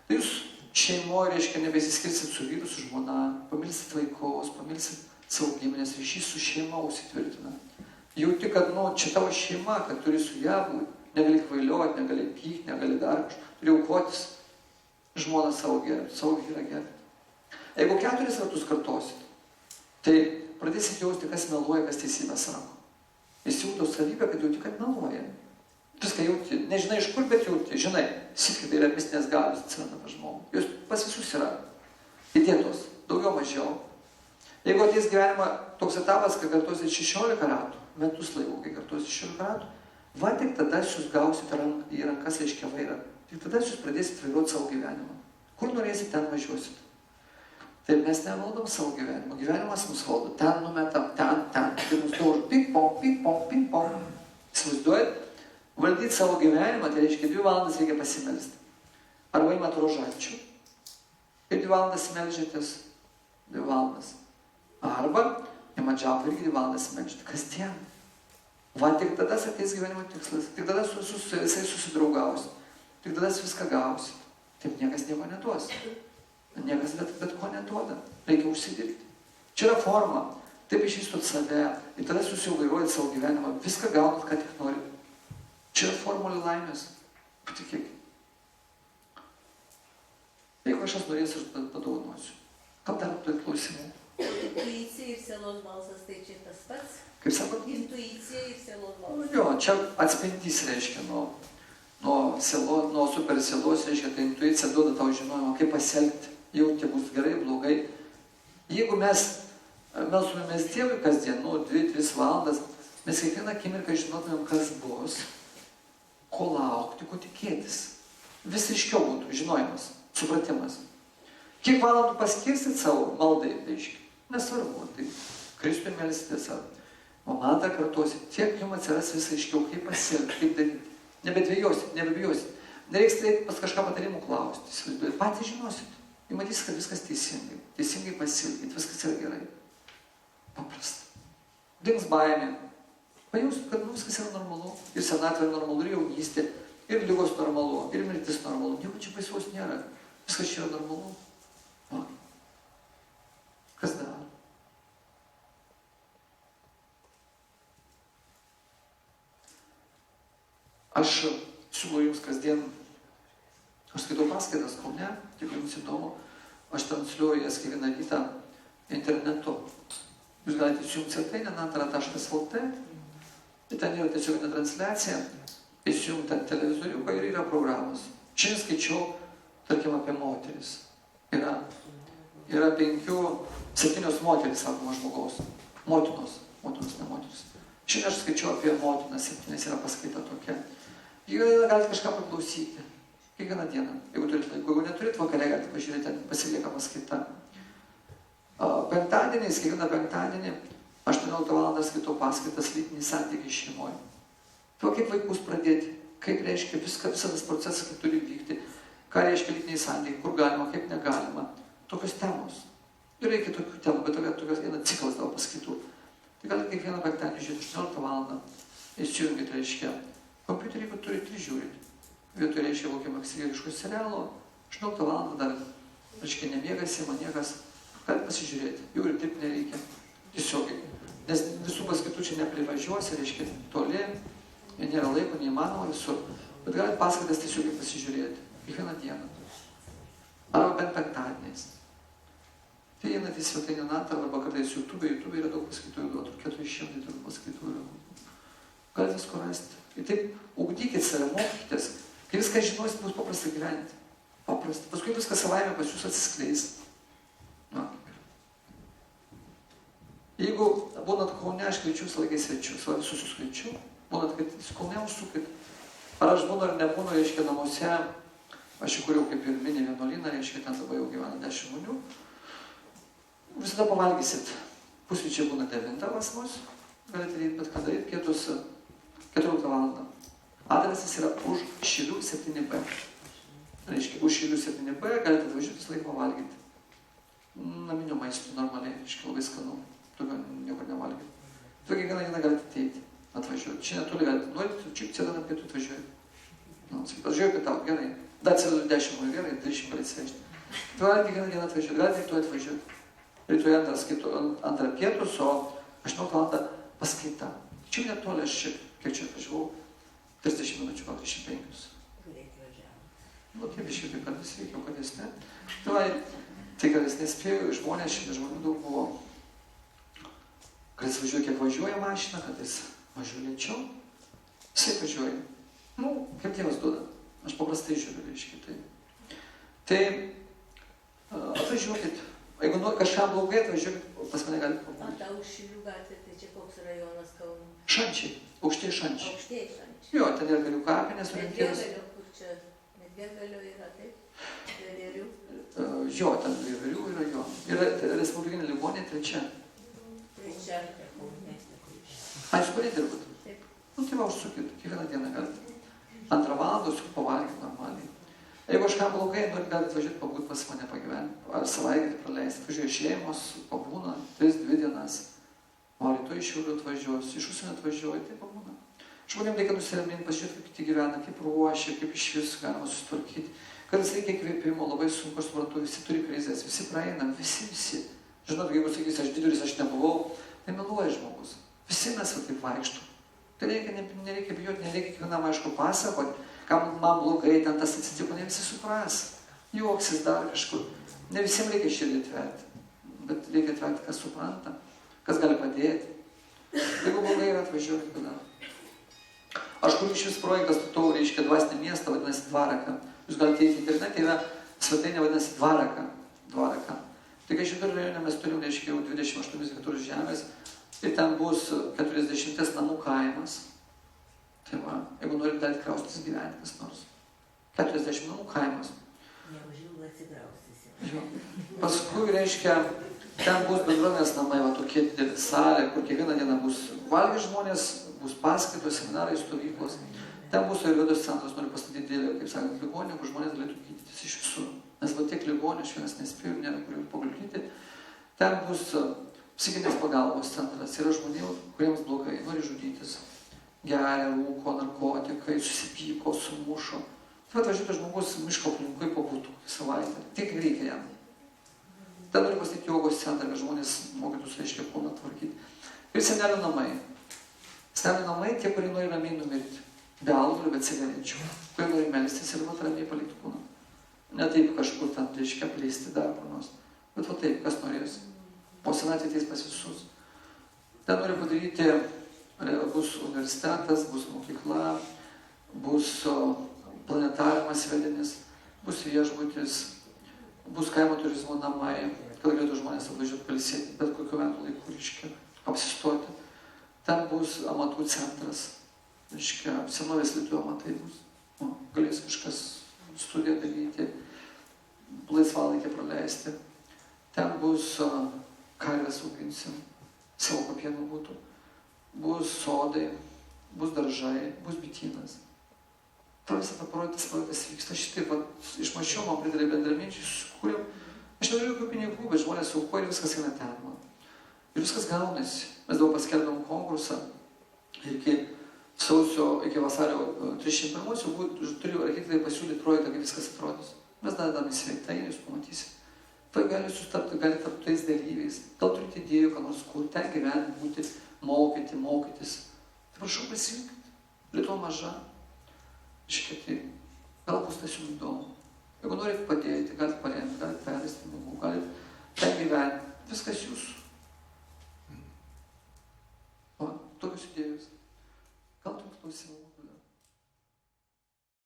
Speaker 1: Tai jūs šeimoje, reiškia, nebesiskirsit su vyru, su žmona, pamilsit vaikus, pamilsit savo giminės, ryšys su šeima užsitvirtina. Jauti, kad, čia tavo šeima, kad turi su ją būti, negali kvailiuoti, negali pykti, negali dar kažką, turi aukotis žmoną savo gerbti, savo vyrą gerbti. Jeigu 4 ratus kartosit, tai pradėsit jausti, kas meluoja, kas teisybę sako. Įsijungtų savybę, kad jauti, kad meluoja. Viską jauti, nežinai iš kur, bet jauti, žinai, sikai tai yra mistinės galios atsiranda pas žmogų. Jūs pas visus yra įdėtos, daugiau mažiau. Jeigu ateis gyvenimą toks etapas, kai kartuosit 16 ratų, metus laiko, kai kartuosit 16 ratų, va tik tada jūs gausit į rankas, reiškia, vairą. Tik tada jūs pradėsit vairuoti savo gyvenimą. Kur norėsit, ten važiuosit. Taip mes nevaldom savo gyvenimą. Gyvenimas mus valdo. Ten numetam, ten. Tai mus daužo. Ping-pong, ping-pong, ping-pong. Įsivaizduojat? Valdyti savo gyvenimą, tai reiškia 2 valandas reikia pasimelsti. Arba imat rožančių ir 2 valandas melžiatės 2 valandas. Arba imat džapą irgi 2 valandas melžti. Kasdien. Va, tik tada ateis gyvenimo tikslas. Tik tada su visais susidraugausit. Tik tada viską gausit. Taip niekas nieko neduos. Niekas bet ko neduoda. Reikia užsidirbti. Čia yra forma. Taip išvystot save. Ir tada susivairuojat savo gyvenimą. Viską gaunat, ką tik norit. Čia formulė laimės. Patikėk. Jeigu aš norėsiu, aš padovanosiu. Gal dar turi klausimų?
Speaker 2: Intuicija ir sielos balsas, tai čia tas pats?
Speaker 1: Kaip sakot?
Speaker 2: Intuicija ir sielos balsas.
Speaker 1: Jo, čia atspindys reiškia nuo super sielos, reiškia, tai intuicija duoda tau žinojimą, kaip pasielgti. Jauti bus gerai, blogai. Jeigu mes melstumėmės Dievui kasdien, 2-3 valandas, mes kiekvieną akimirką žinotumėm, kas bus, ko laukti, ko tikėtis. Vis aiškiau būtų žinojimas, supratimas. Kiek valandų paskirsit savo maldai, reiškia, nesvarbu, tai Kristui melsitės ar maldą kartuosit, tiek jums atsiras vis aiškiau, kaip pasielgti, kaip daryti. Nebebijosit. Nereiks pas kažką patarimų klausti, įsivaizduojat, patys žinosit. Ir matysit, kad viskas teisingai. Teisingai pasielgit, viskas yra gerai. Paprasta. Dings baimė. Pajausit, kad viskas yra normalu. Ir senatvė normalu, ir jaunystė, ir ligos normalu, ir mirtis normalu. Nieko čia baisaus nėra. Viskas čia yra normalu. Va. Kas dar? Aš siūlau jums kasdien, aš skaitau paskaitas Kaune, jeigu jums įdomu, aš transliuoju jas kiekvieną rytą internetu. Jūs galite įsijungti svetainę nantara.lt, tai ten yra tiesioginė transliacija, įsijungti ten televizoriuką ir yra programos. Šiandien skaičiau, tarkim, apie moteris. Yra 5-7 moteris, sakoma, žmogaus. Motinos, ne moteris. Šiandien aš skaičiau apie motiną, 7 yra paskaita tokia. Kiekvieną galite kažką paklausyti. Kiekvieną dieną, jeigu turit laiko. Jeigu neturit, vakarė galite pažiūrėti, ten pasilieka paskaita. Penktadieniais, kiekvieną penktadienį, 18 val. Skaitau paskaitas lytiniai santykiai šeimoje. Tai kaip vaikus pradėti, kaip reiškia visas tas procesas, kaip turi vykti, ką reiškia lytiniai santykiai, kur galima, kaip negalima. Tokios temos. Ir reikia tokių temų, bet tokios vieną ciklas tavo paskaitų. Tai galite kiekvieną penktadienį žiūrėti 18 val. Įsijungit, reiškia. Kompiuterį, jeigu turite, žiūrit. Vietoj reiškia kokio meksikiško serialo, 18 val. Dar, reiškia, nemiegas, niekas. Galite pasižiūrėti. Jau ir taip nereikia. Tiesiogiai. Nes visų paskaitų čia neprivažiuosi, reiškia, toli, nėra laiko, neįmanoma visur. Bet galite paskaitas tiesiog pasižiūrėti. Kiekvieną dieną. Arba bent penktadieniais. Tai einat į svetainę natą, arba kartais YouTube yra daug paskaitų, 400 daug paskaitų yra. Galite visko rasti. Ir taip ugdykit save, mokykitės. Kai viską žinosit, bus paprasta gyventi. Paprasta. Paskui viskas savaime pas jūs atsiskleis. Na, jeigu būnat Kaune, aš kviečiu visą laiką svečius, visus jūs kviečiu, būnat, kad su Kaune užsukit. Ar aš būnu ar nebūnu, reiškia, namuose, aš įkūriau kaip ir mini vienuolyną, reiškia, ten dabar jau gyvena 10 žmonių. Visada pavalgysit. Pusryčiai būna 9 pas mus, galite daryti bet kada, pietus 14 valandą. Adresas yra už Šilių 7B. Reiškia, už Šilių 7B galite atvažiuoti visą laiką pavalgyti. Naminio maisto normaliai, reiškia, labai skanu. Tokio niekur nevalgyti. Tu kiekvieną dieną galite ateiti, atvažiuoti. Čia netoli galite, norite, čia sėdant pietų atvažiuoti. Atvažiuoju pietau, gerai. Dar sėdu 10 žmonių, gerai, 30 galite svežti. Tu galite kiekvieną dieną atvažiuoti, galite rytoj atvažiuoti. Rytoj antrą pietus, o 18 valandą paskaita. Čia netoli, aš čia, kiek čia atvažiavau, 30 minučių, gal 35. Nu, taip iš jų taip kartais reikia, o kartais ne. Tai kartais nespėjau, žmonės, šiandien žmonių daug buvo. Kartais važiuoju, kiek važiuoja mašina, kartais važiuoju lėčiau. Visai važiuoju. Nu, kaip Dievas duoda. Aš paprastai žiūriu, reiškia. Tai atvažiuokit. Jeigu kažkam blogai, atvažiuokit, pas mane galite pabūti.
Speaker 2: Ta už Šilių gatvė, tai čia koks rajonas Kauno?
Speaker 1: Šančiai. Aukštieji Šančiai.
Speaker 2: Aukštieji Šančiai.
Speaker 1: Jo, ten yra Galių kapinės orientėras.
Speaker 2: Medvėgalio, kur čia? Medvėgalio yra, taip? Vėverių.
Speaker 1: Jo, ten Vėverių yra jo. Yra Respublikinė ligoninė trečia.
Speaker 2: Trečia.
Speaker 1: A, jūs kurie dirbat?
Speaker 2: Taip.
Speaker 1: Nu, tai va, užsukit, kiekvieną dieną galite. 2 valandą su pavalgyti normaliai. Jeigu kažkam blogai, galite atvažiuoti pabūti pas mane pagyventi. Ar savaitgalį praleisti. Atvažiuoja šeimos, pabūna 3-2 dienas. O rytoj iš Šiaulių atvažiuos, iš užsienio atvažiuoja, tai pabūna. Žmonėms reikia nusiraminti, pasižiūrėti, kaip kiti gyvena, kaip ruošia, kaip iš vis galima susitvarkyti. Kartais reikia įkvėpimo, labai sunku, aš suprantu, visi turi krizės, visi praeina, visi. Žinot, jeigu sakys, aš didelis, aš nebuvau, tai meluoja žmogus. Visi mes va taip vaikštom. Tai nereikia bijoti, nereikia kiekvienam aišku pasakoti, kam man blogai, ten tas atsitiko, ne visi supras. Juoksis dar kažkur. Ne visiems reikia širdį tverti, bet reikia tverti, kas supranta, kas gali padėti. Jeigu blogai yra, atvažiuoti tada. Aš kuriu šis projektas, statau, reiškia, dvasinį miestą, vadinasi Dvaraka. Jūs galite įti internete, yra svetainė, vadinasi Dvaraka. Tai kai šitą rajoną mes turim, reiškia, jau 28 hektarus žemės ir ten bus 40 namų kaimas. Tai va, jeigu norit, galite kraustytis gyventi kas nors. 40 namų kaimas.
Speaker 2: Neužilgo atsikraustysi.
Speaker 1: Jo. Paskui, reiškia, ten bus bendruomenės namai, va tokie didelė salė, kur kiekvieną dieną bus valgys žmonės, bus paskaitos, seminarai, stovyklos. Ten bus Ajurvedos centras, noriu pastatyti didelį, kaip sakant, ligoninę, kur žmonės galėtų gydytis iš visur. Nes va tiek ligonių, aš vienas nespėjau, nėra kur jau paguldyti. Ten bus psichinės pagalbos centras. Yra žmonių, kuriems blogai, nori žudytis. Geria, rūko, narkotikai, susipyko, sumušo. Tai atvažiuotų žmogus miško aplinkui pabūtų savaitę. Tiek reikia jam. Ten noriu pastatyti jogos centrą, kad žmonės mokytųsi, reiškia, kūną tvarkyti. Ir senelių namai. Senelių namai, tie, kurie nori ramiai numirti. Be alkoholio, be cigarečių. Kurie nori melstis ir vat ramiai palikti kūną. Ne taip kažkur ten, reiškia, plėsti dar kur nors. Bet va taip, kas norės. Po senatvė ateis pas visus. Ten noriu padaryti, bus universitetas, bus mokykla, bus planetariumas vedinis, bus viešbutis, bus kaimo turizmo namai, kad galėtų žmonės atvažiuoti pailsėti, bet kokiu metų laiku, reiškia, apsistoti. Ten bus amatų centras, reiškia, senovės lietuvių amatai bus. Galės kažkas studiją daryti, laisvalaikį praleisti. Ten bus karves auginsim, savo kopienų būtų. Bus sodai, bus daržai, bus bitynas. Visą tą projektas vyksta šitaip, išmačiau, man pridarė bendraminčiai, susikūrėm. Aš neturiu jokių pinigų, bet žmonės aukoja ir viskas eina ten man. Ir viskas gaunasi. Mes dabar paskelbėm konkursą ir iki vasario 31 turiu architektai pasiūlyti projektą, kaip viskas atrodys. Mes dadam į sveitai, jūs pamatysite. Tai galite tapti tais dalyviais. Gal turite idėjų, ką nors kur, ten gyventi, būti, mokytis. Tai prašau, prisijungti. Lietuva maža. Iškiai, tai gal bus tas jums įdomu. Jeigu norite padėti, galite paremti, galite pervesti pinigų, galite ten gyventi. Viskas jūsų. O, tokios idėjos. Gal turite klausimų?